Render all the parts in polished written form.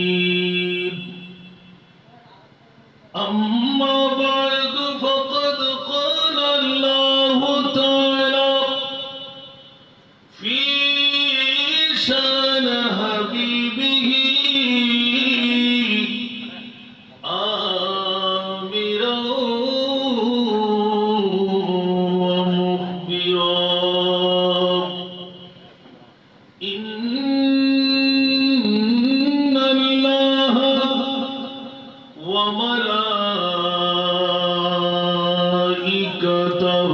أجمعين أما بعد فقد قال الله تعالى في شان حبيبه آمرا ومخبرا إن الله وملائكته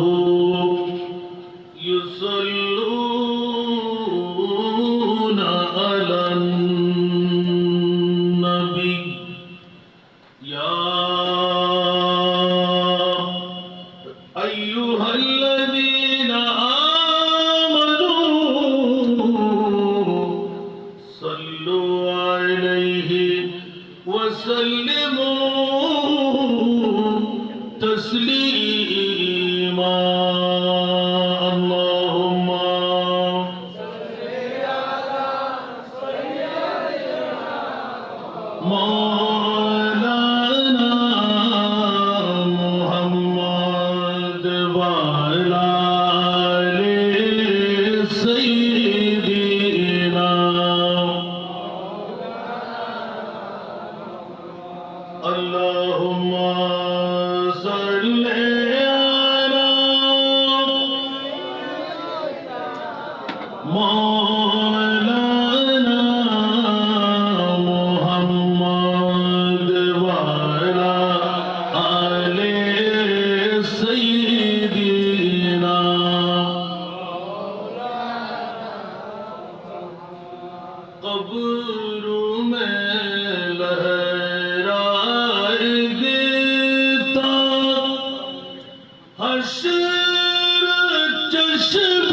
يصلون على النبي يا أيها الذين آمنوا صلوا عليه وسلموا تسليما اللهم مولانا محمد وعلى آل سيدنا اللهم صل على مولانا محمد وعلى آل سيدنا قبر میں لہرائے حشر چشم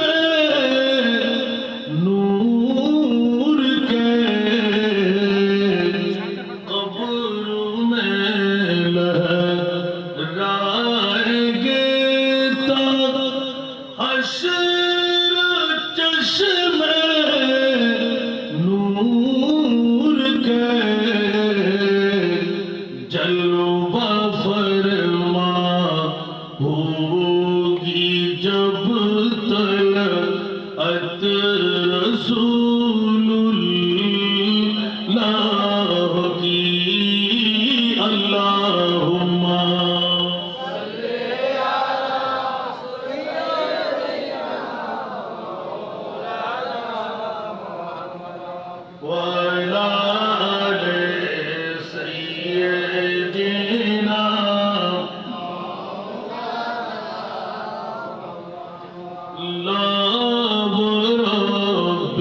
نور کے قبر میں لہرائے حشر چشم نور کے جلوہ فرما ہوگی جب طلعت رسول اللہ کی اللہم وعلى آل سيدنا لا رب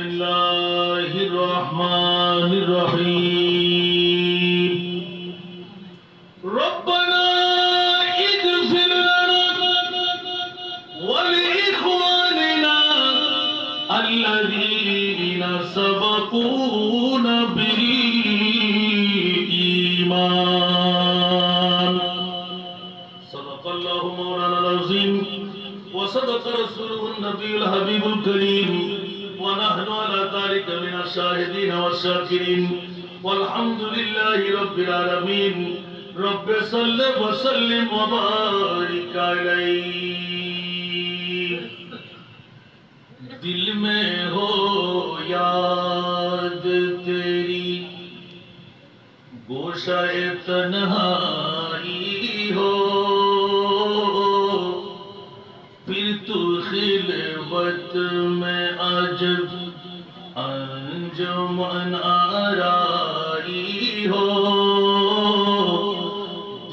الله الرحمن الرحيم ربنا اغفر لنا ولإخواننا الذين سبقونا بالإيمان صدق الله مولانا العظيم وصدق رسوله النبي الحبيب الكريم ونحن على ذلك من الشاهدين والشاكرين والحمد لله رب العالمين رب صل وسلم وبارك عليه दिल में हो याद तेरी गोशाए तन्हाई हो फिर तू खिलवत में अजब अंजुमन आराई हो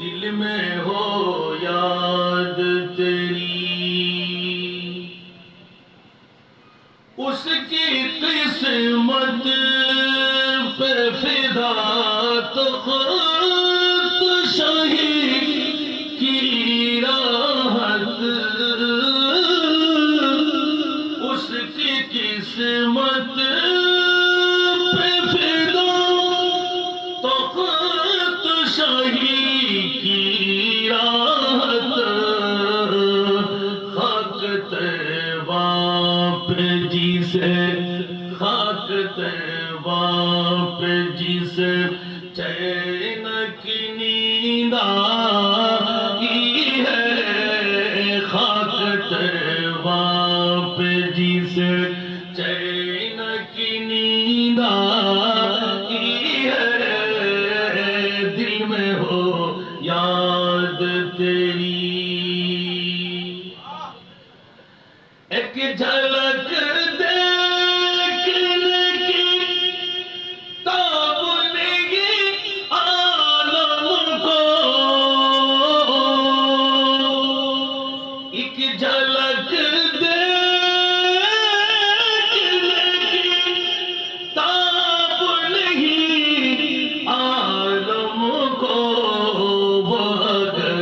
दिल में हो याद तेरी उसकी किस्मत पे फिदा तो खुद शाही की राहत उसकी किस्मत पे फिदा तो खुद शाही की राहत खाक तैबा पे जिसे खाक तैबा पे जिसे चैन की नींद आई है खाक तैबा पे जिसे चैन की नींद आई है दिल में हो याद तेरी एक झलक देखने की ताब लेगी आलम को एक झलक देखने की ताब लेगी आलम को वो अगर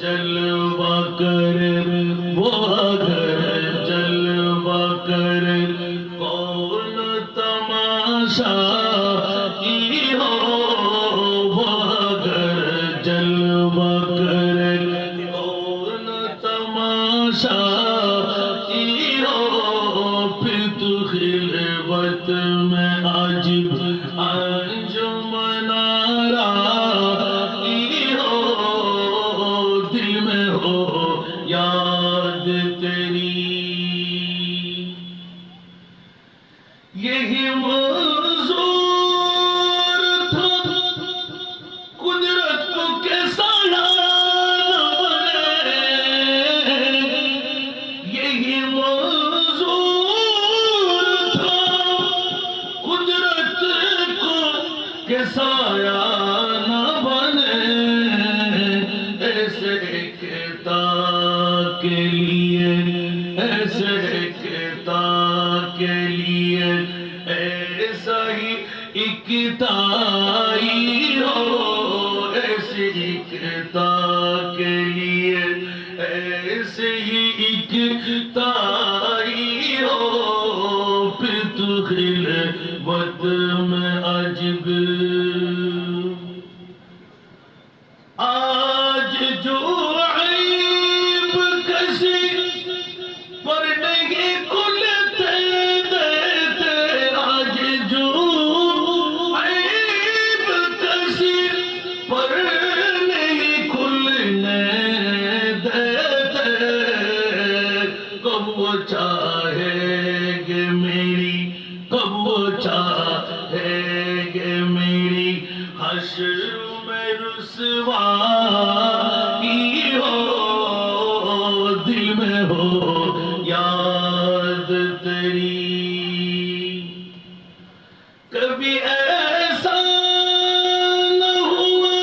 जलवा करे वो अगर जलवा कर कौन तमाशा की हो वो अगर जलवा कर कौन तमाशा की हो फिर तू खिलवत में अजीब अंजुमन आराई हो दिल में हो याद तेरी यही मंजूर था कुदरत को कैसा बने यही मंजूर था कुदरत को कैसा न बने ऐसे एकता के लिए ऐसे एकता के लिए ऐसा ही इकताई हो ऐसी इकता के लिए ऐसे ही इकताई हो फिर तू खिलवत में अजब आज जो ऐब कसी पर नहीं खुलते देते आज जो ऐब कसी पर नहीं खुलने देते कब वो चाहेंगे मेरी कब वो चाहेंगे मेरी हश्र में रुसवाई हो दिल में हो याद तेरी कभी ऐसा न हुआ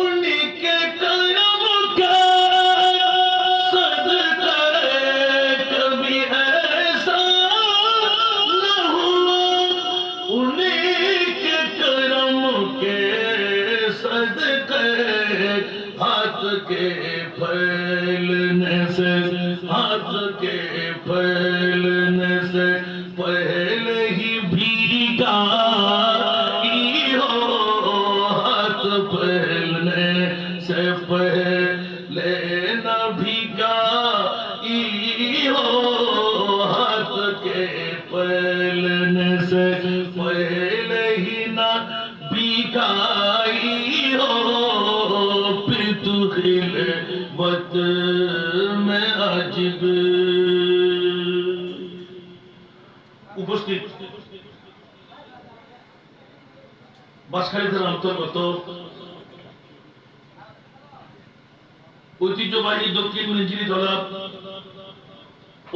उनके कर्म का सदका कभी ऐसा न नहीं भीगाई हो हाथ फैलने से पहले न भीगाई हो हाथ के फैलने से पहले ही न भीगाई हो फिर तू खिलवत में अजीब। উপস্থিত বাঁশখালী থানার অন্তর্গত ঐতিহ্যবাহী দক্ষিণ মিঞ্জিরিতলা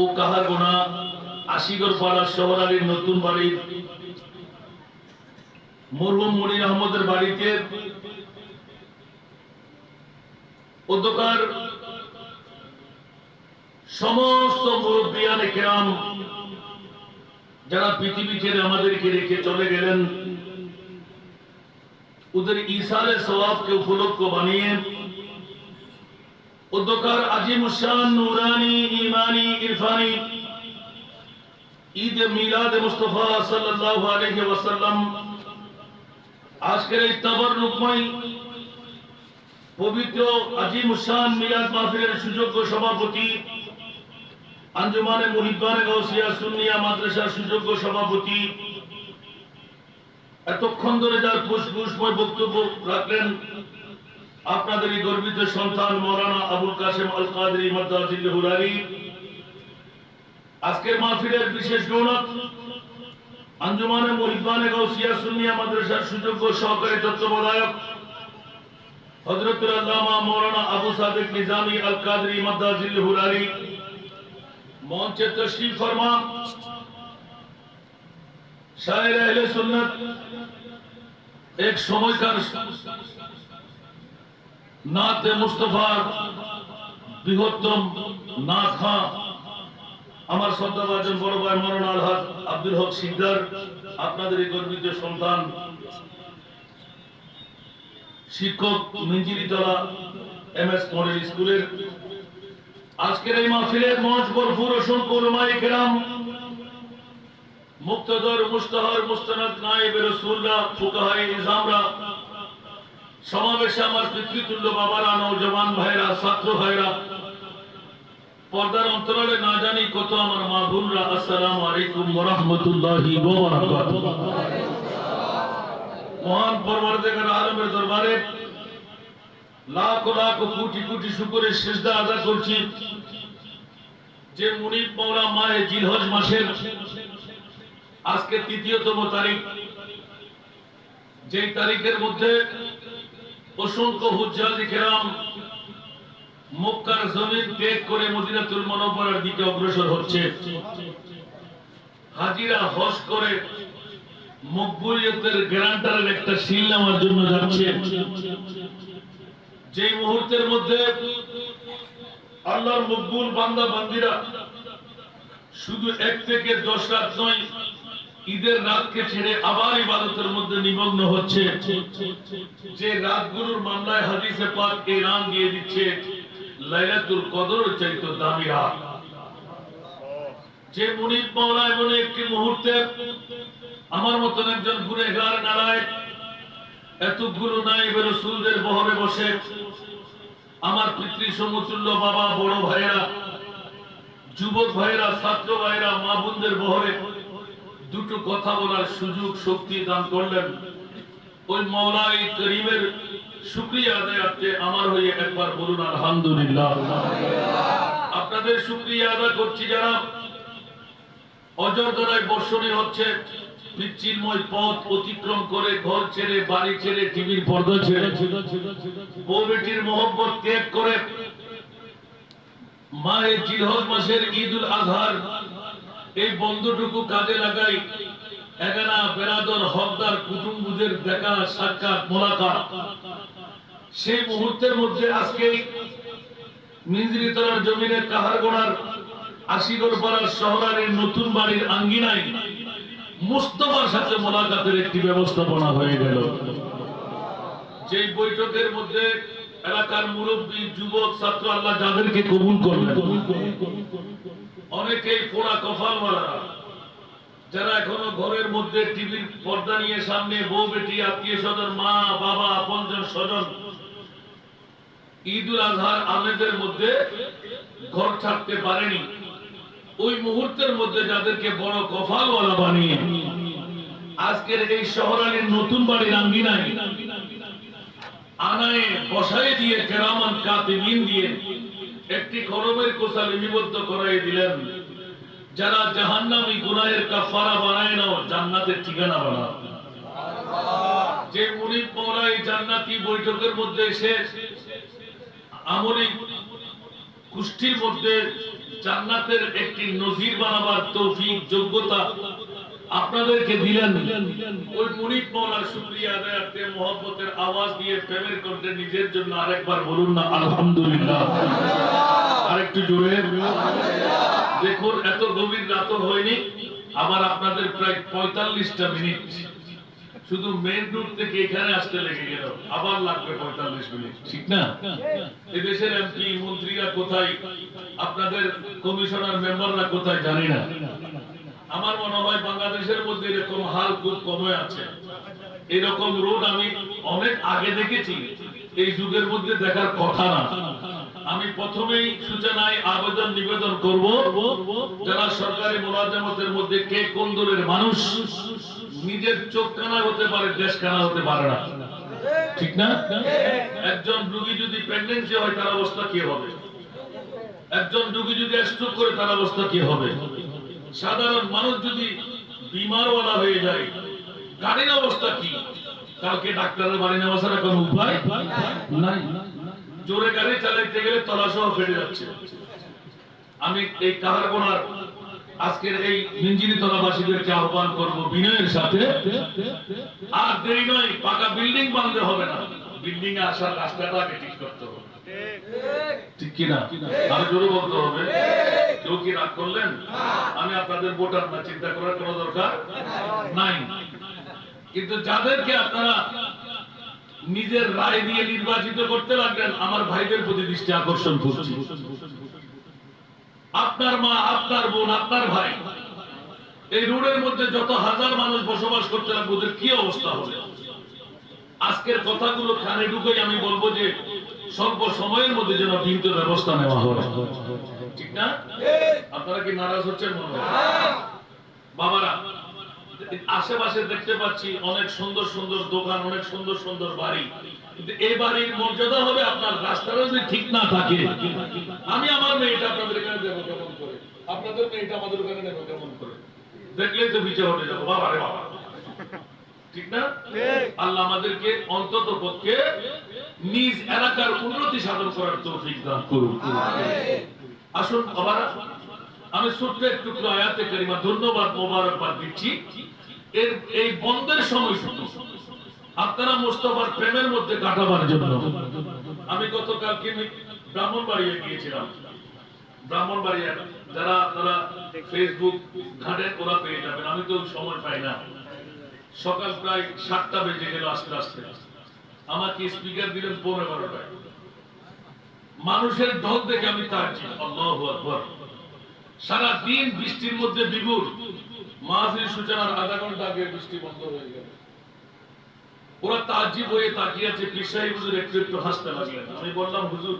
ও কাহারগোনা আশিগড় পাড়া শহর আলীর নতুন বাড়ির মরহুম মনির আহমদের বাড়িতে অধ্যকার সমস্ত মুরব্বিয়ানে কেরাম যারা পৃথিবী ছেড়ে আমাদেরকে রেখে চলে গেলেন, ওদের ইসারে সওয়াবকে উপলক্ষ বানিয়ে অধ্যকার আজিমুশান নুরানি ইমানি ইরফানি ঈদ মিলাদ মুস্তাফা সাল্লাল্লাহু আলাইহি ওয়াসাল্লাম আজকের এই তাবাররুকময় পবিত্র আজিমুশান মিলাদ মাহফিলের সুযোগ্য সভাপতি, আঞ্জুমানে মুহিব্বানে গাউসিয়া সুন্নিয়া মাদ্রাসার সুযোগ্য সভাপতি, এতক্ষণ ধরে যার পুষ্পময় বক্তব্য রাখলেন আপনাদেরই গর্বিত সন্তান মাওলানা আবুল কাসেম আল কাদরি মাদ্দাজিল্লাহুল আলী। আজকের মাহফিলের বিশেষ রৌনক আঞ্জুমানে মুহিব্বানে গাউসিয়া সুন্নিয়া মাদ্রাসার সুযোগ্য সহকারী তত্ত্বাবধায়ক হযরতুল আল্লামা মাওলানা আবু সাদিক নিজামী আল কাদরি মাদ্দাজিল্লাহুল আলী মঞ্চে তশরিফ ফরমা শায়ের আহলে সুন্নাত, এক সময়কার নাতে মুস্তাফার বৃহত্তম নাত খাঁ আমার শ্রদ্ধাভাজন বড় ভাই মাওলানা আলহাজ আব্দুল হক সিকদার, আপনাদের এই গর্বিত সন্তান, শিক্ষক মিঞ্জিরিতলা এমএস মডেল স্কুলের। আজকের এই মাহফিলের মঞ্চ ভরপুর অসংখ্য উলামায়ে কেরাম, মুক্তদর মুস্তাহার মুস্তানাদ নায়েবে রাসূলুল্লাহ ফুকাহায়ে ইজামরা, সমাবেশে আমার পিতৃতুল্য বাবারা, নওজওয়ান ভাইরা, ছাত্র ভাইরা, পর্দার অন্তরালে না জানি কত আমার মা বোনরা, আসসালামু আলাইকুম ওয়া রাহমাতুল্লাহি ওয়া বারাকাতুহু। মহান পরওয়ারদিগার আলমের দরবারে লাখ লাখ কোটি কোটি শুকরের সিজদা আদা করছি যে মুনিব মাওলা মাহে জিলহজ মাসের আজকে তৃতীয়তম তারিখ, যেই তারিখের মধ্যে অসংখ্য হুজ্জাজি কেরাম মক্কার জমিন ত্যাগ করে মদিনাতুল মুনাওয়ারার দিকে অগ্রসর হচ্ছে। হাজিরা হজ করে মকবুলিয়তের গ্যারান্টারের একটা সিল নেওয়ার জন্য যাচ্ছে। যে মুহূর্তের মধ্যে আল্লাহর মকবুল বান্দা বান্দিরা শুধু 1 থেকে 10 রাত নয়, ঈদের রাতকে ছেড়ে আবার ইবাদতের মধ্যে নিমগ্ন হচ্ছে, যে রাতগুলোর মামলায় হাদিসে পাক এলান দিয়ে দিচ্ছে লাইলাতুল কদরের চাইতে দামি রাত। যে মুনিব মাওলা এমন একটি মুহূর্তে আমার মতন একজন গুনাহগার নালায়েক এতগুলো নায়েবে রাসূলদের বহরে বসে আমার পিতৃ সমতুল্য বাবা, বড় ভাইরা, যুবক ভাইরা, ছাত্র ভাইরা, মা বোনদের বহরে দুটো কথা বলার সুযোগ শক্তি দান করলেন। ওই মাওলাই করিমের শুকরিয়া আদায়ার্থে আমার হয়ে একবার বলুন আলহামদুলিল্লাহ। আপনাদের শুকরিয়া আদায় করছি যারা অযোধ্যায় বর্ষণে হচ্ছে, পিচ্ছিলময় পথ অতিক্রম করে, ঘর ছেড়ে, বাড়ি ছেড়ে, টিভির পর্দা ছেড়ে, বউ বেটির মহব্বত ত্যাগ করে মাহে জিলহজ মাসের ঈদুল আজহার এই বন্ধটুকু কাজে লাগাই এগানা বেরাদর হকদার কুটুম্বদের দেখা সাক্ষাৎ মোলাকাত। সেই মুহূর্তের মধ্যে আজকে মিঞ্জিরিতলার জমিনে কাহারগোনার আশিগড় পাড়ার শহরের নতুন বাড়ির আঙ্গিনায় মুস্তাফার সাথে মোলাকাতের একটি ব্যবস্থাপনা হয়ে গেল। যে বৈঠকের মধ্যে এলাকার মুরব্বী, যুবক, ছাত্র আল্লাহ যাদেরকে কবুল করলেন, অনেকেই পোড়া কপালওয়ালা যারা এখনো ঘরের মধ্যে টিভির পর্দা নিয়ে সামনে বউ বেটি আত্মীয় স্বজন মা বাবা আপনজন স্বজন ঈদুল আজহার আমেজের মধ্যে ঘর ছাড়তে পারেনি, ওই মুহূর্তের মধ্যে যাদেরকে বড় কফালওয়ালা বানিয়ে আজকের এই শহরালির নতুন বাড়ির আঙ্গিনায় আনায় বসায় দিয়ে কেরামান কাতিবিন দিয়ে একটি কলমের কোষা লিপিবদ্ধ করাই দিলেন, যারা জাহান্নামী গুনাহের কাফারা বানায় নাও জান্নাতের ঠিকানা বানাও। যে মুনিব মওলা এই জান্নাতি বৈঠকের মধ্যে এসে আমলি কুষ্টির মধ্যে জান্নাতের একটি নজির বানাবার তৌফিক যোগ্যতা আপনাদেরকে দিলেন, ওই মুনিব মওলার শুকরিয়া আদায়ার্থে মোহব্বতের আওয়াজ দিয়ে প্রেমের কণ্ঠে নিজের জন্য আরেকবার বলুন না আলহামদুলিল্লাহ। আরেকটু জোরে দেখুন, এত গভীর রাত হয়নি, আবার আপনাদের প্রায় 45টা মিনিট শুধু মেইন রোড থেকে এখানে আসতে লেগে গেল, আবার লাগবে 45 মিনিট, ঠিক না? এদেশের এমপি মন্ত্রীরা কোথায়, আপনাদের কমিশনার মেম্বাররা কোথায় জানি না। আমার মনে হয় বাংলাদেশের মধ্যে এরকম হাল খুব কমে আছে। এরকম রোড আমি অনেক আগে দেখেছি, এই যুগের মধ্যে দেখার কথা না। আমি প্রথমেই সূচনায় আবেদন নিবেদন করব, যারা সরকারি মুলাজামতের মধ্যে কে কোন দলের মানুষ, নিজের চোখ কানা হতে পারে, দেশ কানা হতে পারে না, ঠিক না? একজন রোগী যদি প্রেগন্যান্সি হয় তার অবস্থা কি হবে? একজন রোগী যদি স্ট্রোক করে তার অবস্থা কি হবে? সাধারণ মানুষ যদি বিমারওয়ালা হয়ে যায় গাড়ির অবস্থা কি? কালকে ডাক্তারের বাড়ি নেওয়া ছাড়া কোনো উপায় নাই। জোরে গাড়ি চালাইতে গেলে তলাসহ ফেটে যাচ্ছে। আমি এই কাহারগোনার আজকের এই মিঞ্জিরি তলাবাসীদেরকে আহ্বান করব বিনয়ের সাথে, আর দেরি নয়, পাকা বিল্ডিং বানাতে হবে না, বিল্ডিং এ আসার রাস্তাটা আগে ঠিক করতে হবে, ঠিক কিনা? আর জোরে বলতে হবে। কেউ কি রাগ করলেন? আমি আপনাদের ভোটার না, চিন্তা করার কোনো দরকার নাই। কিন্তু যাদেরকে আপনারা নিজের রায় দিয়ে নির্বাচিত করতে লাগলেন, আমার ভাইদের প্রতি দৃষ্টি আকর্ষণ করছি। আপনার মা, আপনার বোন, আপনার ভাই এই রোডের মধ্যে যত হাজার মানুষ বসবাস করতে লাগবে, ওদের কি অবস্থা হবে? আজকের কথাগুলো কানে ঢুকে আমি বলবো যে স্বল্প সময়ের মধ্যে যেন বিহিত ব্যবস্থা নেওয়া হয়, ঠিক না? আপনারা কি নারাজ হচ্ছেন? মনে হয় বাবারা, আশেপাশে দেখতে পাচ্ছি অনেক সুন্দর সুন্দর দোকান, অনেক সুন্দর সুন্দর বাড়ি, কিন্তু এই বাড়ির মর্যাদা হবে আপনার রাস্তাটা যদি ঠিক না থাকে। আমি আমার মেয়েটা আপনাদের এখানে দেবো কেমন করে, আপনাদের মেয়েটা আমাদের ওখানে দেবো কেমন করে, দেখলেই তো বিচার হয়ে যাবো। বাবা রে বাবা, ঠিক না? আল্লাহ আমাদেরকে অন্তত পক্ষে নিজ এলাকার উন্নতি সাধন করার তৌফিক দান করুন। আসুন বাবারা, আমি ছোট্ট একটু আয়াতে কারিমা ধন্যবাদ মোবারকবাদ দিচ্ছি। এই বন্ধের সময় শুধু আপনারা মুস্তাফার প্রেমের মধ্যে কাটাবার জন্য, আমি গতকালকে ব্রাহ্মণবাড়িয়া গিয়েছিলাম। ব্রাহ্মণবাড়িয়া যারা আপনারা ফেসবুক ঘাটেন ওরা পেয়ে যাবেন, আমি তো সময় পাই না। সকাল প্রায় 7টা বেজে গেল, আস্তে আস্তে আমাকে স্পিকার দিলেন 11:30টায়। মানুষের ঢল দেখে আমি তাজ্জুব, আল্লাহু আকবার। সারা দিন বৃষ্টির মধ্যে বিভোর, মাহফিল সূচনার আধা ঘন্টা আগে বৃষ্টি বন্ধ হয়ে গেল। ওরা তাজ্জুব হয়ে তাকিয়ে আছে, পীর সাহেব হুজুর একটু একটু হাসতে লাগলেন। আমি বললাম, হুজুর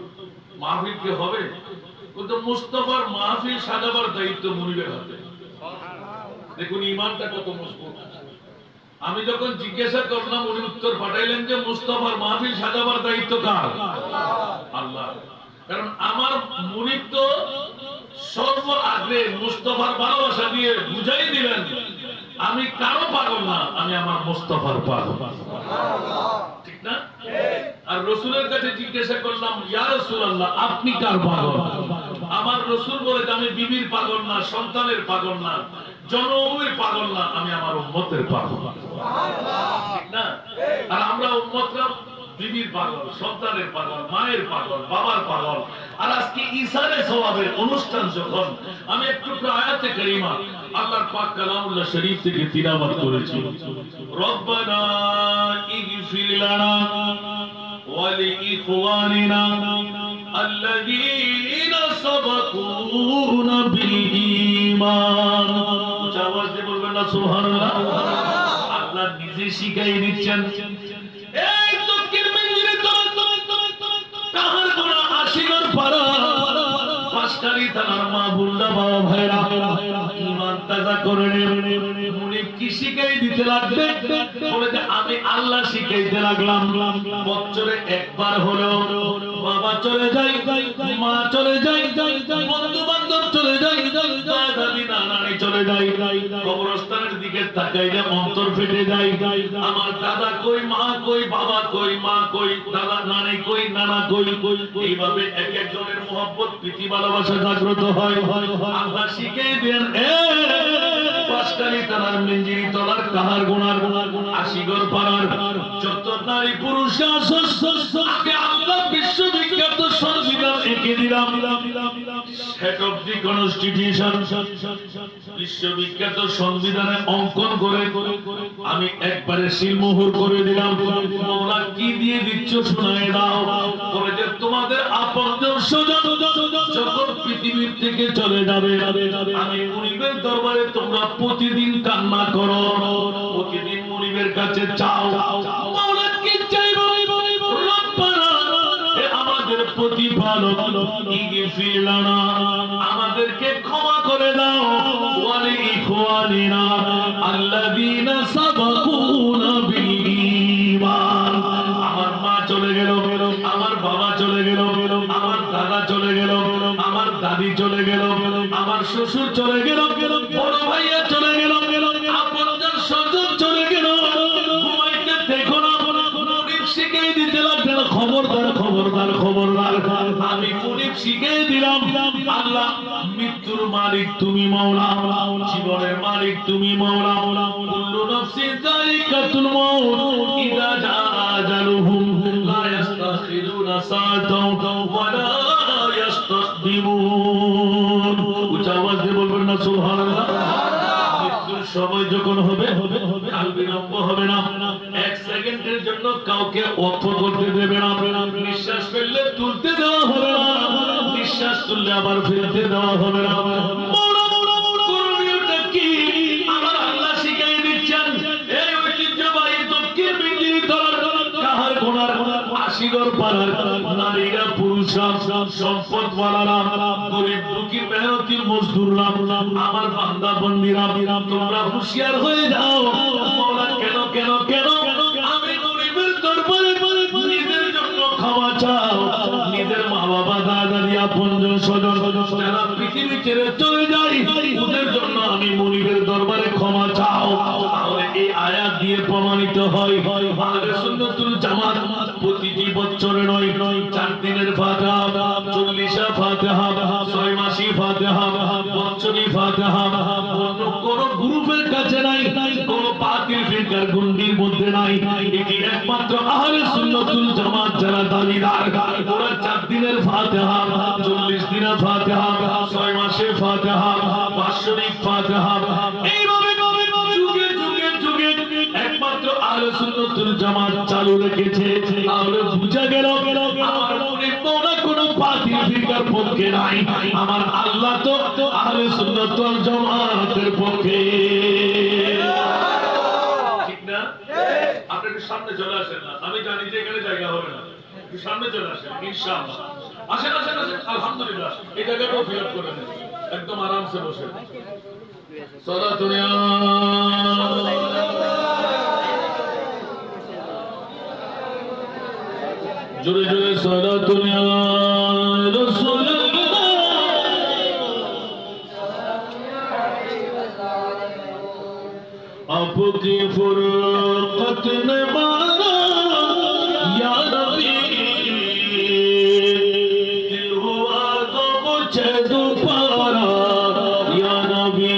মাহফিল কি হবে? কিন্তু মুস্তাফার মাহফিল সাজাবার দায়িত্ব মুনিবের হাতে। দেখুন ইমানটা কত মজবুত। আমি যখন জিজ্ঞাসা করলাম, উনি উত্তর পাঠাইলেন যে মুস্তাফার মাহফিল সাজাবার দায়িত্ব কার? আল্লাহ। কারণ আমার মুনিব তো সর্ব আগে মুস্তাফার ভালোবাসা দিয়ে বুঝাই দিলেন, আমি কারো পাগল না, আমি আমার মুস্তাফার পাগল, ঠিক না? আর রাসূলের কাছে জিজ্ঞাসা করলাম, ইয়া রাসূলুল্লাহ আপনি কার পাগল? আমার রাসূল বলে আমি বিবির পাগল না, সন্তানের পাগল না, জনমের পাগল না, আমি আমার উম্মতের পাগল, ঠিক না? আর আমরা উম্মতরা বিবির পাগল, সন্তানের পাগল, মায়ের পাগল, বাবার পাগল। আর আজকে ইসারে সওয়াবের অনুষ্ঠান যখন আমি একটু আয়াতে কারিমা আল্লাহর পাক কালামুল্লাহ শরীফ থেকে তিলাওয়াত করেছি, রব্বানা ইগফির লানা ওয়া লিইখওয়ানিনা আল্লাযীনা সাবাকুনা বিল ঈমান। আওয়াজ দিয়ে বলবেন না সুবহানাল্লাহ। আল্লাহ নিজে শিখাই দিচ্ছেন। এই দক্ষিণ মেদিনীর কাহার গোনা আশিগর পাড়া পাঁচকারি থানার মা বুল্লা বাবা ভাইরা ঈমান তাজা করে মুনিব কি শিখাই দিতে লাগবে? বলে যে আমি আল্লাহ শিখাইতে লাগলাম। বছরে একবার হলো বাবা চলে যায়, মা চলে যায়, বন্ধু বান্ধব চলে যায়, দাদি নানানি চলে যায়, কবরস্থানের দিকে তাকাইলে অন্তর ফেটে যায়। আমার দাদা কই, মা কই, বাবা কই, মা কই, দাদা নানি কই, নানা কই। এইভাবে এক একজনের মহব্বত প্রীতি ভালোবাসা জাগ্রত হয়। আল্লাহ শিখিয়ে দেন পাঁচটালি তারার মেঞ্জিরি তলার কাহার গোনার আশিগর পাড়ার যত নারী পুরুষ আগে আল্লাহ বিশ্ববিখ্যাত সংবিধান এঁকে দিলাম। সেট অফ দি কনস্টিটিউশন বিশ্ববিখ্যাত সংবিধানে অঙ্কন করে আমি একবারে সিলমোহর করে দিলাম। মওলা কি দিয়ে দিচ্ছ শোনায় দাও। বলে যে তোমাদের আপনজন স্বজন যখন পৃথিবীর থেকে চলে যাবে আমি মুনিবের দরবারে তোমরা প্রতিদিন কান্না করো, প্রতিদিন মুনিবের কাছে চাও। মওলা কি চাইবো? রব্বানা আমাদের প্রতিপালক ইগফির লানা আমাদেরকে ক্ষমা করে দাও, ওয়ালি ইখওয়ানিনা আল্লাযীনা সাবাকুনা বিল ঈমান। আমার মা চলে গেল, আমার বাবা চলে গেল, আমার দাদা চলে গেল, আমার দাদি চলে গেল, আমার শ্বশুর চলে গেল, বড় ভাইয়া চলে গেল, আপনজন স্বজন চলে গেল। ঘুমাইতে দেখো না, মুনিব শিখিয়ে দিতে লাগলেন। খবরদার খবরদার খবরদার, আমি মুনিব শিখিয়ে দিলাম। আল্লাহ মৃত্যুর মালিক তুমি মাওলা, জীবনের মালিক তুমি মাওলা। কুল্লু নাফসিন যায়িকাতুল মাউত ইযা জাআ আজালুহুম লা ইস্তাখিরুনা সাআতাও ওয়া লা ইস্তাকদিমুন। উচ্চ আওয়াজ দিয়ে বলবেন না সুবহানাল্লাহ। মৃত্যুর সময় যখন হবে কাল বিলম্ব হবে না। এক সেকেন্ডের জন্য কাউকে অর্থ করতে দেবে না। নিঃশ্বাস ফেললে তুলতে দেওয়া হবে না, নিঃশ্বাস তুললে আবার ফেলতে দেওয়া হবে না। করণীয়টা কি? আমার আল্লাহ শিখিয়ে দিচ্ছেন। এই ঐতিহ্যবাহী দক্ষিণ মেদিনী তলার কাহার গোনার আশিগর পাড়ার নারীরা পুরুষরা সম্পদওয়ালারা গরিব দুঃখী মেহনতি মজদুররা আমার বান্দা বন্দিরা তোমরা হুঁশিয়ার হয়ে যাও। মওলা কেন কেন কেন আমি গরিবের দরবারে নিজের জন্য ক্ষমা চাও। নিজের মা বাবা দাদা দাদি আপনজন স্বজন যারা পৃথিবী ছেড়ে চলে যায় ওদের জন্য আমি মুনিবের দরবারে ক্ষমা চাও। তাহলে এই আয়াত দিয়ে প্রমাণিত হয় আহলে সুন্নাতুল জামাত প্রতিটি বছরে নয় 4 দিনের ফাতিহা, 40 ফাতিহা, 6 মাসি ফাতিহা, বছরি ফাতিহা কোন গ্রুপের কাছে নাই, কোন বাতিল ফিরকার গুন্ডির মধ্যে নাই। এটি একমাত্র আহলে সুন্নাতুল জামাত যারা দাবিদার ওরা 4 দিনের ফাতিহা, 40 দিনের ফাতিহা, 6 মাসের ফাতিহা, বাৎসরিক ফাতিহা এইভাবে যুগে যুগে যুগে একমাত্র আহলে সুন্নাতুল জামাত চালু রেখেছে। তাহলে বুঝা গেল আমার মুনিব মওলা কোনো বাতিল ফিরকার পক্ষে নাই, আমার আল্লাহ তো আহলে সুন্নাতুল জামাতের পক্ষে। ঠিক না? আপনি একটু সামনে চলে আসেন না, আমি জানি যে এখানে জায়গা হবে না, একটু সামনে চলে আসেন ইনশাআল্লাহ। আসেন আসেন আসেন, আলহামদুলিল্লাহ এই জায়গাটাও ফিল করে নেন, একদম আরামসে বসে। সালাতুন ইয়া জোরে জোরে সালাতুন ইয়া রাসূলুল্লাহ। आपकी फुरकत ने माना या नबी, दिल हुआ तो मुझे दोबारा या नबी।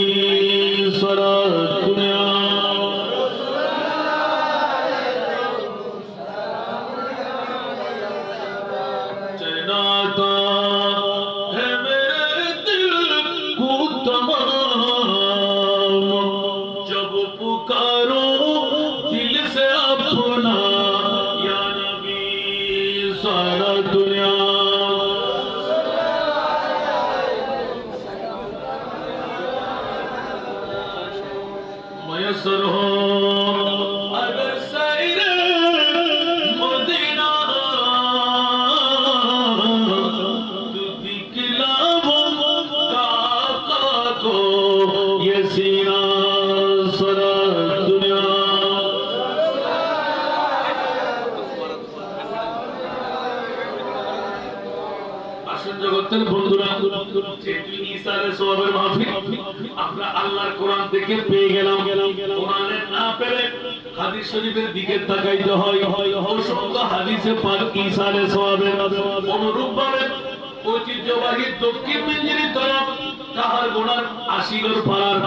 सलातुन या चनाता है मेरे दिल को तमाम, जब पुकारो दिल से अपना या नबी। सारा दुनिया ইসালে সওয়াবের মাহফিল আমরা আল্লাহর কোরআন থেকে পেয়ে গেলাম। কোরআনে না পেলে হাদিস শরীফের দিকে তাকাইতে হয়। অসংখ্য হাদিসে পাক ইসালে সওয়াবের অনুরূপভাবে ঐতিহ্যবাহী দক্ষিণ মিঞ্জিরি তরফ কাহার গোনার আশিগর পাড়ার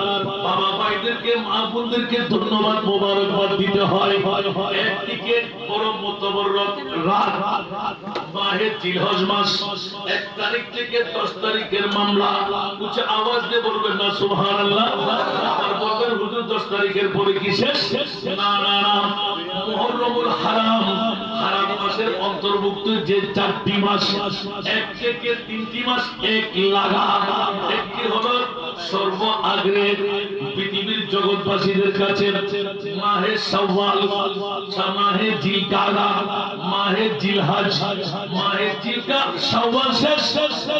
বাবা ভাইদেরকে মা বোনদেরকে ধন্যবাদ মোবারকবাদ দিতে হয়। একদিকে বড় মুতাবাররক রাত মাহে জিলহজ মাস 1 তারিখ থেকে 10 তারিখের মামলা। উচ্চ আওয়াজ দিয়ে বলবেন না সুবহানাল্লাহ। আর বলবেন হুজুর 10 তারিখের পরে কি শেষ? না না না, মুহররমুল হারাম হারাম মাসের অন্তর্ভুক্ত যে 4টি মাস 1 থেকে 3টি মাস এক লাগা। একটি হলো সর্ব আগে পৃথিবীর জগৎবাসীদের কাছে মাহে শাওয়াল, মাহে জিলকাদা, মাহে জিলহজ, মাহে শাওয়াল শেষ,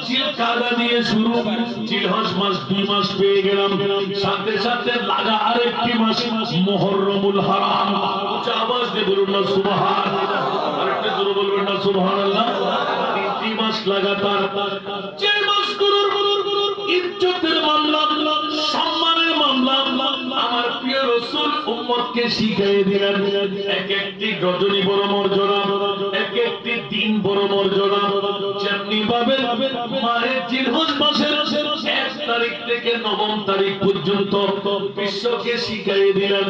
জিলকাদা দিয়ে শুরু, জিলহজ মাস 2 মাস পেয়ে গেলাম। সাথে সাথে লাগা আরেকটি মাস মুহররমুল হারাম। উচ্চ আওয়াজ দিয়ে বলুন না সুবহানাল্লাহ। আরেকটু জোরে বলবেন না সুবহানাল্লাহ। 3টি মাস লাগাতার যে মাসগুলোর ইজ্জতের মামলা, সম্মানের মামলা আমার প্রিয় রাসূল উম্মতকে শিখিয়ে দিলেন। এক একটি রজনী বড় মর্যাদা, এক একটি দিন বড় মর্যাদা। যেমনি ভাবে মাহে জিলহজ মাসের 1 তারিখ থেকে 9 তারিখ পর্যন্ত বিশ্বকে শিখিয়ে দিলেন।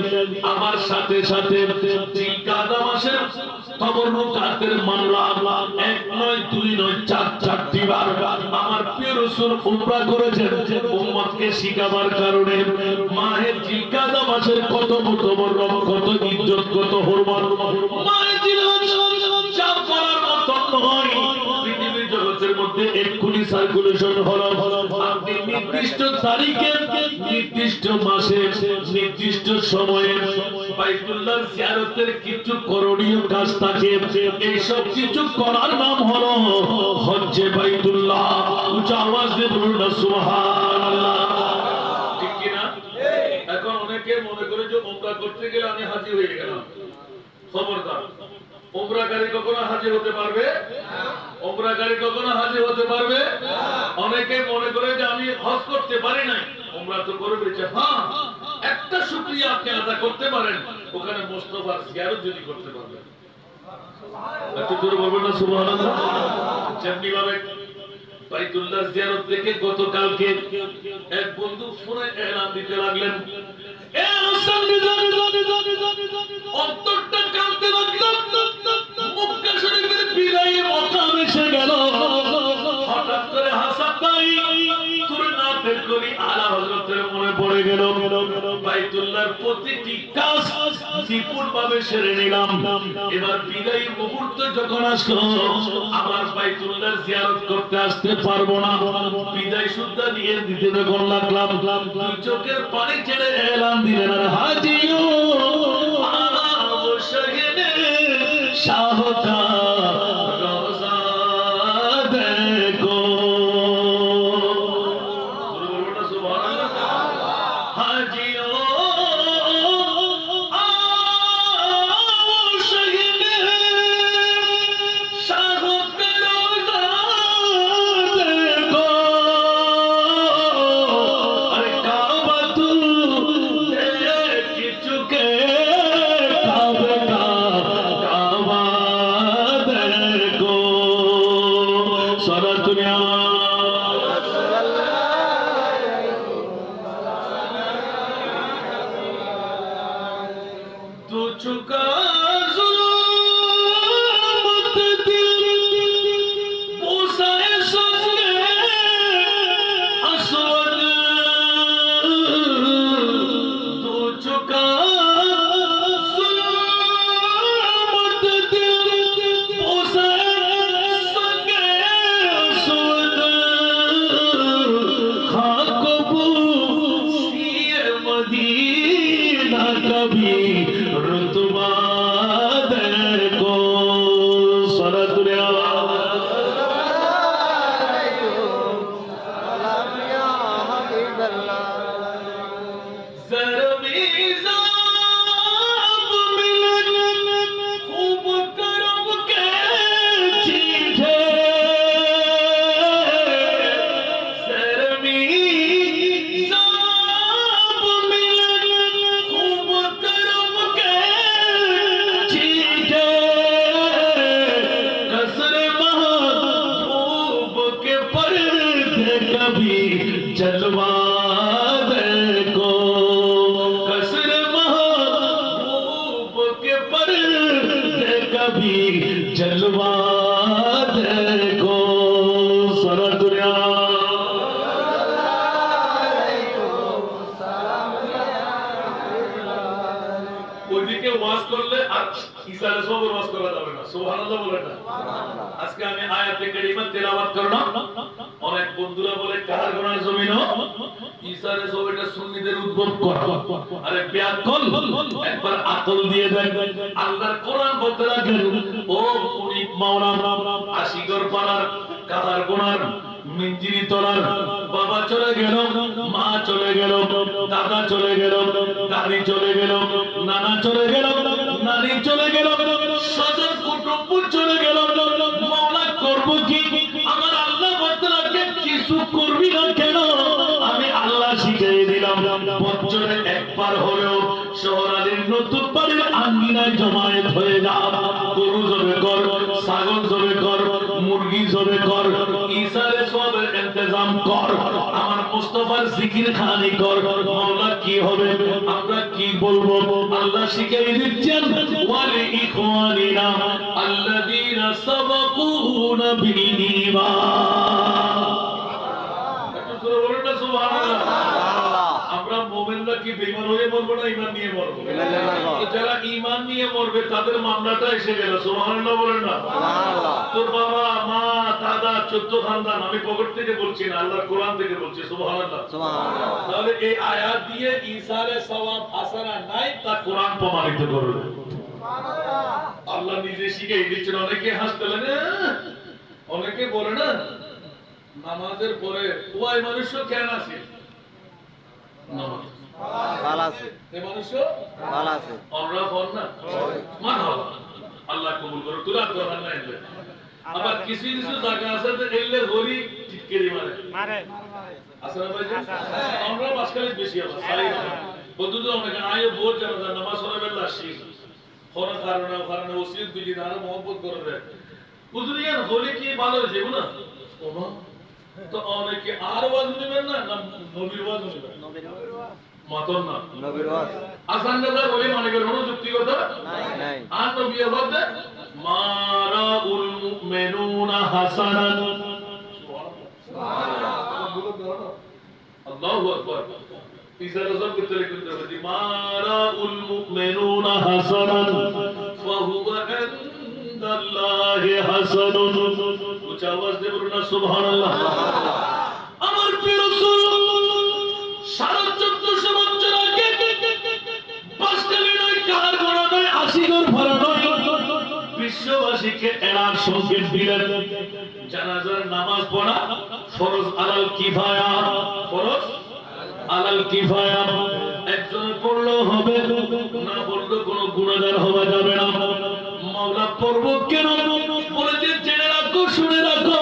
আমার সাথে সাথে জিলকাদা মাসের তবররুকাতের মামলা 1 নয় 2 নয় 4টি বার আমার প্রিয় রাসূল উমরা করেছেন উম্মতকে শিখাবার কারণে। মাহে জিলকাদা মাসের কত মুতাবাররক, কত ইজ্জত, কত হুরমত। মাহে জিলহজ যা করার মত নয়। পৃথিবীর জগতের মধ্যে এক্ষুনি সার্কুলেশন হলো। আপনি নির্দিষ্ট তারিখে, নির্দিষ্ট মাসে, নির্দিষ্ট সময়ে বাইতুল্লাহ জিয়ারতের কিছু করণীয় কাজ থাকে। এই সব কিছু করার নাম হলো হজ্জে বাইতুল্লাহ। উচ্চ আওয়াজ দিয়ে বলুন না সুবহানাল্লাহ। ঠিক কি না? এখন অনেকে মনে করে যে উমরা করতে গেলে আমি হাজী হয়ে গেলাম। খবরদার, উমরাকারী কখনো হাজী হতে পারবে না। উমরাকারী কখনো হাজী হতে পারবে না। অনেকে মনে করে যে আমি হজ করতে পারি নাই, উমরা তো করে ফেলেছে। হ্যাঁ, একটা শুকরিয়া আপনি আদা করতে পারেন, ওখানে মুস্তাফার জিয়ারত যদি করতে পারবেন। একটু জোরে বলবেন না সুবহানাল্লাহ। যেমনি ভাবে বাইতুল্লাহ জিয়ারত থেকে গতকালকে এক বন্ধু ফোনে এলান দিতে লাগলেন, এ হোসেন অন্তরটা কাঁদতে লাগলো। মক্কা শরীফের বিদায়ী মকাম এসে গেল। হঠাৎ করে হাসান ভাই তোর নাতে করি আলা হযরতের মনে পড়ে গেল। বাইতুল্লাহর প্রতিটি কাজ নিপুণভাবে সেরে নিলাম। এবার বিদায়ী মুহূর্ত যখন আসলো, আমার বাইতুল্লাহর জিয়ারত করতে আসতে পারবো না। বিদায় সুদ্ধা নিয়ে দিতে যখন লাগলাম, দুই চোখের পানি ছেড়ে এলান দিলেন, আর হাজিও শহীদে শাহকা রোজা দেখো। সুবহানাল্লাহ। হাজিও শহীদে শাহকা রোজা দেখো। আরে কাবা তু দেখ চুকে नबी जलवा देखो सारा दुनिया ওইদিকে ওয়াজ করলে আর ইসারে সবর ওয়াজ করা যাবে না সুবহানাল্লাহ বলেন না আজকে আমি আয়াতে কারিমা তেলাওয়াত করলাম অনেক বন্ধুরা বলে কার গোনার জমিন ইসারে সব এটা সুন্নিদের উদ্ভব করা আরে ব্যাকল একবার আকল দিয়ে দেন আল্লাহর কোরআন বলতে লাগেন ও উনি মাওলানা আশিগর পাড়ার কার গোনার মিঞ্জিরি তোলার বাবা চলে গেল মা চলে গেল দাদা চলে গেল দাদি চলে গেল নানা চলে গেল নানি চলে গেল স্বজন কুটুম্ব চলে গেল মাওলা করব কি আমার আল্লাহ বলতে লাগে কিছু করবি না কেন আমি আল্লাহ শিখিয়ে দিলাম বছরে একবার হলেও শহরালির নতুন বাড়ির আঙ্গিনায় জমায়েত হয়ে যা গরু জবে কর ছাগল জবে কর মুরগি জবে কর ইসারে সবের ইন্তজাম কর আমার মুস্তাফার জিকির খানি কর মাওলা কি হবে আমরা কি বলবো আল্লাহ শিখিয়ে দিচ্ছেন ওয়ালি ইখওয়ানিনা আল্লাযীনা সাবাকুনা বিল ঈমান একটু জোরে বলুন না সুবহানাল্লাহ আমরা মুমিনরা কি বেঈমান হয়ে মরবো না ঈমান নিয়ে মরবো যারা ঈমান নিয়ে মরবে তাদের মামলাটা এসে গেল সুবহানাল্লাহ বলেন না সুবহানাল্লাহ তোর বাবা মা দাদা 14 খানদান আমি পকেট থেকে বলছি না আল্লাহর কোরআন থেকে বলছি সুবহানাল্লাহ সুবহানাল্লাহ তাহলে এই আয়াত দিয়ে ঈসারে সওয়াব হাসানা নাই তা কোরআন প্রমাণিত করবে সুবহানাল্লাহ আল্লাহ নিজে শিখিয়ে দিচ্ছেন অনেকে হাসতেলেন অনেকে বলে না নামাজের পরে ওই মানুষ কেন আসে নামাজ ভালো আছে এই মানুষ ভালো আছে আমরা বল না মারহাবা আল্লাহ কবুল করুক তোরা দোয়া না এলে আবার কিছু কিছু জায়গা আছে যে এলে গরি টিটকেরি মারে আসলে ভাই আমরা বাসকালে বেশি আছে সারি বন্ধু অনেক আয় বহুত জানা নামাজ পড়ে বেলা শিখ কোন কারণে ওসিয়ত দিলি না মোহাম্মত করে দেয় বুঝলিয়ান হলে কি ভালো হয়েছে না ওমা তো অনেকে আর ওয়াজ নেবেন না নবীর ওয়াজ নেবেন মাতন না নবীর ওয়াজ আসান দাদা বলে মানে কোন যুক্তি কথা নাই আর নবী বলতে মারাউল মুমিনুনা হাসানান সুবহানাল্লাহ আল্লাহু আকবার ইসারা সব করতে লিখতে হবে মারাউল মুমিনুনা হাসানান ফাহুয়া ইনদাল্লাহি হাসানুন উচ্চ আওয়াজ দিয়ে বলুন না সুবহানাল্লাহ আমার প্রিয় রাসূল 1450 বছর আগে বাসকালে নয় কার গোনা নয় আশিগর ভরা নয় বিশ্ববাসীকে এলার সংকেত দিলেন জানাজার নামাজ পড়া ফরজ আলাল কিফায়া ফরজ আলাল কিফায়া একজন পড়লেও হবে না পড়লে কোনো গুনাহগার হওয়া যাবে না মাওলা পড়ব কেন বলেছে জেনে রাখো শুনে রাখো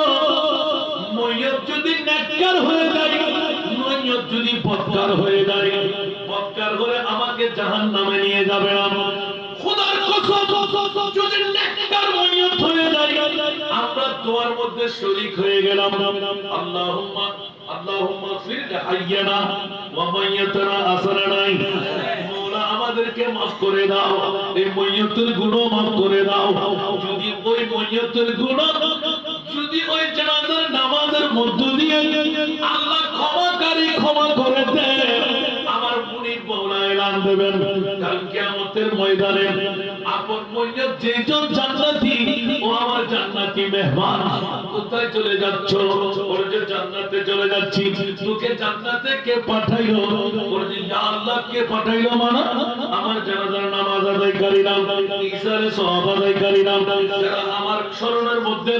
ময়্যত যদি নেককার হয়ে যায় ময়্যত যদি বদকার হয়ে যায় বদকার হলে আমাকে জাহান্নামে নিয়ে যাবে না খোদার কসম যদি নেককার ময়্যত হয়ে যায় আমরা দোয়ার মধ্যে শরীক হয়ে গেলাম আল্লাহুম্মা ফির হাইয়ানা ওয়া মাইয়াতানা আসরানাই মওলা আমাদেরকে maaf করে দাও এই ময়্যতের গুনাহ maaf করে দাও যদি ওই ময়্যতের গুনাহ যদি ওই জানাজার নামাজের মধ্য দিয়ে আল্লাহ ক্ষমা করে দেন আমার মুনিব মওলা এলান দেবেন কাল কিয়ামতের ময়দানে আপন ময়্যত যেজন জান্নাতি ও আমার জান্নাতি মেহমান কোথায় চলে যাচ্ছ ওর যে জান্নাতে চলে যাচ্ছি তোকে জান্নাতে কে পাঠাইলো ওর যে ইয়া আল্লাহ কে পাঠাইলো মানে আমার জানাজার নামাজ আদায়কারী নাম ইসারে সওয়াব আদায়কারী নাম যারা আমার শরণের মধ্যে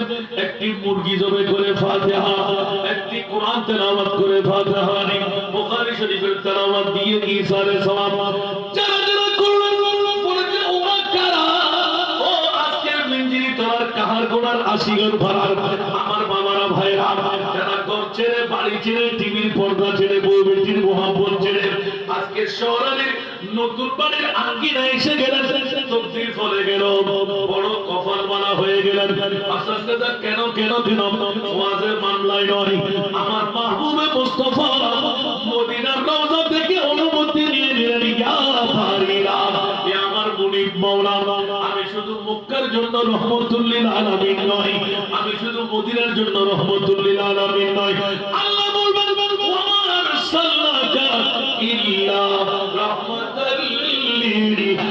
একটি মুরগি জবে করে ফাতিহা একটি কোরআন তেলাওয়াত করে ফাতিহা বুখারী শরীফের তেলাওয়াত দিয়ে ইসারে সওয়াব যারা যারা করলেন বলেছে ওরা কারা ও আজকের মিঞ্জিরি তোর কাহার গোনার আশিগর ভরার আমার বাবারা ভাইরা যারা ঘর ছেড়ে বাড়ি ছেড়ে টিভির পর্দা ছেড়ে বউ বেটির মোহাম্মত ছেড়ে আজকে শহরের নতুন বাড়ির আঙ্গিনায় এসে গেলেন তকদীর ফলে গেল বড় কপালওয়ালা হয়ে গেলেন আস্তে আস্তে কেন ওয়াজের মামলায় নয় আমার মাহবুবে মুস্তাফা মদিনার রওজা থেকে অনুমতি নিয়ে নিলেন ইয়া বারিরা এ আমার মুনিব মাওলানা আমি শুধু মুখ মক্কার জন্য রহমতুল লিল আলামিন নয়, আমি শুধু মদিনার জন্য রহমতুল লিল আলামিন নয়। আল্লাহ বলবেন ওয়া মা আরসালনাকা ইল্লা রাহমাতাল লিল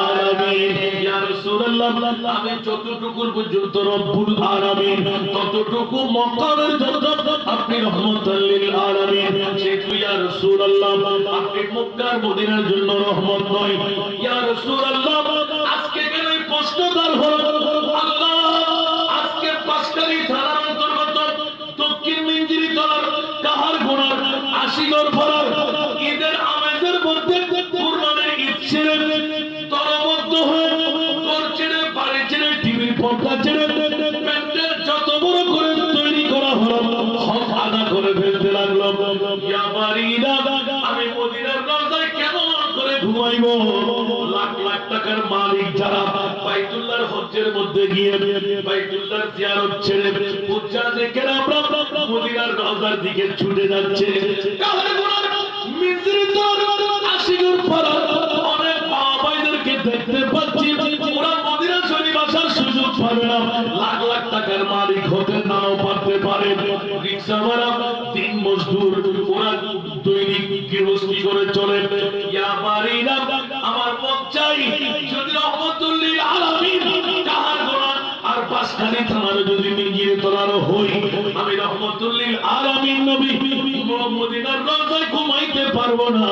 আলামিন। ইয়া রাসূলুল্লাহ, আমি যতটুকু পর্যন্ত রব্বুল আলামিন ততটুকু মক্কার জন্য আপনি রহমাতাল লিল আলামিন। সেহেতু ইয়া রাসূলুল্লাহ, আপনি মক্কার মদিনার জন্য রহমত নয়। ইয়া রাসূলুল্লাহ, আজকে কেন এই প্রশ্নদার হলো? আল্লাহ আজকে পাঁচকারি থানার অন্তর্গত দক্ষিণ মিঞ্জিরি তলার কাহারগোড়ার আশিগড় পাড়ার ঈদের আমেজের মধ্যে কুরবানির ঈদ ছেড়ে তরবদ্ধ হয়ে ঘর ছেড়ে বাড়ি ছেড়ে টিভির পর্দা ছেড়ে প্যান্ডেল যত বড় করে তৈরি করা হলো হক আদা করে ফেলতে লাগলো। ইয়া বাড়িরা, আমি মদিনার রওজায় কেমন করে ঘুমাইবো? লাখ লাখ টাকার মালিক যারা বাইতুল্লাহর হজ্জের মধ্যে গিয়ে বাইতুল্লাহর জিয়ারত ছেড়ে উজ্জাজে কেন আমরা মদিনার রওজার দিকে ছুটে যাচ্ছে। কাহারগোড়ার মিজরি তলার আশিগড় পাড়ার অনেক বাবা ভাইদেরকে দেখতে পাচ্ছি, ওরা মদিনা শরীফ আসার সুযোগ পাবে না। লাখ লাখ টাকার মালিক হতে নাও পারতে পারে, রিকশাওয়ালা দিন মজদুর, ওরা দৈনিক গৃহস্থী করে চলে। ইয়া বাড়িরা, আমার মন চাই যদি রহমতুল লিল আলামিন কাহারগোড়া আর পাঁচখানি থানার যদি মিঞ্জিরে তোলার হই, আমি রহমতুল লিল আলামিন নবী মদিনার রওজায় ঘুমাইতে পারবো না,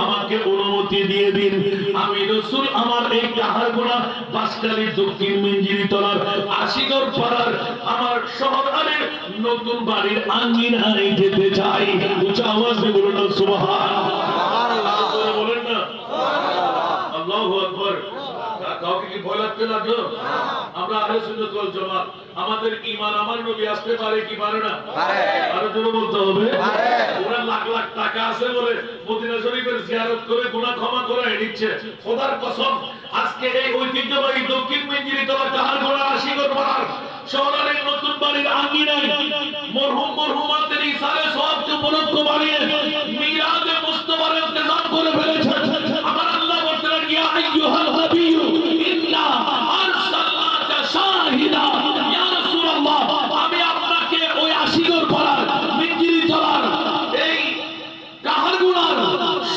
আমাকে অনুমতি দিয়ে দিন। আমি রাসূল আমার এই কাহারগোড়া পাঁচখানি দক্ষিণ মিঞ্জিরি তলার আশিগড় পাড়ার আমার শহর আলীর নতুন বাড়ির আঙ্গিনায় যেতে চাই। উচ্চ আওয়াজে বলুন না সুবহানাল্লাহ, বলেন না আল্লাহু আকবার। কাউকে কি ভয় লাগতে লাগলো? আমরা আহলে সুন্নাত ওয়াল জামাত, আমাদের ঈমান আমার নবী আসতে পারে কি পারে না? পারে। আরো জোরে বলতে হবে পারে। ওরা লাখ লাখ টাকা আছে বলে মদিনা শরীফের জিয়ারত করে গুনাহ ক্ষমা করে নিচ্ছে। খোদার কসম, আজকে এই ঐতিহ্যবাহী দক্ষিণ মিঞ্জিরি তলা কাহারগোড়া আশিগড় পাড়ার শহরের নতুন বাড়ির আঙ্গিনায় মরহুম মরহুমাতের ইসারে সওয়াবকে উপলক্ষ বানিয়ে মিলাদে মুস্তাফার ইন্তজাম করে ফেলেছে। আমার আল্লাহ বলতেন, ইয়া আইয়ুহাল হাবিয়্যু ইন্না আরসালনাকা শাহিদা। ইয়া রাসূলুল্লাহ, আমি আপনাকে ওই আশিগড় পাড়ার মিঞ্জিরি তলার এই কাহারগোড়ার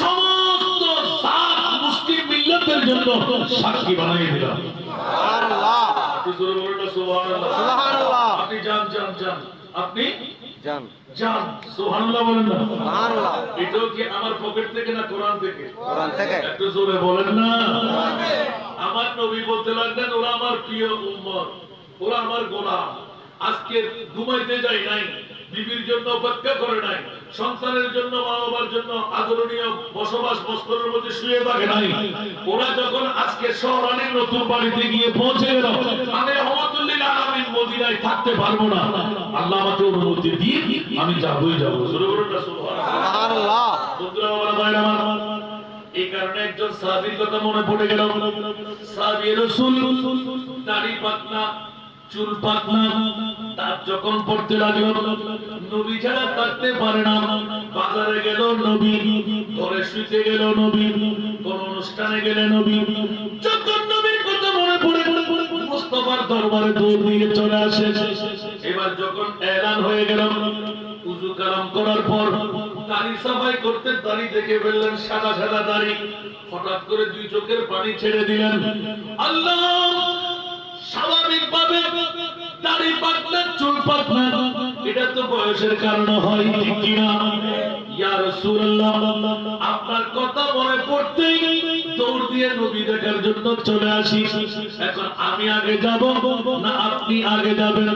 সমস্ত সাত মুসলিম মিল্লাতের জন্য সাক্ষী বানিয়ে দিলাম। সুবহানাল্লাহ, আপনি জোরে বলুন না সুবহানাল্লাহ। সুবহানাল্লাহ, আপনি যান যান যান, আপনি যান যান, সুবহানাল্লাহ বলেন না সুবহানাল্লাহ। এটাও কি আমার পকেট থেকে না কোরআন থেকে? কোরআন থেকে। একটু জোরে বলেন না। আমার নবী বলতে লাগলেন, ওরা আমার প্রিয় উম্মত, ওরা আমার গোলাম। আজকে ঘুমাইতে যাই নাই, বিবির জন্য অপেক্ষা করে নাই, সন্তানের জন্য মা বাবার জন্য আদরণীয় বসবাস বস্ত্রের মধ্যে শুয়ে থাকে নাই। ওরা যখন আজকে শহরানের নতুন বাড়িতে গিয়ে পৌঁছে গেল, আমি রহমতুল লিল আলামিন মদিনায় থাকতে পারবো না, আল্লাহ আমাকে অনুমতি দিয়ে আমি যাবই যাব। জোরে বলুন না সুবহানাল্লাহ। বন্ধুরা আমার ভাইরা আমার, এই কারণে একজন সাহাবীর কথা মনে পড়ে গেল। সাহাবী রাসূল দাড়ি পাতনা, চুল পাতনা, তার যখন পড়তে লাগলো, নবী ছাড়া থাকতে পারে না। বাজারে গেল নবী, ঘরে শুতে গেল নবী, কোন অনুষ্ঠানে গেলে নবী, যখন নবীর কথা মনে পড়ে মুস্তাফার দরবারে দৌড় দিয়ে চলে আসে। এবার যখন এলান হয়ে গেল, উযু কালাম করার পর দাড়ি সাফাই করতে দাড়ি দেখে ফেললেন, সাদা সাদা দাড়ি। হঠাৎ করে দুই চোখের পানি ছেড়ে দিলেন। আল্লাহ, স্বাভাবিকভাবে দাড়ি পাতলা চুল পাতলা, এটা তো বয়সের কারণে হয়, ঠিক কিনা? ইয়া রাসূলুল্লাহ, আপনার কথা মনে পড়তেই দৌড় দিয়ে নবী দেখার জন্য চলে আসি। এখন আমি আগে যাব না আপনি আগে যাবেন?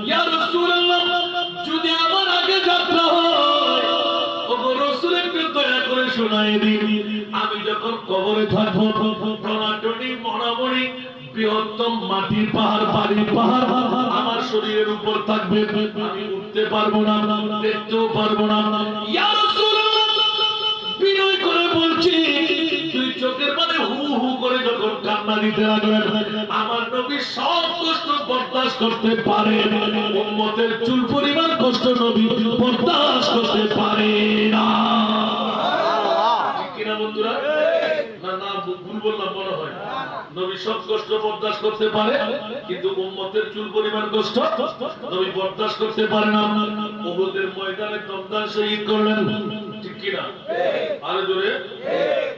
ইয়া রাসূলুল্লাহ, যদি আমার আগে যাত্রা হয়, ওগো রাসূল একটু দয়া করে শোনায় দিন, আমি যখন কবরে থাকবো, টনাটনি মরামরি বৃহত্তম মাটির পাহাড়, বাড়ির পাহাড় আমার শরীরের উপর থাকবে, আমি উঠতে পারবো না, দেখতেও পারবো না। ইয়া রাসূলুল্লাহ, বিনয় করে বলছি, দুই চোখের পানি হু হু করে যখন কান্না দিতে লাগলেন, আমার নবী সব কষ্ট বরদাস্ত করতে পারে, উম্মতের চুল পরিমাণ কষ্ট নবী বরদাস্ত করতে পারে না। ঠিক কিনা বন্ধুরা? না না ভুল বললাম মনে হয়? নবী সব কষ্ট বরদাস্ত করতে পারে, কিন্তু উম্মতের চুল পরিমাণ কষ্ট নবী বরদাস্ত করতে পারে না। উহুদের ময়দানে দমদান শহীদ করলেন, ঠিক কি না? আরে জোরে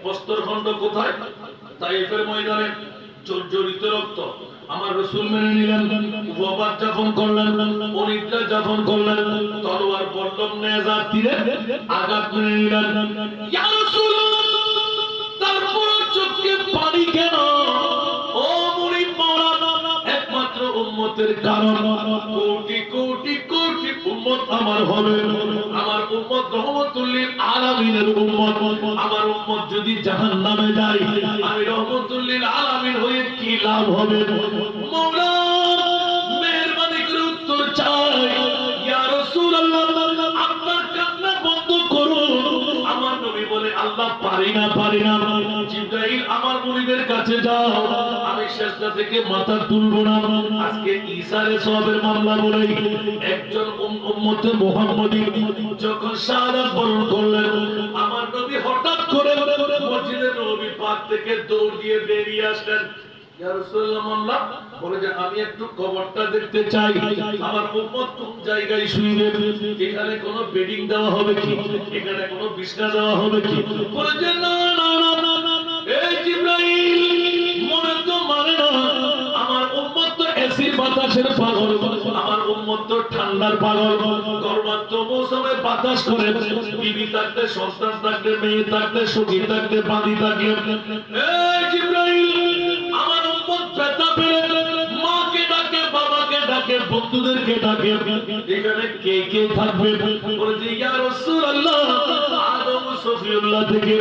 বস্ত্রখণ্ড কোথায়? তাইফের ময়দানে জড়িত রক্ত। আমার রাসূল মেনে নিলেন, ওয়াবাদ যাপন করলেন, অনিদ্রা যাপন করলেন, তলোয়ার বল্লম নেজা তীরে আঘাত মেনে নিলেন। ইয়া রাসূলুল্লাহ, তারপর চোখে পানি কেন? ও মুরিদ মাওলানা, একমাত্র উম্মতের কারণ। কোটি কোটি কোটি উম্মত আমার হবে, আমার উম্মত রহমতুল লিল আলামিনের উম্মত। আমার উম্মত যদি জাহান্নামে যায়, আমি রহমতুল লিল আলামিন হয়ে কি লাভ হবে? মওলা মেহেরবানি করে উত্তর চাই। ইয়া রাসূলুল্লাহ, আপনার কান্না বন্ধ করুন। আমার নবী বলে, আল্লাহ পারি না, পারি না। জিবরাইল, আমার মুরিদের কাছে যাও, আমি সেজদা থেকে মাথা তুলব না। আজকে ঈসা আলাইহিস সালামের মামলা বলে একজন উম্মতে মুহাম্মদী যখন শাহাদাত বরণ করলেন, আমার নবী হঠাৎ করে মসজিদে নববী পাক থেকে দৌড় দিয়ে বেরিয়ে আসলেন। ইয়া রাসূলুল্লাহ, মামলা বলে যে আমি একটু কবরটা দেখতে চাই, আমার উম্মত কোন জায়গায় শুইবে, এখানে কোনো বেডিং দেওয়া হবে কি, এখানে কোনো বিছানা দেওয়া হবে কি? বলে যে না না না না, এই জিবরাইল মনে তো মানে না, আমার উম্মত তো এসির বাতাসের পাগল, আমার উম্মত তো ঠান্ডার পাগল। গরমাত্ম মৌসুমে বাতাস করে, বিবি থাকতে, সন্তান থাকতে, মেয়ে থাকতে, সখী থাকতে, বাঁধি থাকলে, এই জিবরাইল আমার উম্মত ব্যথা পেয়ে মাকে ডাকে, বাবাকে ডাকে, বন্ধুদেরকে ডাকে, এখানে কে কে থাকবে? বলে যে ইয়া রাসূলুল্লাহ, আদম সফিউল্লাহ থেকে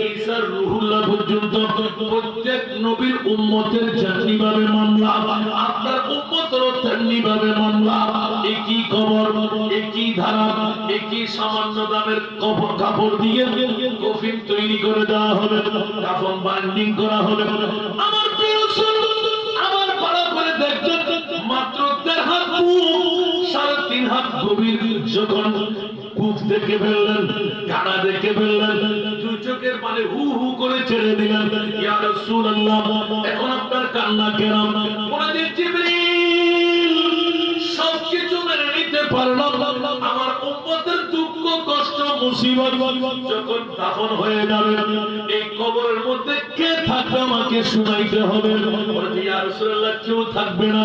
ঈসা রূহুল্লাহ পর্যন্ত প্রত্যেক নবীর উম্মতের জাতিভাবে মামলা, আপনার উম্মতেরও তেমনিভাবে মামলা। একই কবর, একই ধারা, একই সামান্য দামের কাপড় দিয়ে কফিন তৈরি করে দেওয়া হবে, কাফন বাইন্ডিং করা হবে। আমার প্রিয় আমার পাড়া করে দেখছেন, মাত্র 1.5 হাত বুক, 3.5 হাত গভীর যখন বুক দেখে ফেললেন, কানা দেখে ফেললেন, দুই চোখের পানি হু হু করে ছেড়ে দিলেন। ইয়া রাসূলুল্লাহ, এখন আপনার কান্না কেন? বলে যে জিবরিল, সবকিছু মেনে নিতে পারলাম, আমার উম্মতের দুঃখ কষ্ট মুসিবত যখন দাফন হয়ে যাবে, এই কবরের মধ্যে কে থাকবে আমাকে শুনাইতে হবে। বলে ইয়া রাসূলুল্লাহ, কেউ থাকবে না,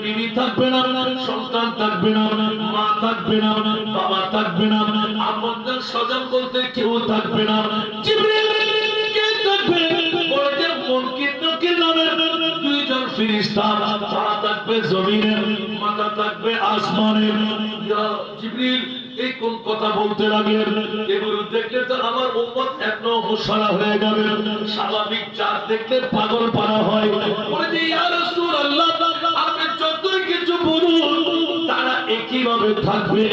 বিবি থাকবে না, সন্তান থাকবে না, মা থাকবে না, বাবা থাকবে না, আপনজন স্বজন বলতে কেউ থাকবে না। জিবরিল, কে থাকবে? বলে যে মুনকির নকির নামের 2 জন ফেরেশতা, পা থাকবে জমিনে, মাথা থাকবে আসমানে। ইয়া জিবরিল, এই কোন কথা বলতে লাগলেন? এগুলো দেখলে তো আমার উম্মত একদম মুশারা হয়ে যাবে। স্বাভাবিক চাঁদ দেখলে পাগল পারা হয়। বলে যে ইয়া রাসূলুল্লাহ, আপনি যতই কিছু বলুন, তারা একই ভাবে থাকবে।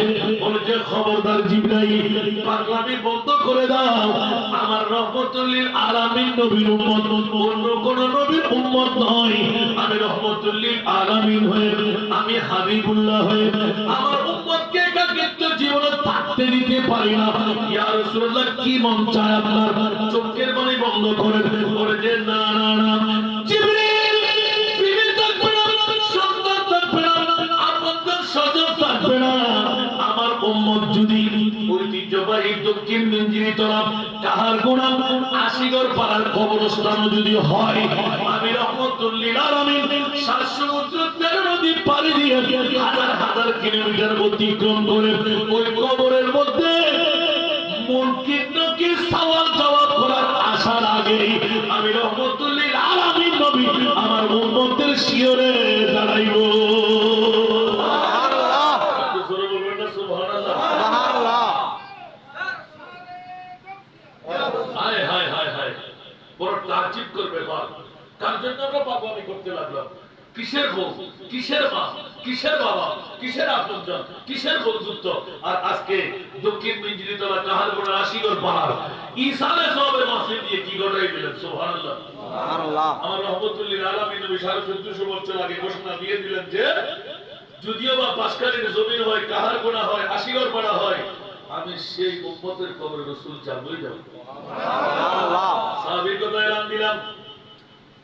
বলে যে খবরদার জিবরাইল, পাগলামি বন্ধ করে দাও। আমার রহমতুল লিল আলামিন নবীর উম্মত, অন্য কোন নবীর উম্মত নয়। আমি রহমতুল লিল আলামিন হয়ে, আমি হাবিবুল্লাহ হয়ে আমার উম্মতকে একাকিত্ব জীবনে থাকতে দিতে পারি না। ইয়া রাসূলুল্লাহ, কি মন চায় আপনার? চোখের পানি বন্ধ করে বলে যে না না না, জিবরিল, বিবি থাকবে না, সন্তান থাকবে না, আপনজন স্বজন থাকবে না। আমার উম্মত যদি ঐতিহ্যবাহী দক্ষিণ মিঞ্জিরিতলা কাহারগোনা আশিগড় পাড়ার কবরস্থান যদি হয়, আমি রহমতুল লিল আলামিন 7 সমুদ্র 13 নদী পাড়ি দিয়ে হাজার হাজার কিলোমিটার অতিক্রম করে ওই কবরের মধ্যে মুনকির নকির সওয়াল জবাব করার আসার আগে আমি রহমতুল লিল আলামিন নবী আমার উম্মতের শিয়রে দাঁড়াইব। কিসের বউ, কিসের মা, কিসের বাবা, কিসের আপনজন, কিসের বন্ধুত্ব? আর আজকে দক্ষিণ মিঞ্জিরিতলা কাহারগোনা আশিগড় পাহাড় ঈসা আলাইহিস সালামের মাসজিদ দিয়ে কি ঘটাই দিলেন। সুবহানাল্লাহ, সুবহানাল্লাহ। আমার রহমতুল লিল আলামিন নবী 1450 বছর আগে ঘোষণা দিয়ে দিলেন যে যদিও বা বাসকালীন জমিন হয়, কাহারগোনা হয়, আশিগড় পাড়া হয়, আমি সেই উম্মতের কবরে রাসূল যাবই যাব। সুবহানাল্লাহ। সাহাবীর কথা এলান দিলাম,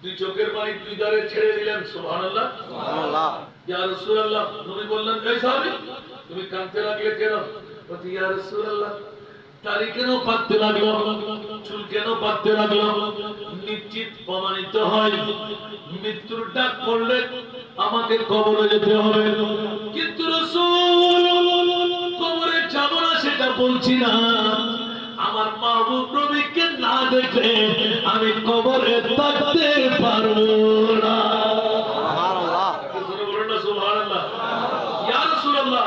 দুই চোখের পানি দুই ধারে ছেড়ে দিলেন। সুবহানাল্লাহ সুবহানাল্লাহ। ইয়া রাসূলুল্লাহ, নবী বললেন, এই সাহাবী তুমি কাঁদতে লাগলে কেন? বলতে ইয়া রাসূলুল্লাহ, দাড়ি কেন পাকতে লাগলো, চুল কেন পাকতে লাগলো? নিশ্চিত প্রমাণিত হয় মৃত্যুর ডাক পড়লে আমাকে কবরে যেতে হবে, কিন্তু রাসূল কবরে যাব না সেটা বলছি না, আমার মাহবুব নবীকে না দেখলে আমি কবরে থাকতে পারবো না। সুবহানাল্লাহ, বলুন না সুবহানাল্লাহ। ইয়া রাসূলুল্লাহ,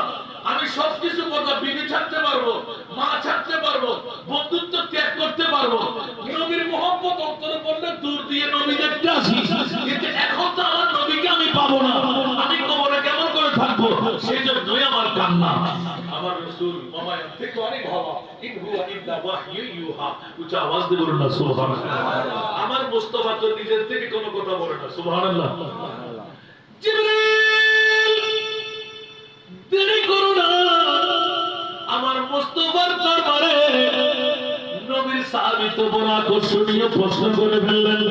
আমি সবকিছু কথা বিবি ছাড়তে পারবো, মা ছাড়তে পারবো, বন্ধুত্ব ত্যাগ করতে পারবো, নবীর মহব্বত অন্তরে পড়লে দূর দিয়ে নবী দেখতে আসি, কিন্তু এখন তো আমার নবীকে আমি পাবো না, আমি কবরে কেমন করে থাকবো? সেই জন্যই আমার কান্না। আমার রাসূল মামা থেকে অনেক ভাবা ইন হুয়া ইল্লা ওয়াহয়ু ইউহা, উচ্চ আওয়াজ দিয়ে বলুন না সুবহানাল্লাহ। আমার মুস্তাফা তো নিজের থেকে কোনো কথা বলে না। সুবহানাল্লাহ। জিবরিল দেরি করো না, আমার মুস্তাফার দরবারে নবীর সাহাবী তো বড় আকর্ষণীয় প্রশ্ন করে ফেললেন।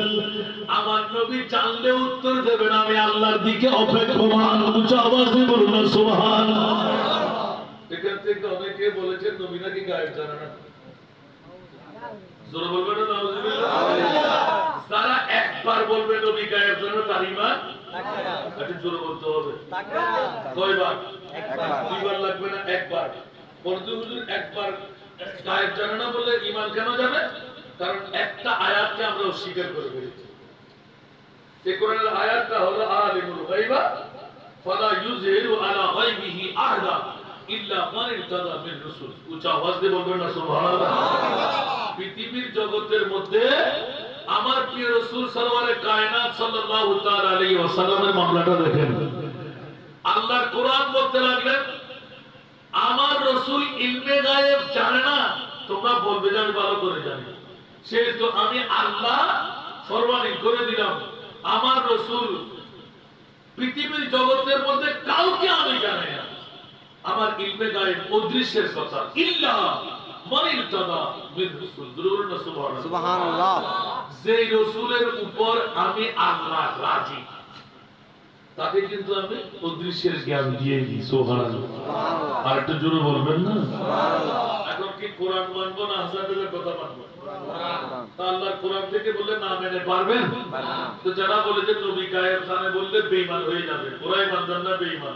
আমার নবী জানলে উত্তর দেবেন, আমি আল্লাহর দিকে অপেক্ষমান। উচ্চ আওয়াজ দিয়ে বলুন না সুবহানাল্লাহ। এখান থেকে অনেকে বলেছেন নবী নাকি গায়েব জানে না। জোরে বলবেন না নাউজুবিল্লাহ। যারা একবার বলবে নবী গায়েব জানে তার ঈমান থাকবে না। এটা জোরে বলতে হবে, থাকবে না। কয়বার? একবার। দুইবার লাগবে না, একবার। বলতে হুজুর একবার গায়েব জানে না বলে ঈমান কেন যাবে? কারণ একটা আয়াতকে আমরা অস্বীকার করে ফেলেছি। এই কোরআনের আয়াতটা হলো আলিমুল গায়বা ফালা ইউযহিরু আলা গায়বিহি আহাদা ইল্লা মান ইরতাদা মিন রাসূল। উচ্চ আওয়াজ দিয়ে বলবেন না সুবহানাল্লাহ। পৃথিবীর জগতের মধ্যে আমার প্রিয় রাসূল সরওয়ারে কায়নাত সাল্লাল্লাহু তাআলা আলাইহি ওয়াসাল্লামের মামলাটা দেখেন। আল্লাহর কোরআন বলতে লাগলেন, আমার রাসূল ইলমে গায়েব জানে না, তোমরা বলবে যে আমি ভালো করে জানি, সেহেতু আমি আল্লাহ ফরমানি করে দিলাম আমার রাসূল পৃথিবীর জগতের মধ্যে কাউকে আমি জানি না, আমার ইলমে গায়েব অদৃশ্যের কথা। ইল্লা মান ইরতাদা মিন রাসূল। সুবহানাল্লাহ। যে রাসূলের উপর আমি আল্লাহ রাজি তাকে কিন্তু আমি অদৃশ্যের জ্ঞান দিয়ে দিই। সুবহানাল্লাহ। আর একটু জোরে বলবেন না সুবহানাল্লাহ। এখন কি কোরআন মানবো না হাসানের কথা মানবো? তা আল্লাহর কোরআন থেকে বললে না মেনে পারবেন? তো যারা বলে যে নবী গায়েব জানে বললে বেঈমান হয়ে যাবে, ওরাই মানবেন না বেঈমান।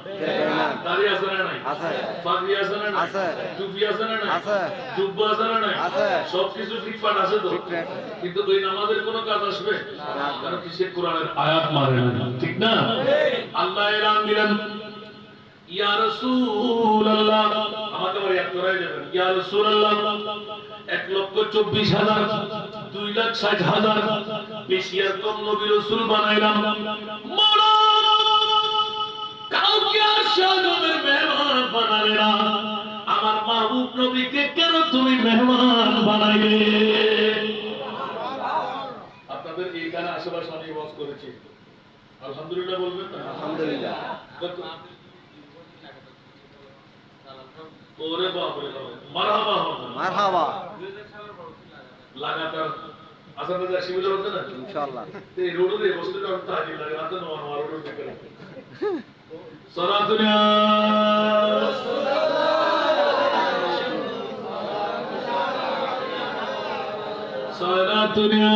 দাড়ি আছে না নাই? আছে। পাগড়ি আছে না নাই? আছে। টুপি আছে না নাই? আছে। জুব্বা আছে না নাই? আছে। সবকিছু ফিটফাট আছে তো, কিন্তু ওই নামাজের কোনো কাজ আসবে না, কারণ কি সে কোরআনের আয়াত মানে না। ঠিক না? আল্লাহ এলান দিলেন, ইয়া রাসূলুল্লাহ, আমাকে আবার এক করাই দেবেন। ইয়া রাসূলুল্লাহ, 1,24,000 2,60,000 বেশি আর কম নবী রাসূল বানাইলাম, মোরা কাউকে আর শাহনূরের মেহমান বানালে না, আমার মাহবুব নবীকে কেন তুমি মেহমান বানাইলে? আপনাদের এইখানে আশেপাশে অনেক ওয়াজ করেছি, আলহামদুলিল্লাহ বলবেন না? আলহামদুলিল্লাহ। ওরে বাপ রে বাপ, মারহাবা মারহাবা লাগাতার আসার মধ্যে শিবির হচ্ছে না ইনশাআল্লাহ। এই রোডে বসতে আর তাজি লাগে না, তো নরমাল রোড দেখে সালাতুনা সালাতুনা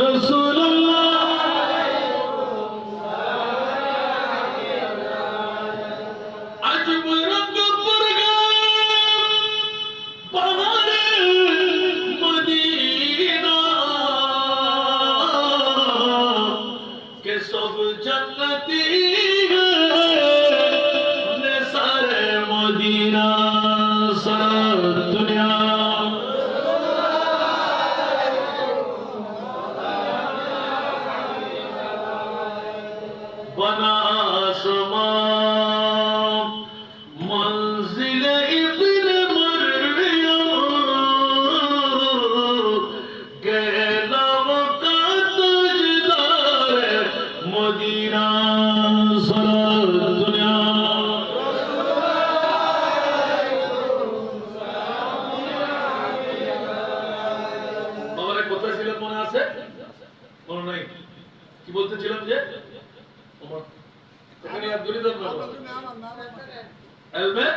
রাসূলুল্লাহ কি বলতেছিলাম যে এখানে আব্দুল ইদাম এলমে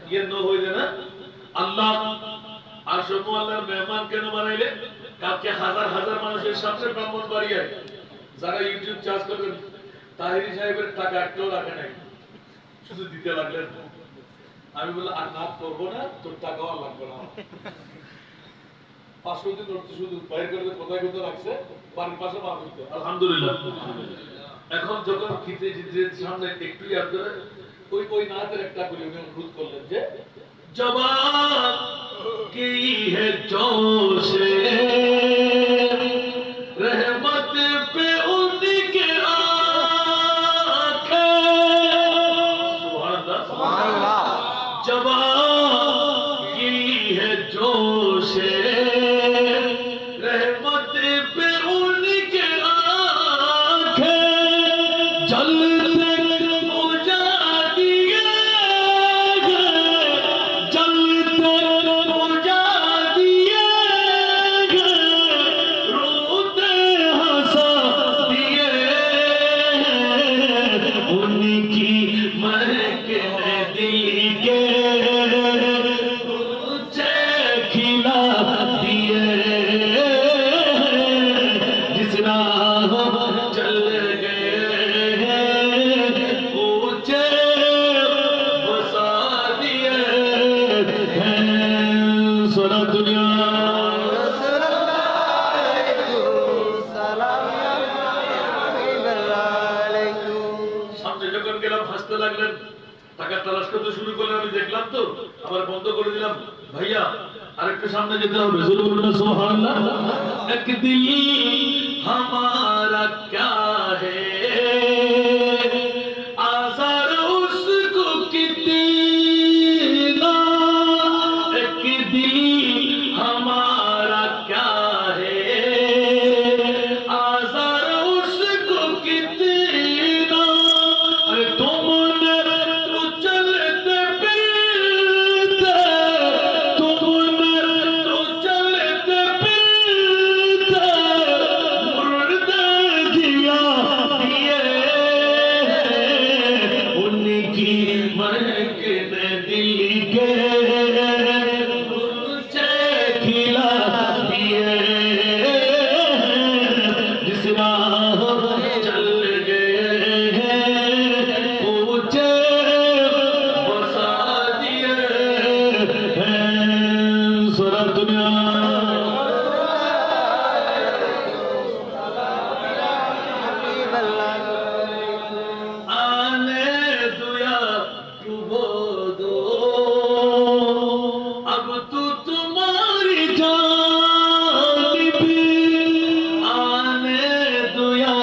ইয়ে নো হইছে না আল্লাহ আর সমু আল্লাহর মেহমান কেন বানাইলে কালকে হাজার হাজার মানুষের সামনে ব্রাহ্মণ বাড়িয়ে যারা ইউটিউব চার্জ করবেন তাহিরি সাহেবের টাকা একটাও রাখে নাই শুধু দিতে লাগলেন আমি বললাম আর না করবো না তোর টাকাও আর লাগবে না 500 দিন ধরতে শুধু বাইর করে কোথায় কোথায় রাখছে বাড়ির পাশে মা করতে আলহামদুলিল্লাহ এখন যখন খিতে জিতে সামনে একটু ইয়াদ করে ওই নাতের একটা করে উনি অনুরোধ করলেন যে জবাব কি হে জোশে रहमत पे उनके आंखें सुभान अल्लाह जवाब की है जोशे रहमत पे उनके आंखें जलते बुझा दिए जलते बुझा दिए रोते हंसा दिए उनकी महक ने दिल के ऊंचे खिला दिए जिस राह चल गए ऊंचे बसा दिए सोना दुनिया সামনে যখন গেলাম হাসতে লাগলেন টাকা তালাশ করতে শুরু করলেন আমি দেখলাম তো আবার বন্ধ করে দিলাম ভাইয়া আরেকটু সামনে যেতে হবে সুবহানাল্লাহ এক দিল हमारा क्या है आज़ार उसको कितना एक दिल हमारा क्या है आज़ार उसको कितना अरे तुमने तो चलते फिरते तुमने तो चलते फिरते मुर्दे जिया दिए उनकी महक ने दिल के ऊंचे खिला दिए जिस राह चल गए ऊंचे बसा दिए सोना दुनिया आने दुया डूबो दो अब तो तुम्हारी जानिबी आने दुया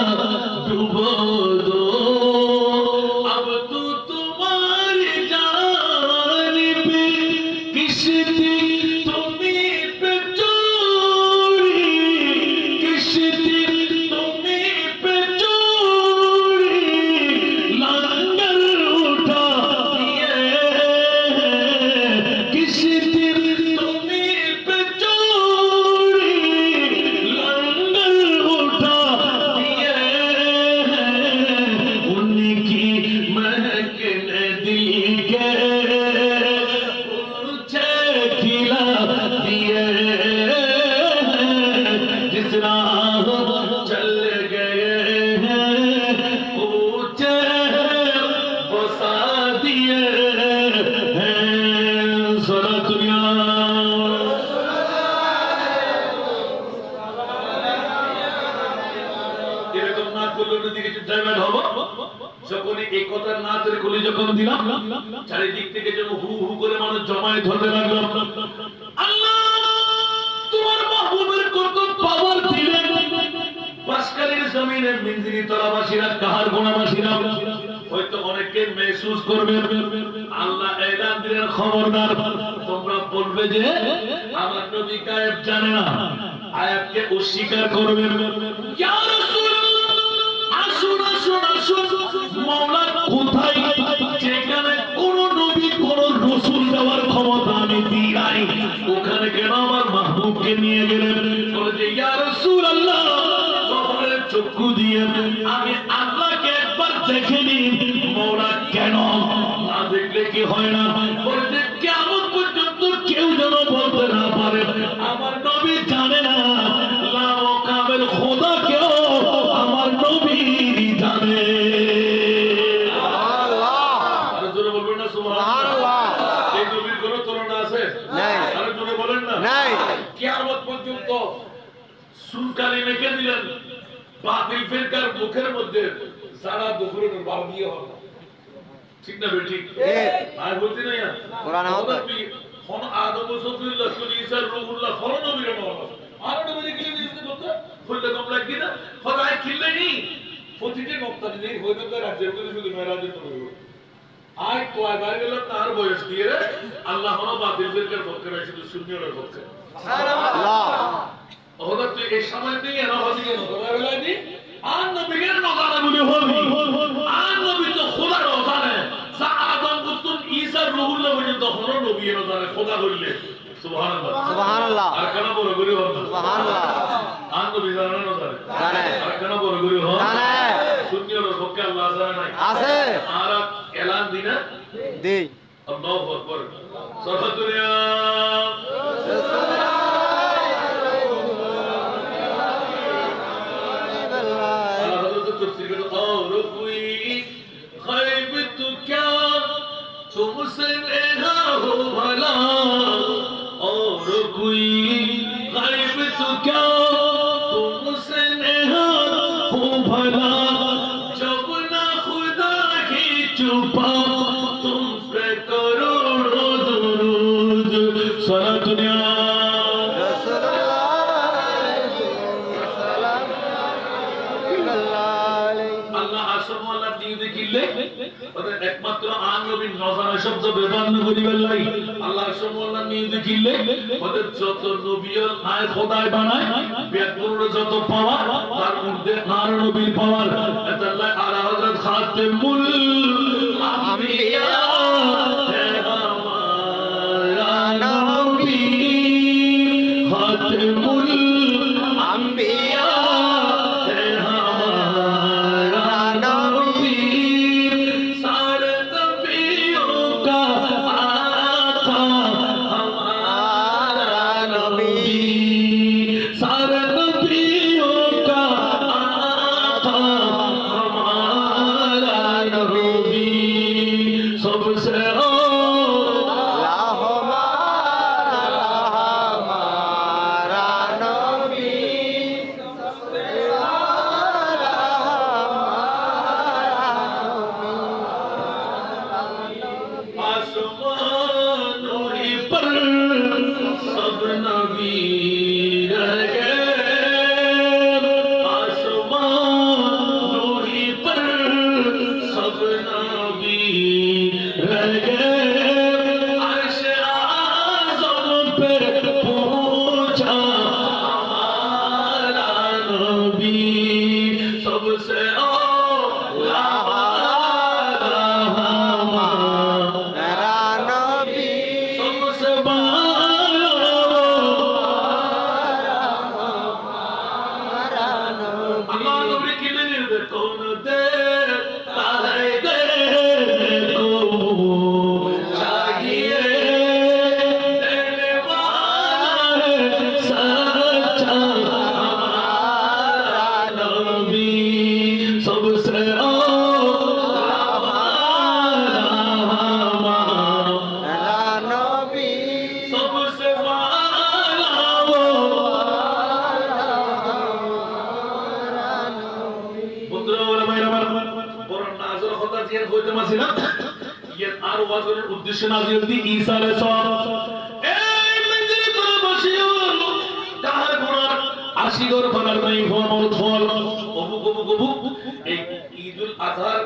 डूबो दो अब तो तुम्हारी जानिबी किश्ती तुम्हीं पे चोरी किश्ती तुम्हीं पे चोरी लंगर उठा दिए किश्ती तुम्हीं पे चोरी लंगर उठा दिए उनकी महक ने दिल के ऊंचे खिला दिए जिस राह चल गए ऊंचे बसा दिए सोना दुनिया এরকম না করলে ওদিকে একটু ডাইভার্ট হবো যখনই এই কথার নাচের কলি যখন দিলাম চারিদিক থেকে যেন হু হু করে মানুষ জমায়ে ধরতে লাগলো আল্লাহ তোমার মাহবুবের কত পাওয়ার দিলেন বাসকালীর জমিনের মিনজিরি তলাবাসীরা কাহার গোনাবাসীরা হয়তো অনেকে মেহসুস করবে আল্লাহ এলান দিলেন খবরদার তোমরা বলবে যে আমার নবী গায়েব জানে না আয়াতকে অস্বীকার করবে ইয়া রাসূলুল্লাহ আসুন আসুন আসুন মাওলার কোথায় যেখানে কোন নবী কোন রাসূল দেওয়ার ক্ষমতা আমি দিই নাই ওখানে কেন আমার মাহবুবকে নিয়ে গেলেন বলে যে ইয়া রাসূলুল্লাহ চক্ষু দিয়ে নিয়ে আমি আল্লাহকে একবার দেখে নি মওলা কেন না দেখলে কি হয় না বলতে কিয়ামত পর্যন্ত কেউ যেন বলতে না পারে আমার নবী জানে না লা ওয়াকাবেল খোদা কেউ আমার নবী জানে সুবহানাল্লাহ আর জোরে বলবেন না সুবহানাল্লাহ এই নবীর কোনো তুলনা আছে নাই আর জোরে বলেন না নাই কিয়ামত পর্যন্ত সুনকালি মেখে দিলেন বাতিল ফিরকার মুখের মধ্যে সারা দুপুরের বার দিয়ে হবে ঠিক না বেঠিক আর বলতে নাই কোরআন হবে কোন আদম সফিউল্লাহ কোন ঈসা রূহুল্লাহ কোন নবীর নাম আর নবীর কি দিতে বলতো ফুললে কম লাগি না খোদাই খিললে নি প্রতিটি নকতা দিয়ে হইতো তো রাজ্যের মধ্যে শুধু মেরাজের নবী আয় তো আবার গেল তার বয়স দিয়ে আল্লাহ হলো বাতিল ফিরকার পক্ষে না শুধু সুন্নিয়তের পক্ষে সুবহানাল্লাহ ওহদা তুই এই সময় নিয়ে না হদি কেন বলা দি আর নবীর নজারা বলে হবি আর নবী তো খোদার নজারা সা আদম কুতুন ঈসা রূহুল্লাহ পর্যন্ত হলো নবীর নজারা খোদা বললে সুবহানাল্লাহ সুবহানাল্লাহ আর কেন বড় করে হল সুবহানাল্লাহ আর নবী জানা নজারা জানে আর কেন বড় করে হল জানে সুন্নিয়তের পক্ষে আল্লাহ জানা নাই আছে আর এলান দিনা দেই আল্লাহু আকবার সারা দুনিয়া तुमसे लेना हो भला और कोई गायब तो क्या तुमसे लेना हो भला जब ना खुदा ही छुपा तुम पे करोड़ों दुरूद सारा दुनिया একমাত্র আন নবীর নজারা শব্দ ব্যবহার করিবেন নাই আল্লাহর সম্মাননা নিয়ে দেখিলে ওদের যত নবীর আয় খোদায় বানায় ব্যাকরণ যত পাওয়ার তার মধ্যে আর নবীর পাওয়ার আল্লাহ আলা হযরত খাতেমুল আম্বিয়া হে আমার নবী খাতেমুল আম্বিয়া উদ্দেশ্য নাজিল দি ঈসা আলাইহিস সালাম এই মঞ্জিলে করে বসিও কাহার গুনার আশিগর ফলার নাই ফল ফল অবুক অবুক অবুক এই ঈদুল আজহার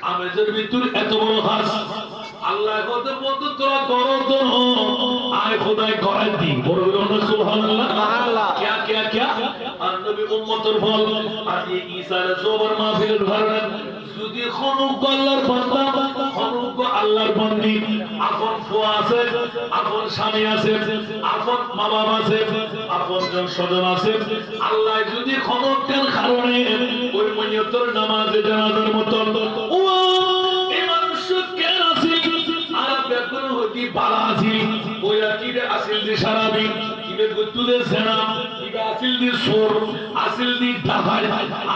আমেজের ভিতর এত বড় খাস আল্লাহ কত বন্ধু তোরা দরদ আয় খোদাই করাই দি বড় বড় সুবহানাল্লাহ সুবহানাল্লাহ क्या क्या क्या আর নবী উম্মতের ফল আজ ঈসা আলাইহিস সালাম মাহফিলের ভারত যদি খনুক আল্লাহর বান্দা খনুক আল্লাহর বন্দী, আপন ফুয়া আছে, আপন স্বামী আছে, আপন মা বাবা আছে, আপন জন স্বজন আছে। আল্লাহ যদি ক্ষমতার কারণে ওই মনিয়তের নামাজে জানাজার মতন ও এই মানুষ কেন আছে আর বেগুন হতি বালা আছে ওই আকিবে আসিল দি সারাবি ইবে গুতুদে সেনা ইবে আসিল দি সোর আসিল দি ডাকাই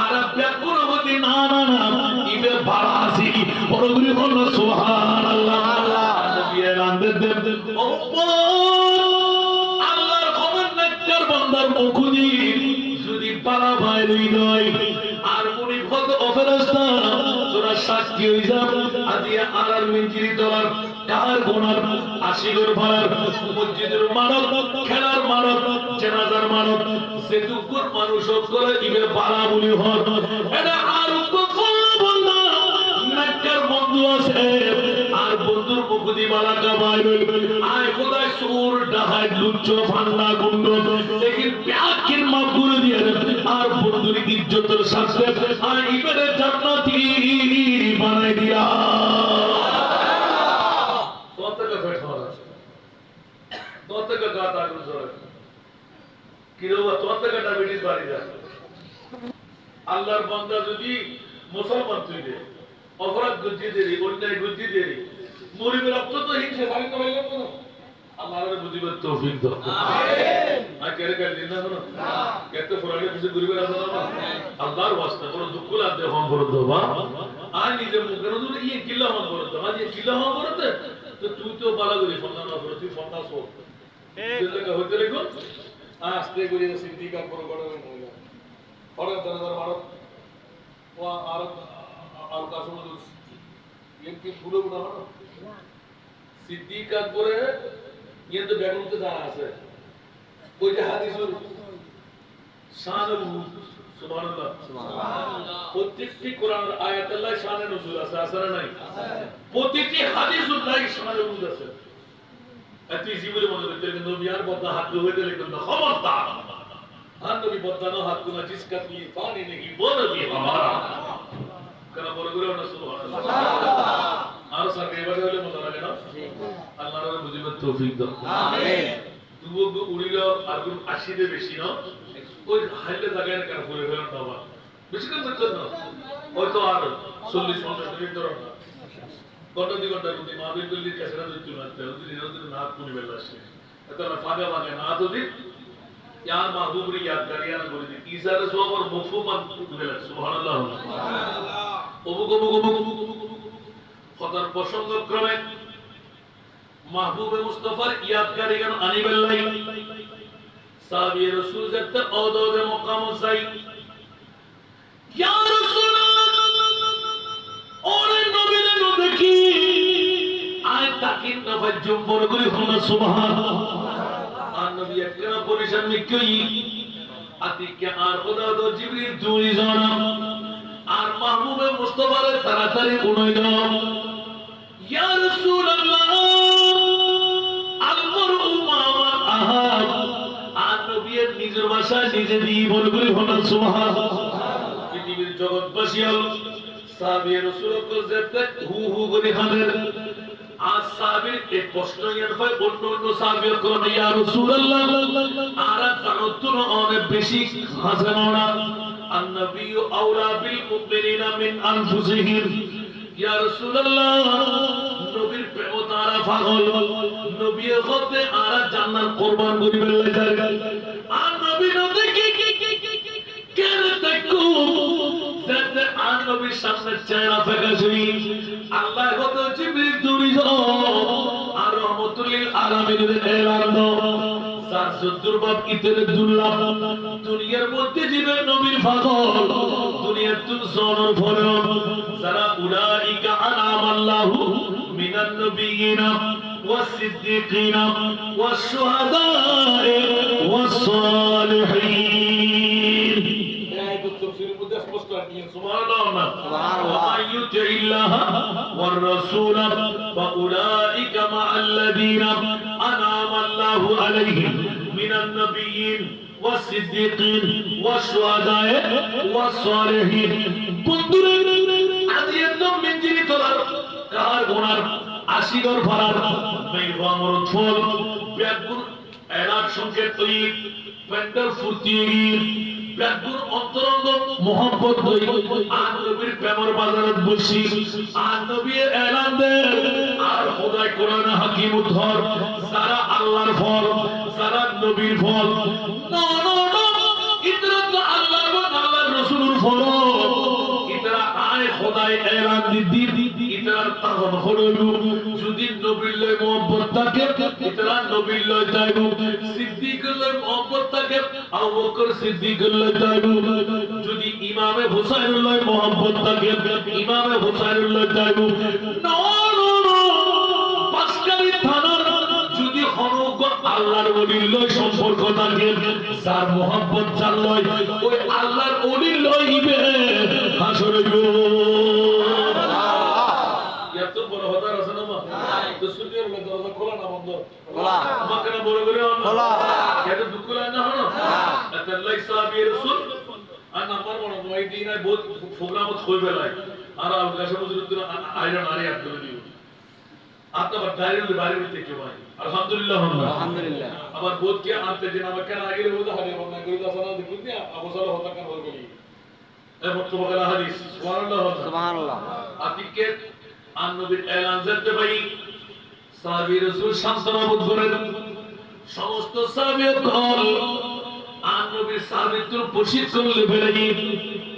আর বেগুন হতি না না না ইবে বালা আছে বড়গুলি বলল সুবহানাল্লাহ নবী রান্দে দেব ও আল্লাহর খবর নেককার বান্দার মুখুদি যদি পালা বাইরে নয় আর মুনি ভদ অফেরস্তা তোরা সাক্ষী হই যাব আজিয়া আলার মিঞ্জিরি দলার কার গোনার আশিগর ভাড়ার মসজিদের মানব খেলার মানব জানাজার মানব সেতুকুর মানুষ করে ইবে পালা বলি হর এটা আর কোন বন্ধা নেককার বন্ধু আছে আর বন্ধুর মুখুদি বালা কাবাই আয় খোদায় সুর ডাহাই লুচ্চ ফান্না গুন্ড দেখি প্যাকির মাফ করে দিয়ে আর বন্ধুর ইজ্জতের সাথে আর ইবারে জান্নাতি বানাই দিয়া কতটা ফেট হওয়া কতটা গাতা গুজরে কিরবা কতটা ডায়াবেটিস বাড়ি যায় আল্লাহর বান্দা যদি মুসলমান তুইলে অপরাধ গুজি দেরি অন্যায় গুজি দেরি মরিবে রক্ত তো হিংসে ভাই তো হইল না আল্লাহর বুঝিবার তৌফিক দাও আমিন আর কেরে কেন দিন না না কত পুরানে কিছু গরিবের আছে না আল্লাহর ওয়াস্তে বড় দুঃখ লাগে হম করে দেবা আর নিজে মুখের দুটো এই কিল্লা হম করে দেবা যে কিল্লা হম করতে তো তুই তো বালা গরি ফন্না না করে তুই ফন্না সো দিলে কা হইতে রেখো আস্তে গরি সিদ্ধি কার পর গড়ে হইলা পরে দরদার মারো ও আর কাসমু এমপি পুরো গুণা হলো সিদ্দিক আকবরে ইয়ে তো বেগুনতে জানা আছে ওই যে হাদিসুল শানুল সুবহানাল্লাহ সুবহানাল্লাহ প্রত্যেকটি কোরআনের আয়াত আল্লাহ শানে নজুল আছে আছে না নাই প্রত্যেকটি হাদিসুল্লাহ শানে নজুল আছে এত জীবনে মনে করতে কিন্তু নবীর বদলা হাত হইতে লিখবেন না খবরদার আর নবী বদলানো হাত গুনা জিসকা কি পানি নেই বল भी हमारा কেন বড় করে না সুবহানাল্লাহ আর সরকারি ভাবে হলে মজা লাগে না আল্লাহর বুঝিবার তৌফিক দাও আমিন দুবো উড়িল আর গুণ 80 দে বেশি না ওই হাইলে জায়গায় কেন করে ফেলেন বাবা বেশি কাজ করতে না ওই তো আর 40-50 মিনিট ধরে না ঘন্টা 2 ঘন্টা রুটি মাহফিল করলি কাছেরা দিতে না তেরোদিন এরোদিন নাক কোনি বেলা আসে এত না ফাগা ফাগা না তো দিন यार महबूब री याद कर यार बोली थी इशारे सो और मफहूम दुबेला সুবহানাল্লাহ সুবহানাল্লাহ খতার প্রসঙ্গ ক্রমে মাহবুবে মুস্তাফার ইয়াদগারি গান আনিবেল্লাই সাহাবী রাসূল যাতে ওদে মকাম যাই ইয়া রাসূলুল্লাহ ওরে নবীর দেখি আয় তাকিন না বাজুম বড় করে হনা সুবহানাল্লাহ আর নবী একরা পরিশান মিকই আতিকে আর খোদা দো জিবরিল দুই জানা আর মাহবুবে মুস্তাফার তাড়াতাড়ি উড়াই দাও ইয়া রাসূলুল্লাহ আল মারউ মা আহাদ আর নবীর নিজের ভাষায় নিজে দিয়ে বলবি হনা সুবহানাল্লাহ পৃথিবীর জগৎবাসী হল সাহাবী রাসূলুল্লাহ যেতে হু হু করে হাদের आज साबिर एक प्रश्न ইয়ার ভাই অন্য অন্য সাহাবীর কোন ইয়া রাসূলুল্লাহ আর জানতুন অনেক বেশি হাসানা النبي اولى بالمؤمنين من انفسهم ইয়া রাসূলুল্লাহ নবীর প্রেম তারা পাগল নবী হতে আর জান্নাত কুরবান করিবে লাগে আর নবী দেখি কেন দেখো যাতে আর নবীর সামনে চেহারা ফেকাসি আল্লাহ কত জিবরিল দুরিজ আর রহমাতুল লিল আলামিনের এলান দাও সার দুর্বাব ইতরে দুর্লভ দুনিয়ার মধ্যে জীবে নবীর পাগল দুনিয়ার তুন সোনার ফল যারা উলাইকা আনামাল্লাহু মিনান নবিয়িনা ওয়াস-সিদ্দিকিনা ওয়াশ-শুহাদায়ে ওয়াস-সালিহিন সুবহানাল্লাহ ওয়া ইউতি ইল্লাহ ওয়ার রাসূল ফাউলাইকা মা'আল্লাযীনা আন'আমা আল্লাহু আলাইহিম মিনান নাবিয়্যিন ওয়াস-সিদ্দিকিন ওয়াশ-শুহাদায়ে ওয়াস-সালিহিন বন্ধুরা আজ একদম মিঞ্জিরি তোলার কার গোনার আশিগর ফারার মেঘা মরদ ফল ব্যাগুর এলাক সংকেত তৈরি প্যান্ডাল ফুর্তি ব্যাগুর অন্তরঙ্গ মোহাম্মত হই আর নবীর প্রেমের বাজারত বসি আর নবীর এলান দে আর খোদাই কোরআন হাকিম উদ্ধার সারা আল্লাহর ফল সারা নবীর ফল না না না ইতরা তো আল্লাহর এবং আল্লাহর রাসূলের ফল ইতরা আয় খোদাই এলান দি ইতরা তখন হলো যদি নবীর লয় মোহাম্মত থাকে ইতরা নবীর লয় যাইব সিদ্দিকের লয় মোহাম্মত থাকে আবু বকর সিদ্দিকের লয় যাইব যদি ইমামে হুসাইনের লয় মোহাম্মত থাকে ইমামে হুসাইনের লয় যাইব না না না পাঁচকারি থানার যদি হনক আল্লাহর ওলির লয় সম্পর্ক থাকে যার মোহাম্মত চাল লয় ওই আল্লাহর ওলির লইবে হাসরে গো এত বড় হতার আছে না মা তো সুনিয়র মধ্যে দরজা খোলা না বন্ধ খোলা আমাকে না বড় করে খোলা এত দুঃখ লাগে না হলো এত আল্লাহ সাহাবী রাসূল আর নাম্বার বড় নয় দিন আর বহুত প্রোগ্রামত হই বেলায় আর আকাশে মধ্যে আইরন আরে আট করে দিও আপনার ডাইরেক্ট বাড়ি হইতে কি ভাই আলহামদুলিল্লাহ আলহামদুলিল্লাহ আবার বহুত কি আনতে দিন আমাকে না আগে বলতে হারে বন্ধ করে দাও সালা দেখুন না আবু সালা হতা কান বল গলি এই মুতবাকাল হাদিস সুবহানাল্লাহ সুবহানাল্লাহ আতিকে আন নবীর এলান করতে ভাই সাহাবী রাসূল শান্তনা বোধ করেন সমস্ত সাহাবী দল আন নবীর সাহাবীত্ব প্রশিক্ষণ লেভেলে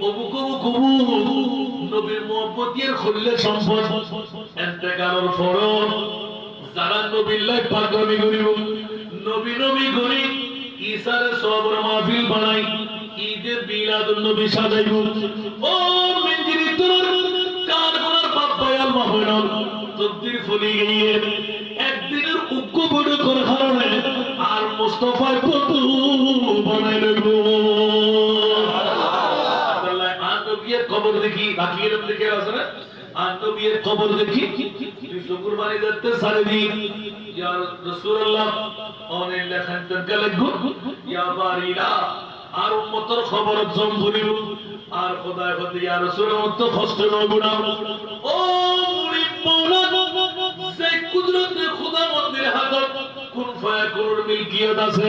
অবুকু কবু নবীর মুহাব্বতের খুললে সম্পদ ইন্তেকালের পর যারা নবীর লাই পাগলামি করিব নবী নবী করি ঈসার সবর মাহফিল বানাই ঈদের মিলাদুন নবী সাজাইব ও মিঞ্জিরি তোর কারগুনার বাপ্পায়াল মাহরাম তকদির ফলি গিয়ে একদিনের উক্কু বড় কর কারণে আর মুস্তাফার বন্ধু বানাই লইব আল্লাহ আর নবীর কবর দেখি বাকির দিকে আছে না আর নবীর কবর দেখি তুই শুকরবানি করতে সারে দি ইয়া রাসূলুল্লাহ অনে লেখেন তরকা লাগু ইয়া বারিলা আর উম্মতের খবর জম করিব আর খোদায় খোদা ইয়া রাসূলের মত কষ্ট নগুনা ও মুড়ি মাওলা যে কুদরতে খোদা মন্দিরে হাজত কোন ফায়াকুর মিলকিয়ত আছে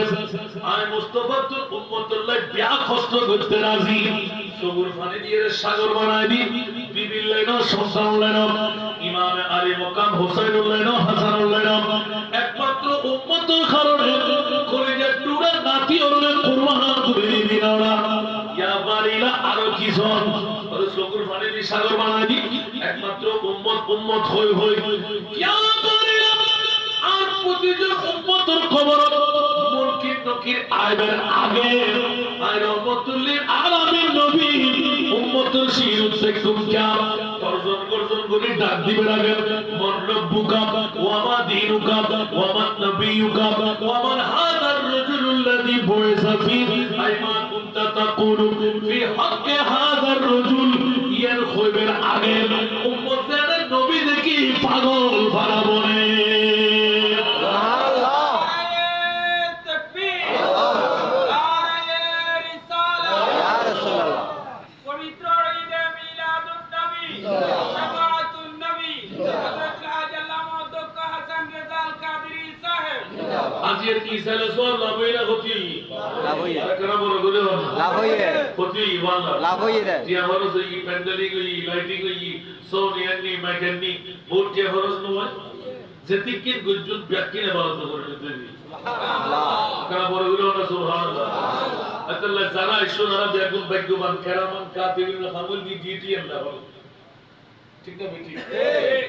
আয় মুস্তাফা তোর উম্মতের লাই বিয়া কষ্ট করতে রাজি সবুর পানি দিয়ে সাগর বানাই দি বিবির লাইনো সন্তান লাইনো ইমামে আলী মকাম হুসাইনুল লাইনো হাসানুল লাইনো একমাত্র উম্মতের কারণে কলিজার টুকরা নাতি ওরে কুরবান করে দিনারা ইয়া বারিলা আরো কিছু ওরে সবুর পানি দিয়ে সাগর বানাই দি একমাত্র উম্মত হই হই ইয়া বারিলা আর প্রতিজন উম্মতের খবর মুনকির নকির আইবের আগে আর রহমাতুল লিল আলামিন নবী উম্মতের শিরত দেখুন কিয়া গর্জন গর্জন করে ডাক দিবে আগে মান রব্বুকা ওয়া মা দীনুকা ওয়া মান নবিয়ুকা ওয়া মান হাদার রাজুলুল্লাযী বুইসা ফীহি আইমা কুনতা তাকুলু ফি হাক্কি হাদার রাজুল ইয়ার খৈবের আগে উম্মতের নবী দেখি পাগল ভরা বনে আজের ঈসালে সব লাভ হইলা ক্ষতি লাভ হইয়া আর কেন বড় করে লাভ হইয়া ক্ষতি ইবাদত লাভ হইয়া রে যে হরস এই প্যান্ডেলিং এই লাইটিং এই সোনিয়ানি মেকানিক বহুত যে হরস নয় যেতিকিন গুজুত ব্যাকিন ইবাদত করে দিতে সুবহানাল্লাহ কেন বড় করে না সুবহানাল্লাহ আল্লাহ যারা ঈশ্বরা বেগুন ভাগ্যবান কেরামান কাতিবিন খামুল দি ডিটিএম না হলো ঠিক না বেটি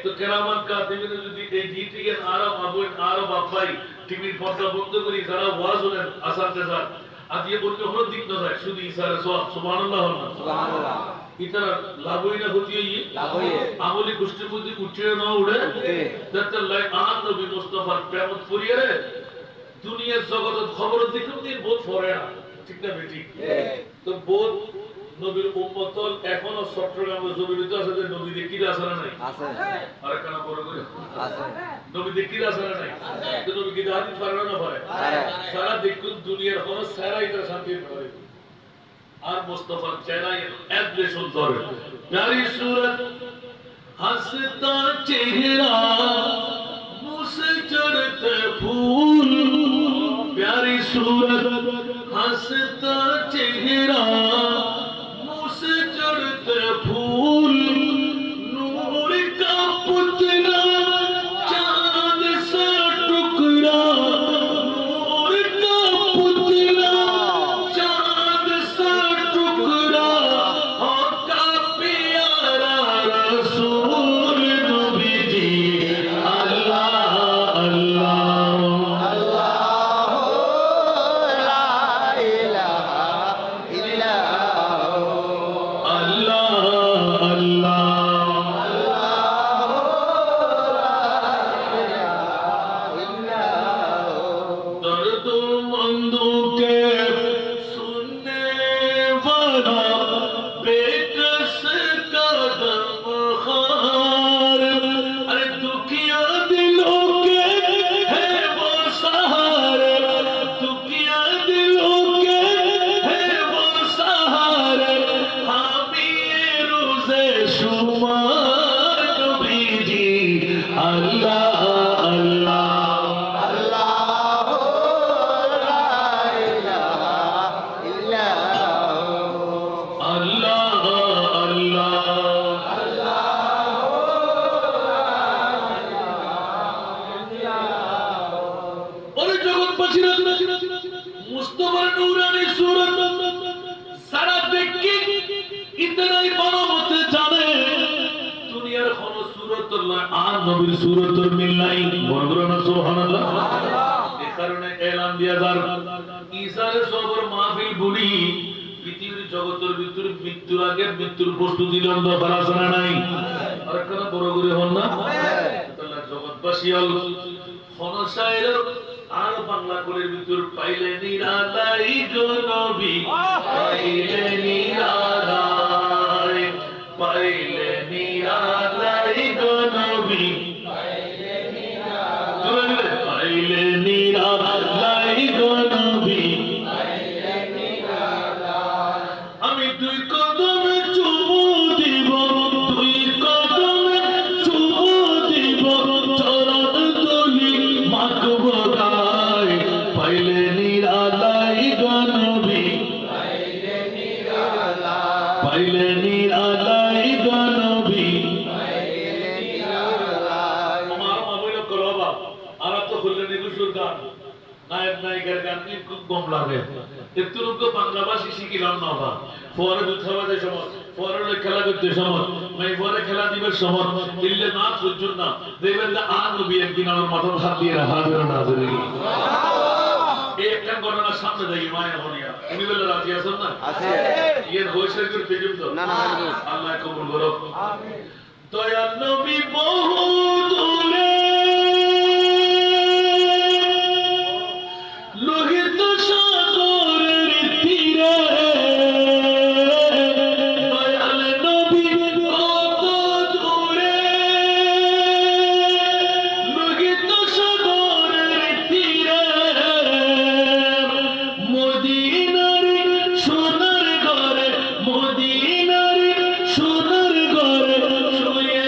তো কেরামান কাতিবিন যদি এই ডিটিএম আরব আবুল আরব আপাই টিভির পর্দা বন্ধ করি যারা ওয়াজ হলেন আসাতে স্যার আজকে অন্য কোনো দিক না যায় শুধু ইসারে সব সুবহানাল্লাহ সুবহানাল্লাহ ইতারা লাভ হই না ক্ষতি হই লাভ হই আমলি গোষ্ঠীর মধ্যে উঠে না উড়ে যাতে লাই আন নবী মুস্তাফার প্রেমত পড়িয়ে রে দুনিয়ার জগতের খবর দেখুন দিন বহুত ফরে না ঠিক না বেটি তো বহুত নবীর উম্মতল এখনো চট্টগ্রামে জমিতে আছে যে নবী দেখির আছে না নাই আছে আর কেন বড় করে আছে নবী দেখির আছে না নাই তো নবী কি হাদিস পারে না পারে সারা দেখুন দুনিয়ার কোন সারাই তার শান্তি পারে আর মুস্তাফার চেহারা এত সুন্দর প্যারি সূরত हंसता चेहरा मुंह से चढ़ते फूल प्यारी सूरत हंसता चेहरा मुंह से चढ़ते फूल नूर का पुतला चांद सा टुकड़ा नूर का पुतला चांद सा टुकड़ा होका प्यारा रसूल नबी जी अल्लाह अल्लाह मुस्तफा नूरानी सूरत सारा देखी इतना ही मानवते जाने दुनियार कोनो सूरत नয় আর নবীর सूरतর মিল নাই বলবো না সুবহানাল্লাহ এই কারণে এলান দিয়া যার ঈসারে সবর মাহফিল বলি পৃথিবীর জগতের ভিতর মৃত্যুর আগে মৃত্যুর প্রস্তুতি লন্দ করা নাই আর কোন বড় করে হন না আল্লাহ জগৎবাসী হল খনসায়ের আর বাংলা কোলের ভিতর পাইলে নিরালাই গো নবী পাইলে নিরালাই গো নবী পাইলে নিরালাই গো নবী আমি দুই কদমে চুমু দিব দুই কদমে চুমু দিব চরণ তুলি মাগব গায় পাইলে নিরালাই গো নবী পাইলে নিরালাই গো নবী আমার মাবইল করবা আর তো খুললে নিগুসুর গান নায়ক নায়িকার গান খুব কম লাগে একটু লোক বাংলা ভাষী শিখিলাম না বা পরে দুধবাদের সময় পরে খেলা করতে সময় মানে পরে খেলা দিবের সময় ইল্লে না সুজুন না দেবেন না আর নবী একদিন আমার মাথার হাত দিয়ে হাজির না ধরে এই একটা ঘটনা সামনে দেখি মায়া হনিয়া উনি বলে রাজি আছেন না আছে এর হইছে করে পেজুম তো না না আল্লাহ কবুল করুক আমিন দয়াল নবী বহু দূরে লোহিত সাগরের তীরে দয়াল নবী কত দূরে লোহিত সাগরের তীরে মদিনার সোনার ঘরে মদিনার সোনার ঘরে শুয়ে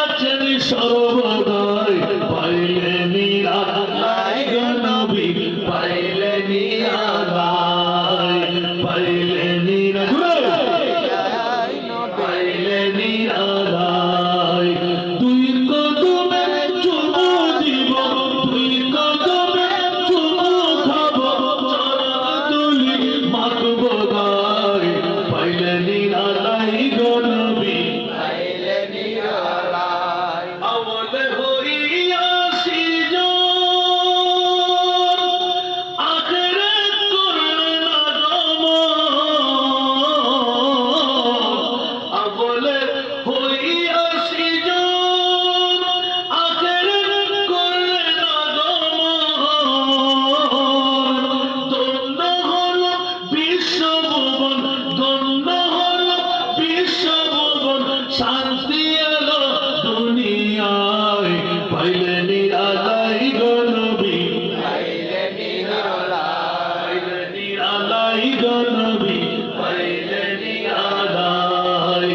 আছেন সর্বদাই পাইলে নিরালাই গো নবী পাইলে নিরালাই পাইলে নিরালাই পাইলে নিরালাই দুই কদমে চুমু দিব দুই কদমে চুমু খাব চরণ তুলি মাগব গায় পাইলে নিরালাই গো নবী পাইলে নিরালাই আওলে হইয়াছি আখিরাত করলে না গমন আওলে হইয়াছি আখিরাত করলে না গমন ধন্য হলো বিশ্বভুবন ধন্য হলো বিশ্বভুবন শান্তি এলো দুনিয়ায় পাইলে নিরালাই গো নবী পাইলে নিরালাই গো নবী পাইলে নিরালাই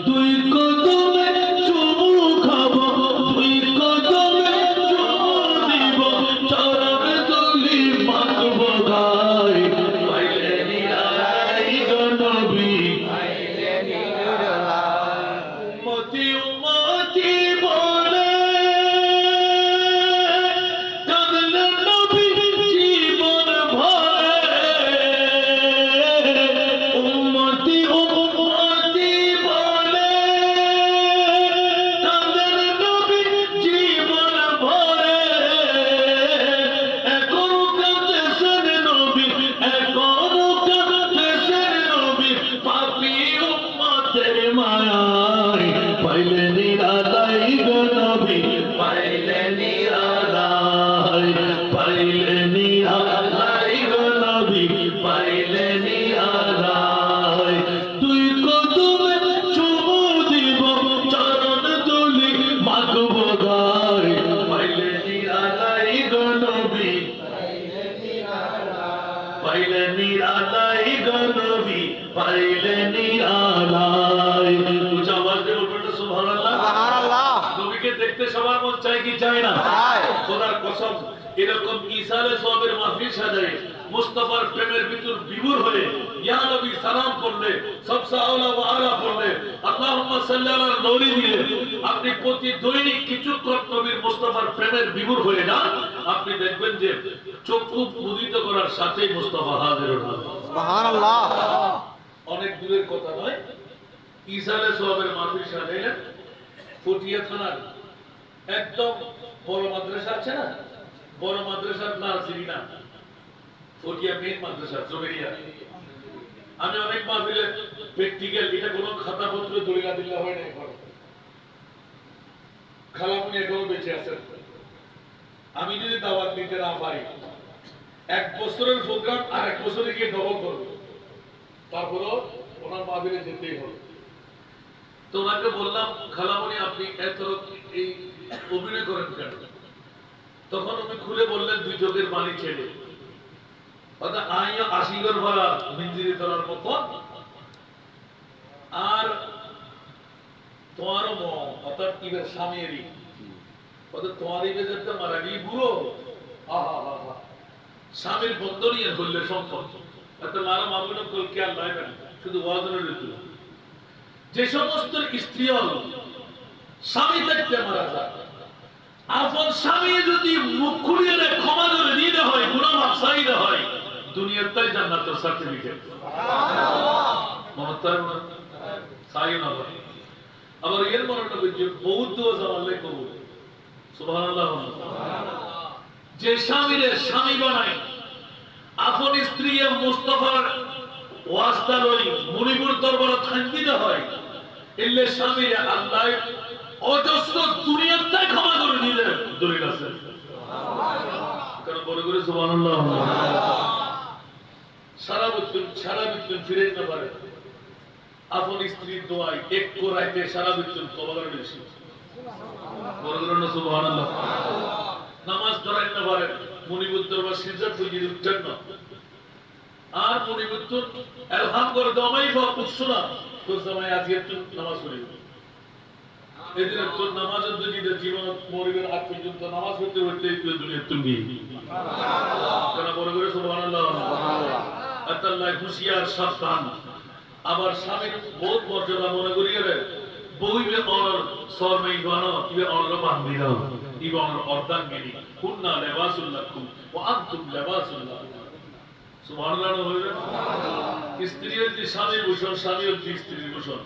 দুই কদমে চুমু উম্মতি উম্মতি বলে কাঁদলেন নবী জীবন ভরে উম্মতি উম্মতি বলে কাঁদলেন নবী জীবন ভরে এখনো কাঁদতেছেন নবী এখনো কাঁদতেছেন নবী পাপী উম্মতের মায়ায় পাইলে নিরালাই গো নবী পাইলে নিরালাই পাইলে নিরালাই গো নবী পাইলে নিরালাই তুই কদমে চুমু দিব চরণ দুলি মাগব গায় পাইলে নিরালাই গো নবী পাইলে নিরালাই গো নবী পাইলে নিরালাই উচ্চ আওয়াজ দিয়ে বলবেন সুবহানাল্লাহ সুবহানাল্লাহ নবীকে দেখতে সবার মন চায় কি চায় না চায় খোদার কসম এরকম ইসালে সওয়াবের মাহফিল সাজায় মুস্তাফার প্রেমের ভিতর বিভোর হয়ে ইয়া নবী সালাম করলে সবসে আওলা ওয়া আলা করলে আল্লাহুম্মা সাল্লি আলা নূরি দিয়ে আপনি প্রতি দৈনিক কিছুক্ষণ নবীর মুস্তাফার প্রেমের বিভোর হয়ে যান আপনি দেখবেন যে চক্ষু মুদিত করার সাথেই মুস্তাফা হাজির হন সুবহানাল্লাহ অনেক দূরের কথা নয় ইসালে সওয়াবের মাহফিল সাজাইলেন ফটিয়া থানার একদম বড় মাদ্রাসা আছে না বড় মাদ্রাসার নার্সারি না ফটিয়া মেন মাদ্রাসা জবেরিয়া আমি অনেক মাহফিলে প্র্যাকটিক্যাল এটা কোনো খাতাপত্র দলিলা দিল্লা হয় না এখন খালামুনি এখনো বেঁচে আছেন আমি যদি দাওয়াত নিতে না পারি এক বছরের প্রোগ্রাম আর এক বছরে গিয়ে ডবল করবো তারপরও ওনার মাহফিলে যেতেই হবে তো ওনাকে বললাম খালামুনি আপনি এত এই অভিনয় করেন কেন তখন উনি খুলে বললেন দুই চোখের পানি ছেড়ে অর্থাৎ আইয়া আশিগর ভরা মিঞ্জিরি তলার মতো আর তোমারও অর্থাৎ ইবের স্বামীরই অর্থাৎ তোমার ইবে যেতে মারা গিয়ে বুড়ো আহা হা হা স্বামীর বন্ধ নিয়ে ধরলে সম্পদ এত মারা মামুন কল খেয়াল রাখবেন শুধু ওয়াজনের ঋতু যে সমস্ত স্ত্রী স্বামী থাকতে মারা যায় আপন স্বামী যদি মুখ খুলিয়ে ক্ষমা করে দিতে হয় গুনাহ মাফ চাইতে হয় দুনিয়ার তাই জান্নাতের সার্টিফিকেট মহত্তর চাই না আবার এর মনে রাখবে যে বহুত দোয়া জানালে কবুল সুবহানাল্লাহ যে স্বামীরে স্বামী বানায় আপন স্ত্রী মুস্তাফার ওয়াস্তা লই মুনিপুর দরবারে থাকতে হয় এলে স্বামীরে আল্লাহ অজস্র দুনিয়ার তাই ক্ষমা করে দিলে দলিল আছে কারণ বলে করে সুবহানাল্লাহ সারা বছর ফিরে যেতে পারে আপন স্ত্রীর দোয়ায় এক কোরাইতে সারা বছর তওবা করে বেশি বলে করে সুবহানাল্লাহ নামাজ ধরাই না পারে মুনিপুর দরবার সিজদা থেকে উঠতেন না আর মুনিপুর এলহাম করে দমাই বা উৎসনা তো সময় আজকে নামাজ পড়ি এদিন তোর নামাজের যদি জীবন মরিবের আগ পর্যন্ত নামাজ পড়তে পড়তে এই দুনিয়ার তুমি কেন বড় করে সুবহানাল্লাহ আল্লাহ হুঁশিয়ার সাবধান আবার স্বামীর বহুত মর্যাদা মনে করি গেলে বইবে অনর সরমেই গানো ইবে অনর বান্দি দাও ইবে অনর অর্ধাঙ্গিনী কুন্না লিবাসুল লাকুম ওয়া আনতুম লিবাসুল লাহুম সুবহানাল্লাহ হইবে স্ত্রীর যে স্বামীর ভূষণ স্বামীর যে স্ত্রীর ভূষণ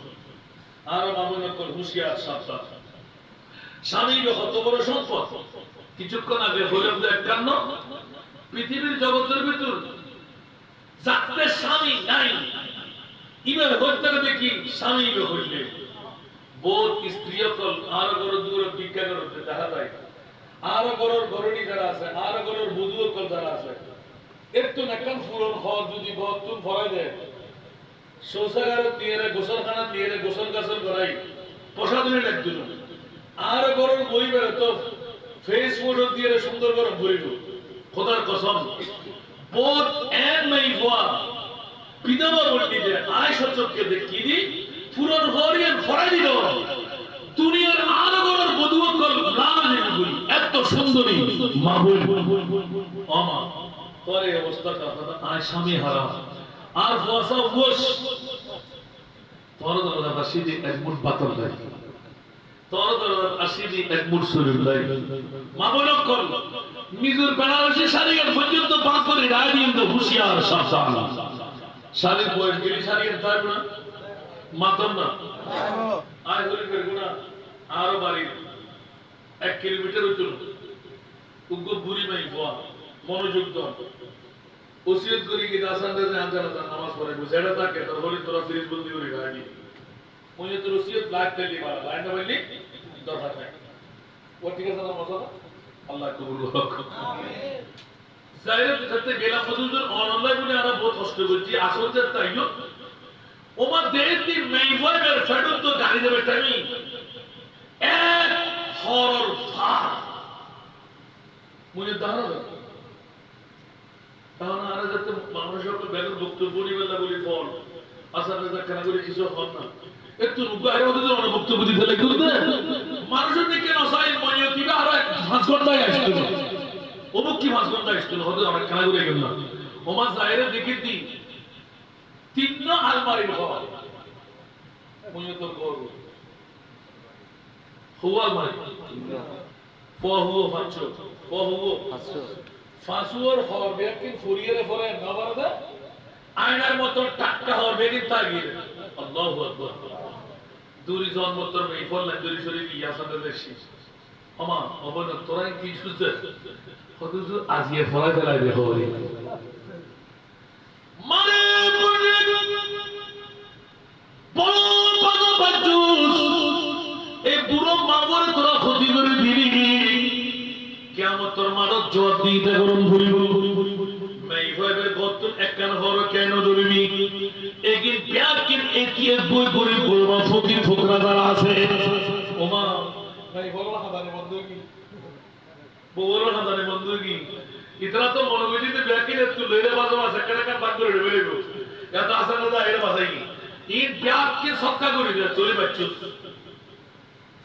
আর মামুনের কল হুঁশিয়ার সাবধান স্বামী কত বড় সম্পদ কিছুক্ষণ আগে হইলাম 51 পৃথিবীর জগতের ভিতর যাতে স্বামী নাই ইবে হইতে দেখি স্বামী হইলে বহুত স্ত্রী কল আর গর দূর ভিক্ষা করতে দেখা যায় আর গরর গরণী যারা আছে আর গরর বুধু কল যারা আছে একটু নাকান ফুলন হওয়ার যদি বহুতুন ভরাই দেয় শৌচাগার নিয়ে গোসলখানা নিয়ে গোসল গাছল করাই প্রসাদনে লাগছিল আর গরম বই বেড়ে তো ফেসবুক দিয়ে সুন্দর গরম বইব খোদার কসম বোধ এন নাই হওয়া বিধবা বর্ণিতে আয় সচককে দেখি দি পুরন হরিয়ান ফরাই দিল দুনিয়ার আর গরম বধুয়া কল নাম জেনে বই এত সুন্দরী মা বই আমা পরে অবস্থাটা আয় স্বামী হারা আর ফসা ওস পরদা বাসি যে এক মুঠ বাতল দেয় তোর আসিনি এক মুরসুল্লাহ মা বলো কর নিজের বেনারসি শাড়ির পর্যন্ত পাঁচ করে রায় দিন তো হুঁশিয়ার সাবধান শাড়ির বয়স গেলি শাড়ির থাকবে না মাতন না আয় হলে ফেরবো না আরো বাড়ি 1 কিলোমিটার চল উগ্র বুড়ি মাই হওয়া মনোযোগ দাও ওসিয়ত করি কি দাসানদের আঞ্জানা নামাজ পড়ে বুঝাড়া থাকে তোর হলি তোরা ফিরিজ বন্দি করি গাড়ি মুঝে তো ওসিয়ত লাগ তেলি বাড়া লাইন না বললি দরকার নাই ও ঠিক আছে না মশলা আল্লাহ কবুল হোক আমিন জায়রে করতে গেলাম হুজুর অনলাইন বলে আমরা বহুত কষ্ট করছি আসল যে তাইও ওমা দেতি মেইফাইবের ফেডুন তো গাড়ি দেবে টাইমি এক হরর ফা মুঝে দাঁড়াও তাহলে আর যাতে মানুষের বেতন বক্তব্য নিবেলা বলি ফল আসার রাজা কেন করে কিছু হন না একটু বাইরে হতে তো অনেক বক্তব্য দিতে লাগে করতে মানুষের দিকে নসাই মনিও কিবা আর 5 ঘন্টায় আসতো অমুক কি 5 ঘন্টায় আসতো হতে অনেক কেন করে গেল না ওমা জাহিরে দেখিতি তিন আলমারির ঘর মনিও তোর ঘর হুয়া আলমারি ফহুও ফাঁচো ফহুও ফাঁচো ফাঁসুর হবে কি ফুরিয়ে পরে না বারদা আয়নার মতো টাটকা হবে কি তাগির আল্লাহু আকবার দুরি জন্ম তোর মেফল না দুরি শরীর ইয়া সাথে দেখছি আমা অবন তোরাই কি সুজে হুজুর আজিয়ে ফলা ফেলাই দেখো মানে বড় বড় বাজুস এই বুড়ো মামুর তোরা ক্ষতি করে দিলি কিয়ামতের মাঠে জবাব দিতে গরম ভরিব মেইফাইবের গতন একখান হর কেন ধরবি এগিন ব্যাকিন এটিয়ে বই করে বলবা ফকির ফকরা যারা আছে ওমা ভাই বলো হাদানে বন্ধ কি বলো হাদানে বন্ধ কি ইতরা তো মনোবিদিতে ব্যাকিন একটু লইলে বাজো আছে কেন কেন বাদ করে দেবে গো এত আসান না এর বাসাই কি এই ব্যাককে সক্কা করে দে চলে বাচ্চু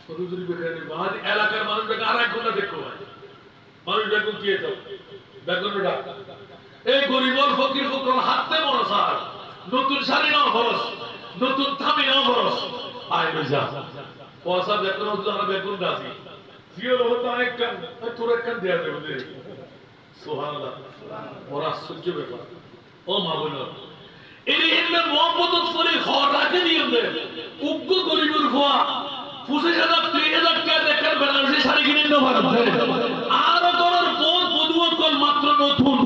সরুজুরি বেকারে বাদ এলাকার মানুষ বেকার আর এক ঘন্টা দেখো ভাই মানুষ বেগুন কি এটা বেগুন ডাক এই গরিবর ফকির ফকর হাতে মনসার নতুন শাড়ি নাও খরচ নতুন থামি নাও খরচ আয় যা পয়সা বেগুন হতো আমরা বেগুন দাসি জিওর হতো অনেক কান তোর এক কান দেয়া দেবে দে সুবহানাল্লাহ ওরা আশ্চর্য ব্যাপার ও মা বোন এই হিন্দে মোহাম্মদ করে ঘর রাখে দিও দে উগ্র গরিবর ফোয়া 25,000 30,000 টাকা দেখার বেনারসি শাড়ি কিনে নিতে পারবে আর তোর বোন বধুও কল মাত্র নতুন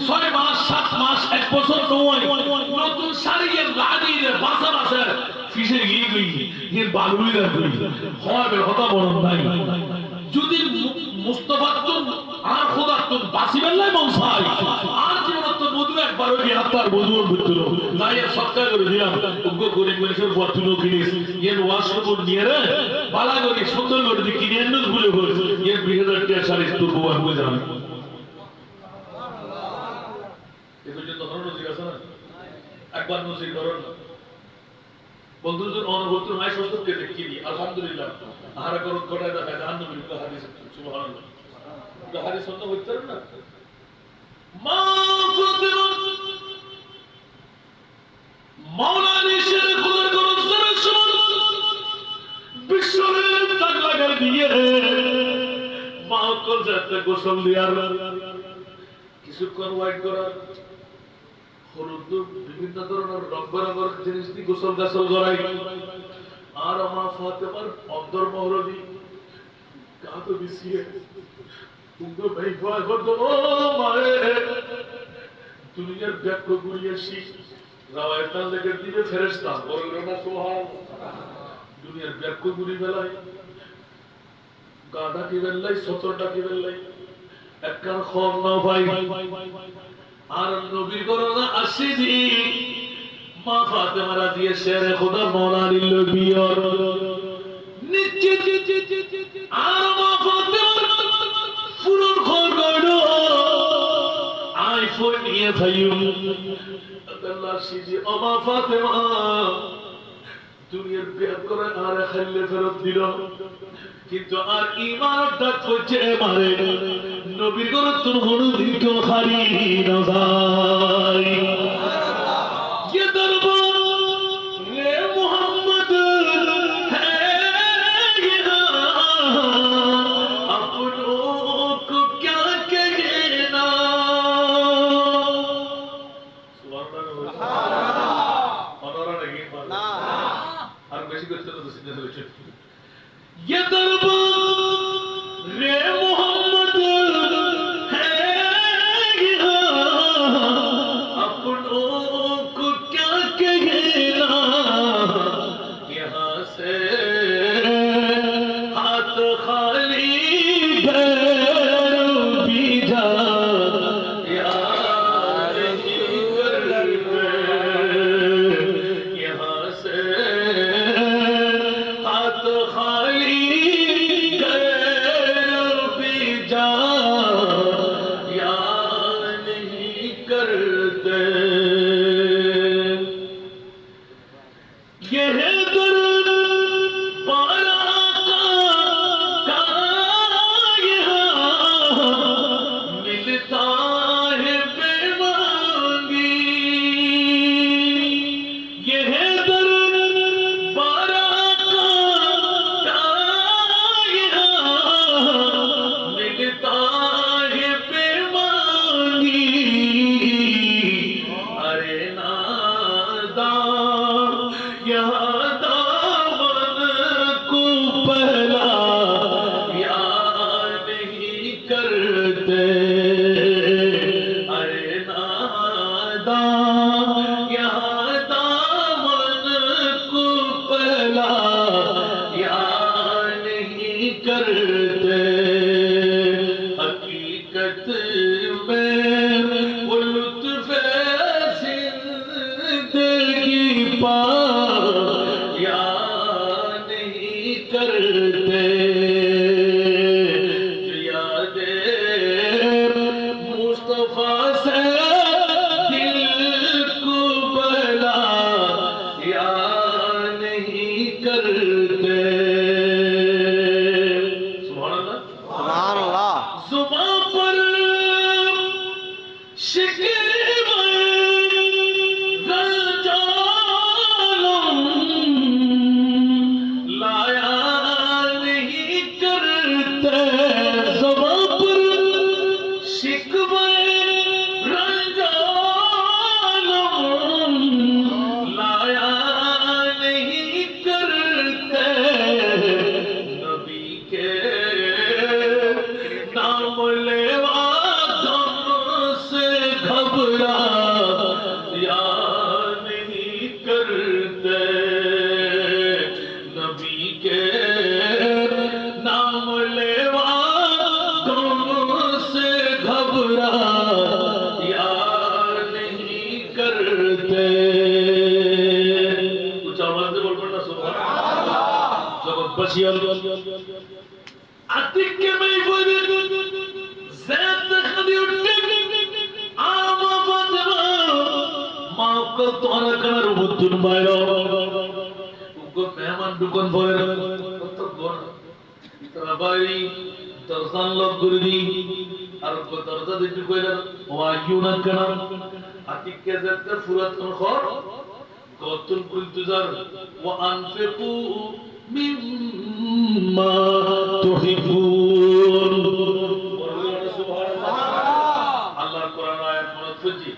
6 মাস 7 মাস 1 বছর নয় নতুন শাড়ি এর লাগি রে বাসা বাসা ফিসে গিয়ে গই এর বালুই রাখবি হবে হতা বড় নাই যদি মুস্তাফা তুন আর খোদা তুন বাসিবেল্লাই মনসাই আর জীবন তো বধু একবার ওই হাতটার বধুর ভিতর নাই আর সত্তা করে দিলাম উগ্র করে মানুষের বর্তমানে কিনিস এর ওয়াশরুম নিয়ে রে বালা করে সুন্দর করে দি কিনে এনে ভুলে ভুলে এর 20,000 টাকা শাড়ি তো বউ আমি জানি এগুলো তো হলো নজির আছে না একবার নজির করুন বন্ধুদের অনুভূতি নাই সত্যকে দেখিনি আলহামদুলিল্লাহ আহারা করুন কোটায় দেখা জাহান্নামের বিরুদ্ধে হাদিস সুবহানাল্লাহ এটা হাদিস শুনতে হইতে না মা ফাতিমা মাওলা আলীর খোদার করুন বিশ্বরের দাগ লাগার দিয়ে মা কল যাতে গোসল দিয়ার কিছুক্ষণ ওয়াইট করার হলুদ বিভিন্ন ধরনের রং বেরঙের জিনিস দিয়ে গোসল গাছল করাই আর আমার ফাতেমার অন্তর মহরবি কাঁদ বিছিয়ে উগ্র ভাই ভয় করতো ও মায়ে দুনিয়ার ব্যাখ্য ঘুরিয়েছি রাওয়ায়তাল থেকে দিবে ফেরেশতা বললো না সুবহানাল্লাহ দুনিয়ার ব্যাখ্য ঘুরি বেলায় গাডা কি বেলাই সতরটা কি বেলাই একখান খম না ভাই আর নবীর করোনা আসেনি মা ফাতেমা রাদিয়া শেরে খোদা মওলা আলীর বিয়র নিচে আর মা ফাতেমা ফুরন খর গড়ো আইফোন নিয়ে ভাইও আল্লাহ সিজি ও মা ফাতেমা দুনিয়ার বিয়ে করে আর খাইলে ফেরত দিল কিন্তু আর ইমানটা করছে মারে নবীর করে তোর হলো দীর্ঘ খালি না ভাই কে দরবার রে মুহাম্মদ হে ये दरबार रे मोहम्मद है यहाँ, अपनों को क्या कहना, यहाँ से हाथ खाली घर भी जा यार नहीं करते, यहाँ से हाथ खाली घर भी जा यार नहीं करते। यह हकीकत में वो लुत्फ़ ज़िंदगी पा या नहीं करते, जो यादें मुस्तफ़ा से दिल को बला या नहीं करते। जुबान पर शिकवे रंजालम लाया नहीं करते, जुबान पर शिकवे रंजालम लाया नहीं करते, नबी के नाम लेवा दम से घबरा या नहीं करते, नबी के नाम लेवा दम से घबरा या नहीं करते। कुछ आवाज से बोल पड़ना सुबह जगत बचिया आतिक के में बोल ज़ैद खदी उठे आमा फातिमा माफ कर तोरा कना रुबुतुन बायो उनको मेहमान दुकान बोले तो गोन तराबाई तरसान लोग गुरुदी और को तरसा दिखी कोई ना वायुना कना आतिक के ज़ैद का फुरत खर कोतुन कुल्तुज़र व अनफिकू मिम्मा तुहिब्बून। আল্লাহর কোরআন আয়াত মনে করছি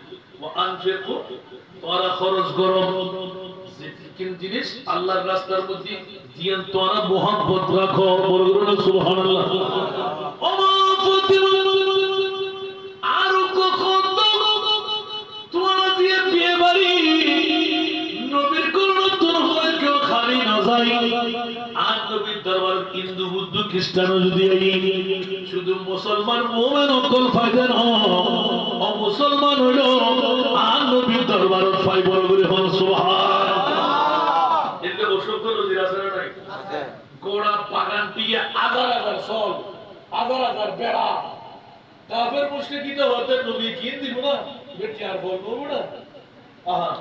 ও আনফিকু তোমরা খরচ করো যে জিনিস আল্লাহর রাস্তার মধ্যে দিয়ে তোমরা মোহাব্বত রাখো বলুন সুবহানাল্লাহ। ও ফাতিমা আর কখন তোমরা দিয়ে বিয়ে বাড়ি নবীর কোন নতুন হয় কেউ খালি না যায় আর নবীর দরবার হিন্দু বুদ্ধ খ্রিস্টানও যদি শুধু মুসলমান মুমিন অকল ফায়দা ও মুসলমান হইল আর নবীর দরবারত পাই বড় করে হন সুবহানাল্লাহ। এতে অসংখ্য নজির আছে না নাই? গোড়া বাগান দিয়ে হাজার হাজার সল হাজার হাজার বেড়া কাফের মুশরিকিন হতে নবী কিন দিব না বেটি আর বল করব না। আহা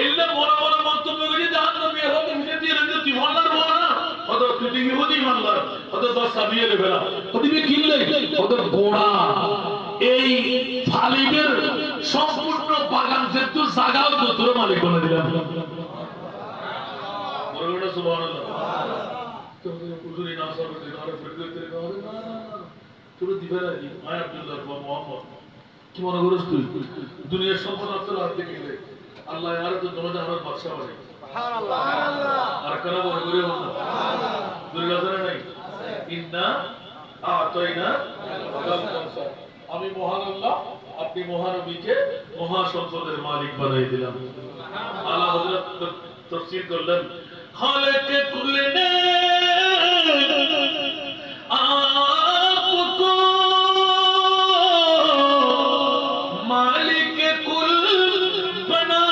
এলে বড় বড় বক্তব্য করে জাহান নবী হতে ভিতরে দিয়ে রেখে দিওয়ানার বড় না হতে তুই কি হদি মানলার হতে 10 সাবিয়ে লেবেলা হতে বি কিনলে হতে গোড়া এই ফালিবের সম্পূর্ণ বাগান যেহেতু জায়গাও তো তোর মালিক বলে দিলাম বড় সুবহানাল্লাহ। তোমরা হুজুরি নাম সরবে আর ফিরতে না তোর দিবে না কি আয় আব্দুল্লাহ বা মুহাম্মদ কি মনে করিস তুই দুনিয়ার সম্পদ আপনার হাত থেকে গেলে আল্লাহ আর তো তোমাদের আমার বাদশা বানাই সুবহানাল্লাহ আর কারা বলে করে সুবহানাল্লাহ দুই রাজারে নাই ইন্না আতাইনা আল কাউসার। আমি মহান আল্লাহ, আপনি মহানবীকে মহাসম্পদের মালিক বানাই দিলাম। আলা হযরত তাফসীর করলেন, খালিক কুল নে आपको मालिक कुल बना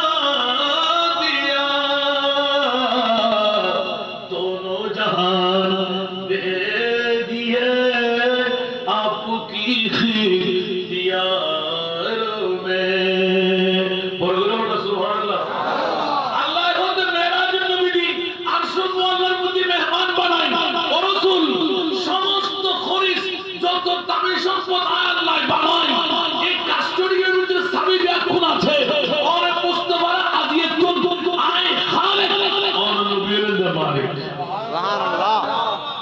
दिया, दोनों जहान दे दिए आपकी खिदमत में। बोलो ना सुभान अल्लाह। अल्लाह खुद मेराज नबी दी अरशुल मुअल्लार मुद्दी मेहमान बनाई और रसूल समस्त खरिस যত দামি সম্পদ আল্লাহ বানাই, এই কাস্টোডিয়ার ভিতরে সাবি ব্যাকুল আছে। और मुस्तफा আজিয়ে কোন আয় খালেক और নবীর মালিক। সুবহান আল্লাহ।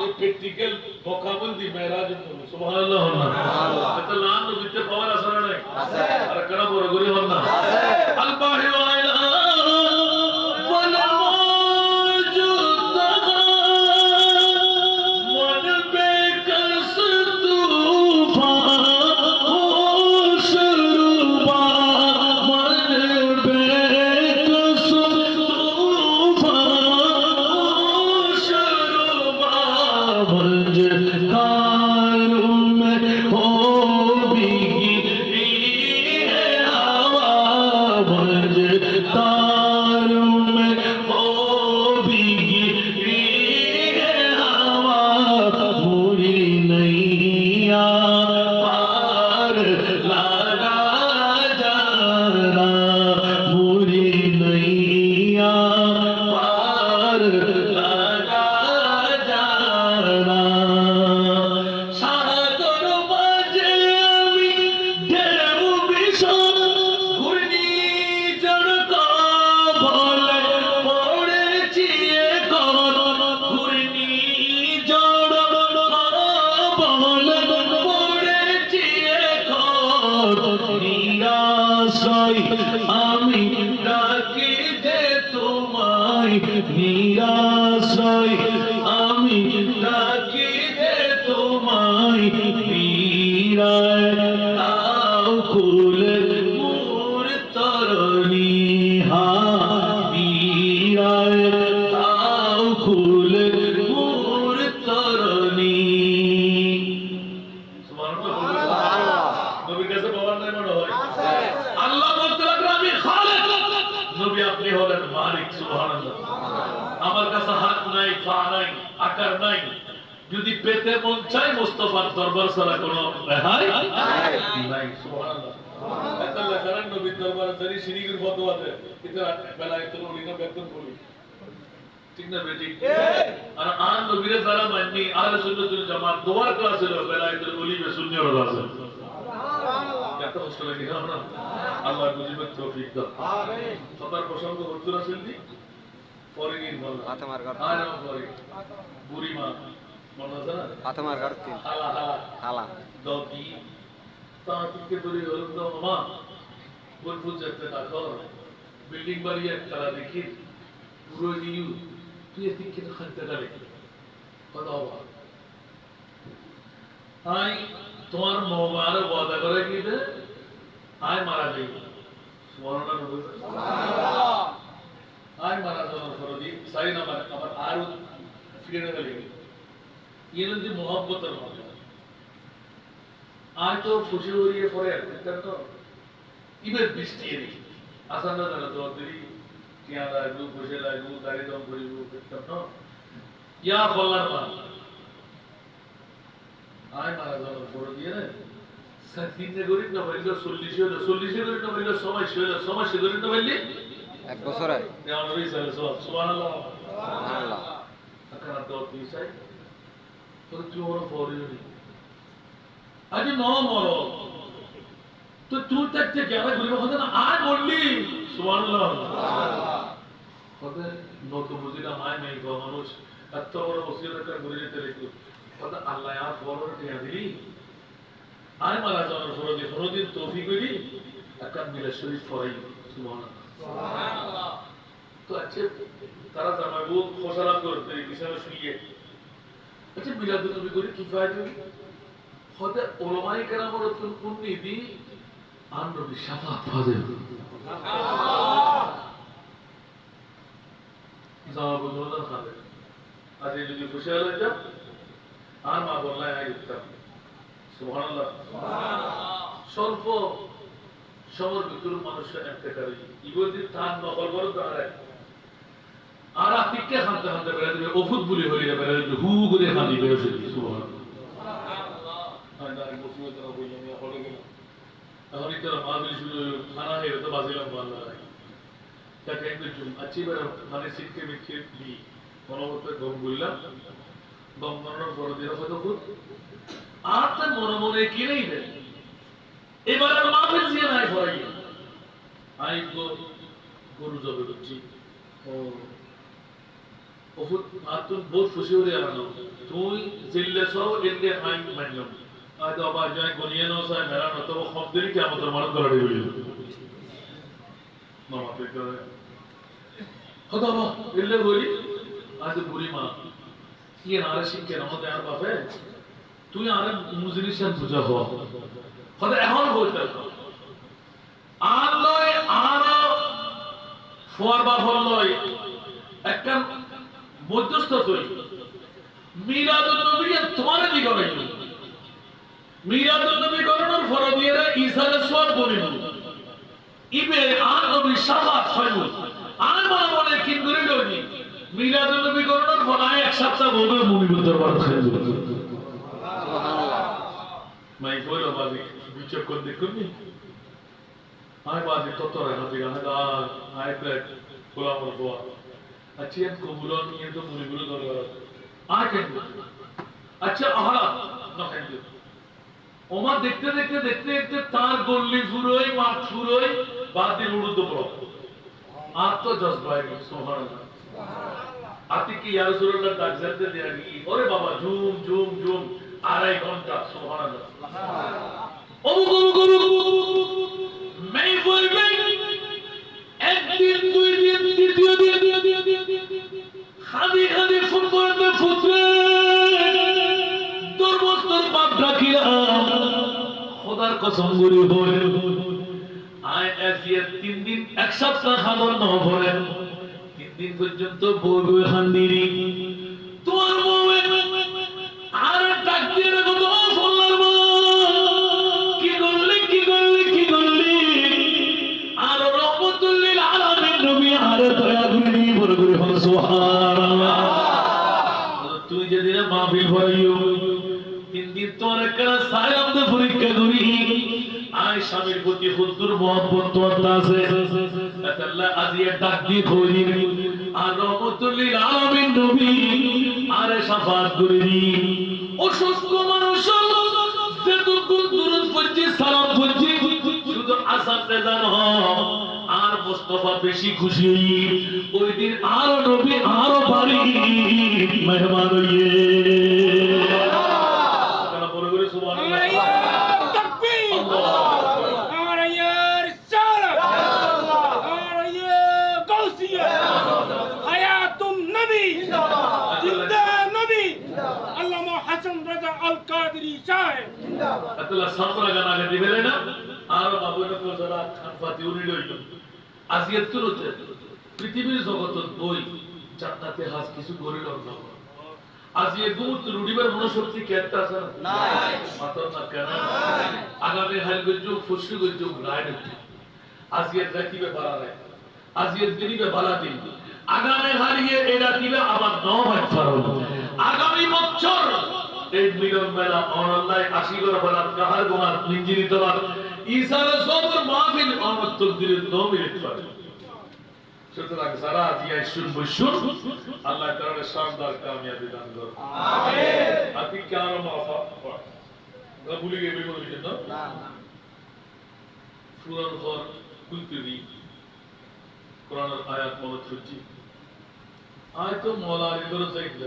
এই প্র্যাকটিক্যাল ভোকাবুল দি মেরাজ নবী। সুবহানাল্লাহ। সুবহানাল্লাহ। এটা লান নবীতে পাওয়ার আসর নাই আছে। আর কেন বড় গরি হন না আছে। আল বাহি ওয়াইলা ওয়াল মওজুদ মন বেকস তূফান শুরবা মন বেকস তূফান শুরবা ভঞ্জ कारों में हो भीगी है हवा, भंज कारों में हो भीगी है हवा, पूरी नैया पार लगा जाना, पूरी नैया पार लगा जाना। সাগর মাঝে আমি ঢেউ ভীষণ ঘূর্ণিঝড় কবলে পড়েছি এখন, ঘূর্ণিঝড় কবলে পড়েছি এখন, নিরাশায় আমি ডাকি যে তোমায়, নিরাশায় আমি ডাকি যে তোমায়, পীরায় তাও কুলে মোর তরণী হা, পীরায় তাও কুলে মোর তরণী। সুবহানাল্লাহ। নবীর কাছে বাবার নাই মনে হয় আছে। আল্লাহ বলতে লাগলো আমি খালেক, নবী আপনি হলেন মালিক। সুবহানাল্লাহ। আমার কাছে হাত নাই, পা নাই, আকার নাই, যদি পেতে মন চাই মুস্তাফার দরবার ছাড়া কোনো রেহাই নাই। সুবহানাল্লাহ। এত লেখারেন নবীর দরবারে তারি শিরিকের ফতোয়া দেয়, এটা বেলায় তো উলিনা বেতন বলি, ঠিক না বেটি? আর আন নবীরে যারা মাননি আহলে সুন্নাতুল জামাত দোয়ার ক্লাস হলো বেলায় তো উলি বে সুন্নিয়র আছে। সুবহানাল্লাহ। কত কষ্ট লাগে না? আল্লাহ বুঝিবে তৌফিক দাও। আমিন। সবার প্রসঙ্গ হুজুর আছেন দি পরে গিয়ে বল আতমার ঘর আর পরে বুড়ি মা মনে আছে না? আতমার ঘর কি হালা হালা হালা দকি তাকে বলি হলো তো মামা বুলবুল যেতে দেখো বিল্ডিং বাড়ি একটা দেখি পুরো দিউ তুই এদিকে তো খাতে গেলে কথা বাবা আই তোমার মোবাইল ওয়াদা করে কি দে আই মারা যাই। সুবহানাল্লাহ। সুবহানাল্লাহ। আই মারা যাওয়ার পর দি সাই না মানে আবার আরো ফিরে গেলে ইয়েন যে মোহাব্বতের মধ্যে আই তো খুশি হইয়ে পরে এটা তো ইবে বৃষ্টি এর আসান না জানা তো দেরি কিয়া লাগু বসে লাগু গাড়ি দম করিব এটা তো ইয়া ফলার মা আই মারা যাওয়ার পর দিয়ে রে সাকিনে গরিব না হইল 40 হলো 40 গরিব না হইল সময় গরিব না হইলি এক বছর আগে যেমন রইছে সুবহানাল্লাহ। সুবহানাল্লাহ। আকার তো দিছাই তো তুই ওর পরিণতি আজ ন মরো তো তুই তাকে গেলা গরিব হতে না আর বললি। সুবহানাল্লাহ। সুবহানাল্লাহ। কত নত বুঝিনা মায় নাই গো মানুষ এত বড় ওসিয়ত একটা করে যেতে রেখো কত আল্লাহ আর বড় টিয়া দিলি আয় মারা যাওয়ার ফরদিন তৌফিক হইলি একটা মিলা শরীফ পড়াই। সুবহানাল্লাহ। সুবহানাল্লাহ। তো আচ্ছা তারা জামাইবু খোসারাত করতে কিসে শুইয়ে আচ্ছা মিলাদুন নবী করে কি ফায়দা হতে ওলামায়ে কেরামের উন্নতি আর নবী শাফাত ফাজিল জবাব বলল খাবে আজ যদি খুশি হয়ে যাও আর মা বললাই আই উত্তম সুবহানাল্লাহ স্বল্প সমর ভিতর মানুষের একটা করে ইবদি তান নকল করে দাঁড়ায় আর আতিককে খানতে খানতে বেড়ে দেবে ওফুদ বলি হয়ে যাবে বেড়ে দেবে হু করে খানি বেড়ে দেবে সুবহানাল্লাহ হয় না মুসিবত না বলি আমি পড়ে গেলাম এখন ইতরা মাহফিল শুরু খানা হয়ে তো বাজিলাম আল্লাহ তাকে একটু अच्छी बार खाने सीख के मिखे भी মনোমতে গম বললাম গম মরণের পর দিয়ে হয়তো খুব আর তো মনে মনে কি নেই দেয় এবার আর মাহফিল দিয়ে নাই ভরাই আই গরু জবে করছি ও ওফুত আর তুই বহুত খুশি হয়ে আনো তুই জিল্লে সব এন্ডে আই মানলাম আজ আবার জয় গনিয়ে নো সাই মেরা ন তো খবদেরই কি আমাদের মারণ করা দিবি মামা তে করে হতো বাবা এলে বলি আজ বুড়ি মা কি নারে শিখে আমাদের আর বাপে তুই আর মুজরিশান বুঝা হ হতো এখন বলতে আর লয় আর ফোয়ার বাপ লয় একটা মধ্যস্থ তুই মিলাদুন নবী তোমার দিকে হইল মিলাদুন নবী করণের ফরদিয়েরা ঈসার সওয়াব বলিল ইবে আর নবী শাফাত হইল আর মনে কি করে লইনি মিলাদুন নবী করণের ফলায় এক সপ্তাহ বলবে মুনিবুর দরবার খাইল সুবহানাল্লাহ মাই কইলো বাজি বিচার করে দেখুনি আয় বাজি তত রাখা দিগা আয় প্লেট গোলাম রফা अच्छी है कबूलों की ये तो मुझे बोलो दरबार आ क्या अच्छा आहा ना कहते ओमा देखते देखते देखते देखते तार गोली फुरोई मार फुरोई बात दिन उड़ दो बड़ो आप तो जज्बाई में सुभान अल्लाह आती की यार सुरल्ला दागज़र दे दिया कि अरे बाबा झूम झूम झूम आराई घंटा सुभान अल्लाह ओम गुरु मैं बोल गई एक दिन दो दिन तृतीय दिन খাদি খাদি ফুল করতে ফুটে দুর্বস্তর বাপ রাখিয়া খোদার কসম করি বলে আয় এসিয়ে 3 দিন এক সপ্তাহ খাবার না ভরে 3 দিন পর্যন্ত বউ খান্দিরি তোমার বউ আর ডাক দিয়ে রাখো তো ফলার মা কি করলি কি করলি কি করলি আর রহমতুল লিল আলামিন নবী আর দয়া করে বড় করে হল সুবহানাল্লাহ তুই যেদিন মাহফিল ভরাইও 3 দিন তোর একটা সালাম দে পরীক্ষা করি আয় স্বামীর প্রতি হুজুর মোহাম্মত তোর আছে আল্লাহ আজিয়া ডাক দিয়ে করি আর রহমতুল লিল আলামিন নবী আর শাফাত করি অসুস্থ মানুষ যেটুকু দুরূদ পড়ছি সালাম পড়ছি শুধু আসাতে জানো আর মুস্তাফা বেশি খুশি ওই দিন আরো নবী আরো বাড়ি মেহমান হইয়ে তারা বলে বলে সুবহানাল্লাহ তাকবীর আর ইয়া রিসালাত আর ইয়া গাউসিয়া হায়াতুন নবী জিন্দা নবী আল্লামা হাসান রাজা আল কাদেরী সাহেব জিন্দাবাদ আল্লাহ সাফরা গানা গাইতে বলে না আর বাবুরা তো যারা খান ফাতি উনি লইল আজিয়াত তুলতে পৃথিবীর জগতত বই জান্নাতে হাজ কিছু করিল না আজিয়ে গুমত রুডিবার মনোশক্তি কেটটা আছে না নাই মাতর না কেন আগামী হাল গজ্জু ফুসু গজ্জু রাইড আজিয়ে রাখিবে বাড়া রে আজিয়ে দিনিবে বালা দিন আগামী হারিয়ে এরা দিবে আবার 9 মাস ফারো আগামী বছর এই মিলন মেলা অনলাইন 80 করে বলা কাহার গোমার ইঞ্জিনি তোলার ঈসার সবর মাহফিল আমত তকদিরের 9 মিনিট পাবে সুতরাং যারা দিয়া শুন আল্লাহ তাআলা শানদার কামিয়াবি দান করুন আমিন আতি কারো মাফা না ভুলে গেবে বলি জন্য না সূরা ঘর খুলতে দি কোরআনের আয়াত মনে হচ্ছে আয়াত মওলা ইবরাহিম যাইদ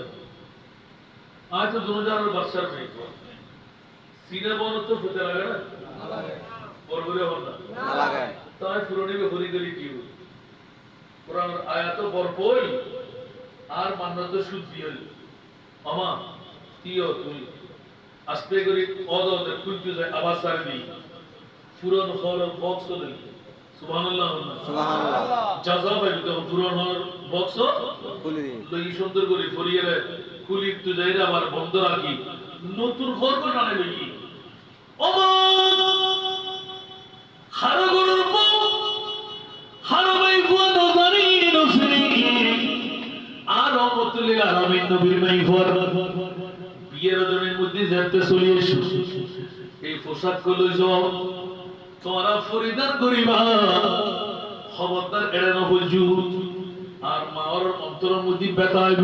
आज तो 2000 बरसर में सीने बोनो तो फुटे लगे ना लगे और बुरे होना ना लगे तो आज पुरानी में बुरी गली की हुई कुरान आया तो बरपोई आर मानना तो शुद्ध दियल अमा কিও তুই আস্তে করে অদতে খুলতে যায় আবার সার দি পুরন হওয়ার বক্স লই সুবহানাল্লাহ সুবহানাল্লাহ জাযা পাইবে তো পুরন হওয়ার বক্স খুলি লই সুন্দর করে ফরিয়ে খুলি তো যাইরা আবার বন্ধ রাখি নতুন ঘর বানালে লই ও হারগরুর বউ হারবাই বুয়া নজারি নসরি আর রহমতুল্লাহ আলামিন নবীর মাইফর বিয়ের জনের মধ্যে যেতে চলে এসো এই পোশাক গুলো যাও তোমরা পরিধান করিবা খবরদার এড়ানো হুজুর আর মাওয়ার অন্তরের মধ্যে বেতাইব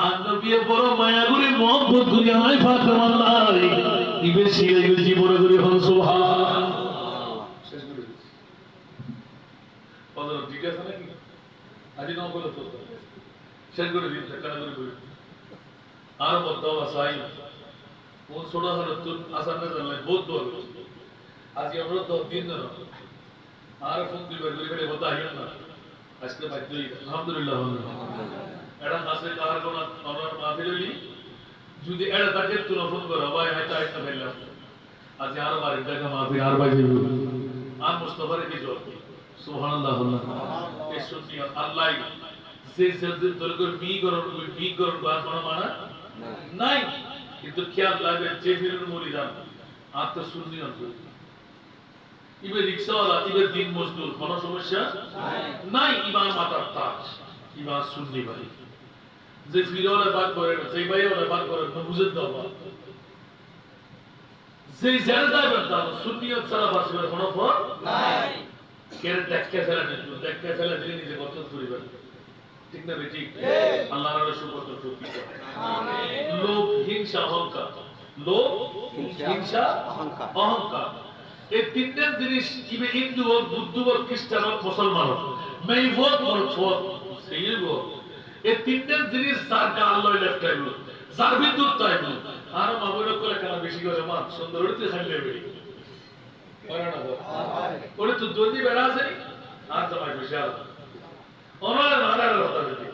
আর নবী বড় মায়া করে মোহব্বত করে আমায় ফাতেমা আল্লাহ ইবে ছিড়ে গেছি বড় করে হন সুবহানাল্লাহ শেষ করে দিছি পদর ঠিক আছে নাকি আজ নাও বলো তো শেষ করে দিন টাকা করে আর বদবা সাই ও ছোড়া হলো তো আসান না জানলে বহুত বড় আজ আমরা তো দিন না আর ফোন দিবার করে ফেলে বতা আইন না আজকে বাধ্যই আলহামদুলিল্লাহ এটা কাছে কার কোন আমরা মাহফিল হইলি যদি এটা তাকে তুই ফোন করো ভাই হয়তো আইতা ফেললাম আজ আর বারে দেখা মাহফিল আর ভাই আর মুস্তাফার কি জোর সুবহানাল্লাহ এই সুন্নিয়ত আল্লাহ যে যে দরকার বি করন বাদ মানা নাই কিন্তু খেয়াল লাগবে যে ফিরুন মুরিদান আর তো সুন্নিয়ত ইবে রিকশাওয়ালা ইবে দিন মজদুর কোনো সমস্যা নাই ইমান মাতার তাজ ইমান সুন্নি ভাই যে ফিরওয়ালা বাদ করে সেই ভাইওয়ালা বাদ করে না বুঝে দাও যে জায়গা বেরতা সুন্নিয়ত ছাড়া বাঁচবে কোনো ফল নাই কেন দেখকে ফেলা দিলে নিজে কত করিবেন ঠিক না ঠিক আল্লাহর রাসূল কত টপিক আমিন লোভ হিংসা অহংকার লোভ হিংসা অহংকার এই তিনটা জিনিস ইবে হিন্দু ও বুদ্ধ ও খ্রিস্টান ও মুসলমান মেই ভোট মোর ভোট সেই গো এই তিনটা জিনিস যার আল্লাহ লেফটাইল যার বিদ্যুৎ তাইব আর মাবুর কোলে কেন বেশি করে মা সুন্দর হইতে খাইলে বেরি ওরা না ওরে তো দদি বেড়া আছে আর জামাই বিশাল ওনার নারার কথা বলি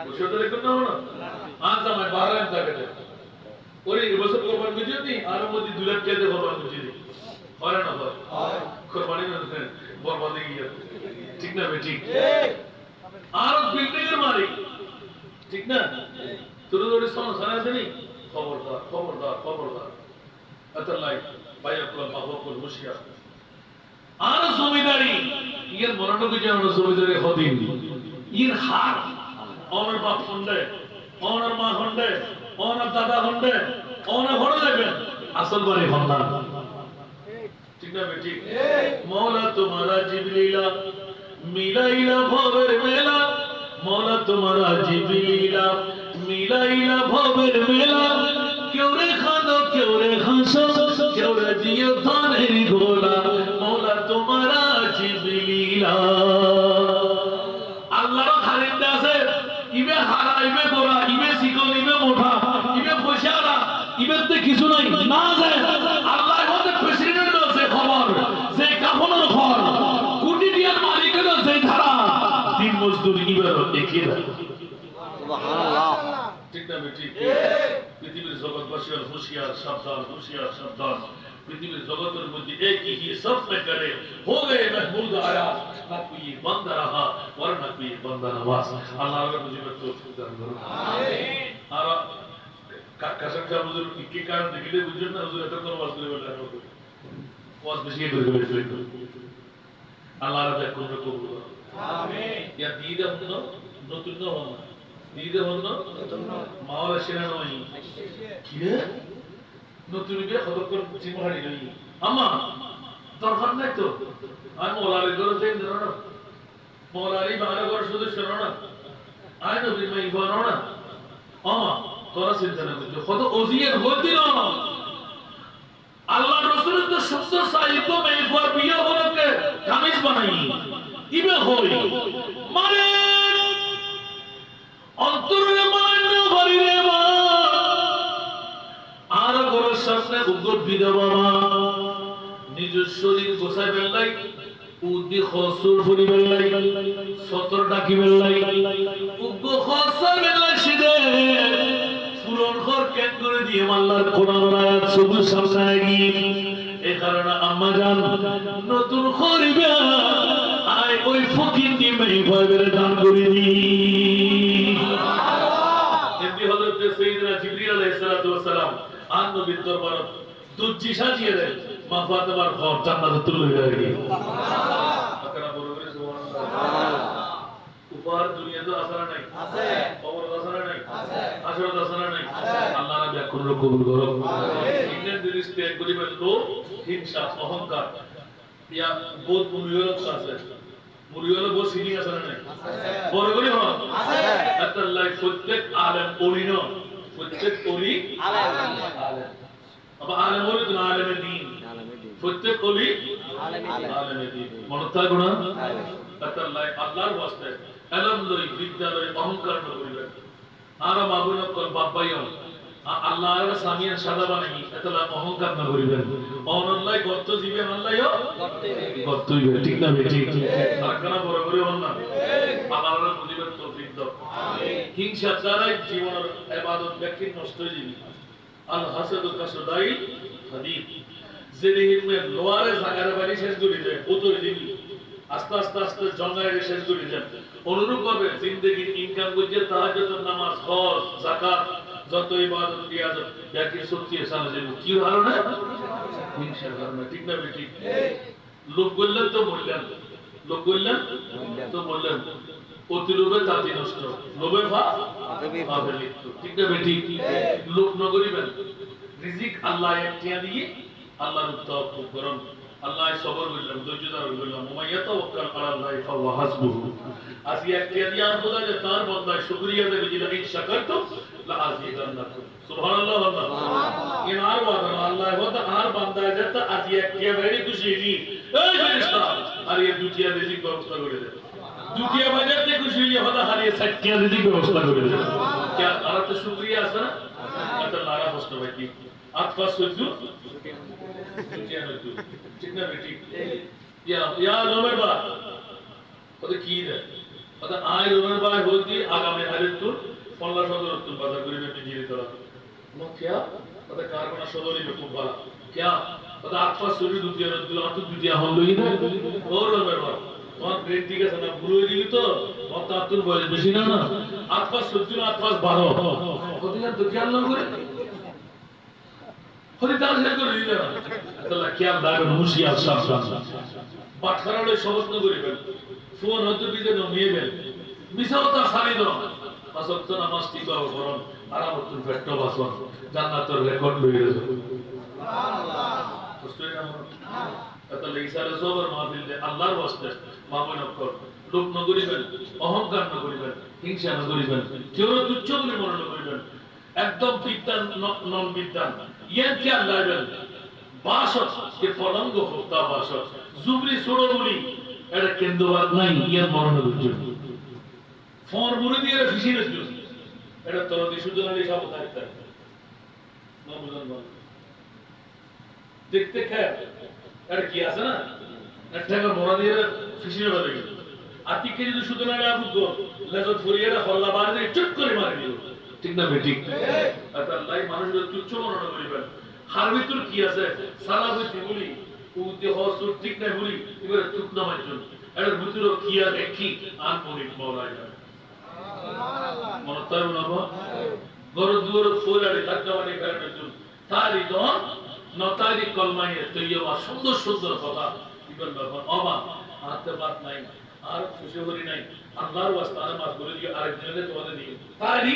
বুঝতে দেখুন না ওনা আর জামাই বারান থাকে ওরে এবছর কোরবানি বুঝিনি আর মধ্যে 2 লাখ টাকা কোরবানি বুঝিনি ওরা না হয় কোরবানি না বরবাদে গিয়ে ঠিক না বেটি আর বিল্ডিং এর মালিক ঠিক না তোর ওরে সমস্যা আছে নি খবরদার খবরদার খবরদার আতাল্লাহ বাইয়াকুল মাহবুল মুশিয়া আর জমিদারি ইয়ার মরণকে জানো জমিদারি হদিন ইর হার ওনার বাপ হন্ডে ওনার মা হন্ডে ওনার দাদা হন্ডে ওনার ঘরে যাবেন আসল বাড়ি হন্ডা ঠিক না বেটি মওলা তোমারা জিবলীলা মিলাইলা ভবের মেলা মওলা তোমারা জিবলীলা মিলাইলা ভবের মেলা কেউ রে খানো কেউ রে হাসো কেউ রে দিও ধানের গোলা মওলা তোমারা জিবলীলা আল্লাহর খালিদ আছে ইবে হারা ইবে গোরা ইবে সিকল ইবে মোটা ইবে পয়সারা ইবেতে কিছু নাই না যায় আল্লাহর মধ্যে প্রেসিডেন্ট আছে খবর যে কাফনের ঘর কোটি টিয়ার মালিকের আছে ধারা দিন মজদুর ইবে দেখিয়ে দেয় সুবহানাল্লাহ ঠিক না বেটি পৃথিবীর জগৎবাসী হুঁশিয়ার সাবধান পৃথিবীর জগতের মধ্যে এক ही सब में करे हो गए महमूद आया ना कोई बंदा रहा वरना कोई बंदा नवाज अल्लाह रे मुझे तौफीक दान करो आमीन আর কাসম সাহেব হুজুর কি কারণ দেখিলে বুঝছেন না হুজুর এত কোন ওয়াজ করে বললেন ওয়াজ বেশি করে বললেন আল্লাহ রে কোন কবুল করো আমিন ইয়া দিদা হলো নতুন না হলো দিদা হলো নতুন না মাওলা সেনা নয় কি রে নতুন বিয়ে খবর করে চিমহারি নই আম্মা দরকার নাই তো আমি মোলারে করে দেন না মোলারি বাংলা ঘর সদস্য না আই নবী মাই ঘর না আম্মা তোরা চিন্তা না করছো কত ওজিয়ের হতি না আল্লাহ রাসূলের তো শব্দ সাহিত্য মেই ঘর বিয়ে হলকে কামিজ বানাই ইবে হই মানে অন্তরে মানে ভরি রে মা আর ঘরের সামনে উদ্গত বিধবা মা নিজ শরীর গোছাই বেলাই উদ্দি খসুর ফুরি বেলাই সতর ডাকি বেলাই উগ্গ খসর বেলাই সিদে পূরণ কর কেন করে দিয়ে আল্লাহর কোরআনের আয়াত সবুজ সামনে এই কারণে আম্মা জান নতুন করিবে আয় ওই ফকির নিমে ভাইবের দান করে দি এমনি হযরত সাইয়েদনা জিবরিল আলাইহিস সালাতু ওয়াস সালাম আর নবীর দরবারে দুজি সাজিয়ে দেন মা ফাতেমার ঘর জান্নাতে তুলে হয়ে গেল আপনারা বড় করে সুবহানাল্লাহ উপহার দুনিয়াতে আসরা নাই আছে কবর আসরা নাই আছে আসর আসরা নাই আল্লাহ নবী কোন কবুল করো আমিন জিনিস ত্যাগ করিবেন লোভ হিংসা অহংকার ইয়া বোধ মুরিয়ত আছে মুরিয়ত বোধ সিনি আসরা নাই আছে বড় করে হন আছে আল্লাহ প্রত্যেক আলেম ওলিন প্রত্যেক ওলি আলেম আবা আলেম ওলি তো আলেমে দ্বীন প্রত্যেক ওলি আলেমে দ্বীন মনতা গুণ আল্লাহ আল্লাহর ওয়াস্তে এলম লই বিদ্যালয় অহংকার না করিবেন আর মাবুন কল বাবাইও আল্লাহর সামিয়ান সাদা বানাই এতলা অহংকার না করিবেন অনল্লাহ গর্ত জীবে আল্লাহও গর্তই ঠিক না বেঠিক আর কেন বড় করে হন না আল্লাহর বুঝিবেন তৌফিক দাও আমিন হিংসা দ্বারাই জীবনের ইবাদত ব্যক্তি নষ্ট হয়ে যাবে আল হাসাদু কাসদাই হাদিদ যেদিন লোয়ারে জাগারে বাড়ি শেষ করে দেয় উতরে দিবি আস্তে আস্তে আস্তে জঙ্গায় শেষ করে দেন অনুরূপ ভাবে জিন্দেগির ইনকাম করছে তাহাজ্জুদের নামাজ হজ যাকাত যত ইবাদত রিয়াজত ব্যক্তির শক্তি সামনে যাবে কি ধারণা হিংসার ধারণা ঠিক না বেটি লোক বললেন তো বললেন লোক বললেন তো বললেন অতি লোভে জাতি নষ্ট লোভে পাপে লিপ্ত ঠিক না বেটি লোক নগরিবেন রিজিক আল্লাহ একটিয়া দিয়ে আল্লাহর তাওয়াক্কুল করুন আল্লাহ সবর করলাম ধৈর্য ধারণ করলাম উমাইয়া তাওয়াক্কাল আলাল্লাহ ফাহুয়া হাসবুহু আসি একটিয়া দিয়ে আর খোদা যে তার বান্দায় শুকরিয়া দেবে যে ইন শাকারতুম লা আযীদান্নাকুম সুবহানাল্লাহ সুবহানাল্লাহ ইন আর ওয়াদা আল্লাহ ওয়াদা আর বান্দায় যে তা আসি একটিয়া বেরি খুশি নি এই ফেরেশতা আর এই দুটিয়া রিজিক ব্যবস্থা করে দেবে দুটিয়া বাজাতে খুশি হয়ে হদা হারিয়ে সাতটিয়া রিজিক ব্যবস্থা করে দেবে কি আর তো শুকরিয়া আছে না এটা লারা প্রশ্ন ভাই কি আতফা সুজু দুটিয়া নতু ঠিক না বেটি ইয়া রোমের বা ওটা কি রে ওটা আয় রোমের বা হতি আগামী হারের তুল পল্লা সদর তুল বাজার করিবে নিজের তোরা নো क्या ওটা কারখানা সদরই খুব ভালো क्या ওটা আতফা সুজু দুটিয়া নতু আতু দুটিয়া হলই না ও রোমের বা তোমার ব্রেন ঠিক আছে না ভুল হয়ে গেলি তো ওটা আতুর বয়স বেশি না না আতফা সুজু আতফা 12 কতদিন তো খেয়াল না করে হরিদাস হে করে দিলে না আল্লাহ খেয়াল রাখবেন হুঁশিয়ার সাবধান বাটখারালে সমস্ত করিবেন ফোন হতে দিতে নমিয়েবেন মিসাওতা সারি দাও আসক্ত নামাজ টিকা করুন আরামতুল ফেট্টো বাসন জান্নাতের রেকর্ড লইয়ে যাও সুবহানাল্লাহ বুঝতেই না তাহলে ইসারে সবর মাহফিল দে আল্লাহর ওয়াস্তে মামুন কর লোক ন করিবেন অহংকার ন করিবেন হিংসা ন করিবেন কেউ তুচ্ছ বলে মনে ন করিবেন একদম বিদ্যান নন বিদ্যান ইয়ান কি আল্লাহবেন বাসত কে পলঙ্গ হোতা বাসত জুবরি ছোড়ো বলি এটা কেন্দ্রবাদ নাই ইয়ান মরণের জন্য ফোন মুড়ি দিয়ে ফিসিনের জন্য এটা তোর দিশুদ্ধ নালি সব থাকতে না বুঝলেন বল দেখতে খায় এটা কি আছে না একটা মোড়া দিয়ে ফিসিনে বাদে গেল আতিকে যদি শুদ্ধ নালি আবুক লেজত ফরিয়েরা হল্লা বাড়ি চুপ করে মারি দিল ঠিক না বেটি আল্লাহ মানুষের তুচ্ছ মনে করিবেন হার ভিতর কি আছে সালা হইতে বলি উদ্দে হসুর ঠিক না বলি এবারে তুক নামার জন্য এর ভিতর কি আর দেখি আর মনে মওলাই যায় সুবহানাল্লাহ মনে তার না গর দুর ফোলারে তাকওয়ানি করার জন্য তারি দন নতারি কলমায়ে তৈয়বা সুন্দর সুন্দর কথা ইবন বাবা অবা হাতে বাত নাই আর খুশি হরি নাই আল্লাহর ওয়াস্তে নামাজ বলে দিয়ে আরেক দিনে তোমাদের দিয়ে তারি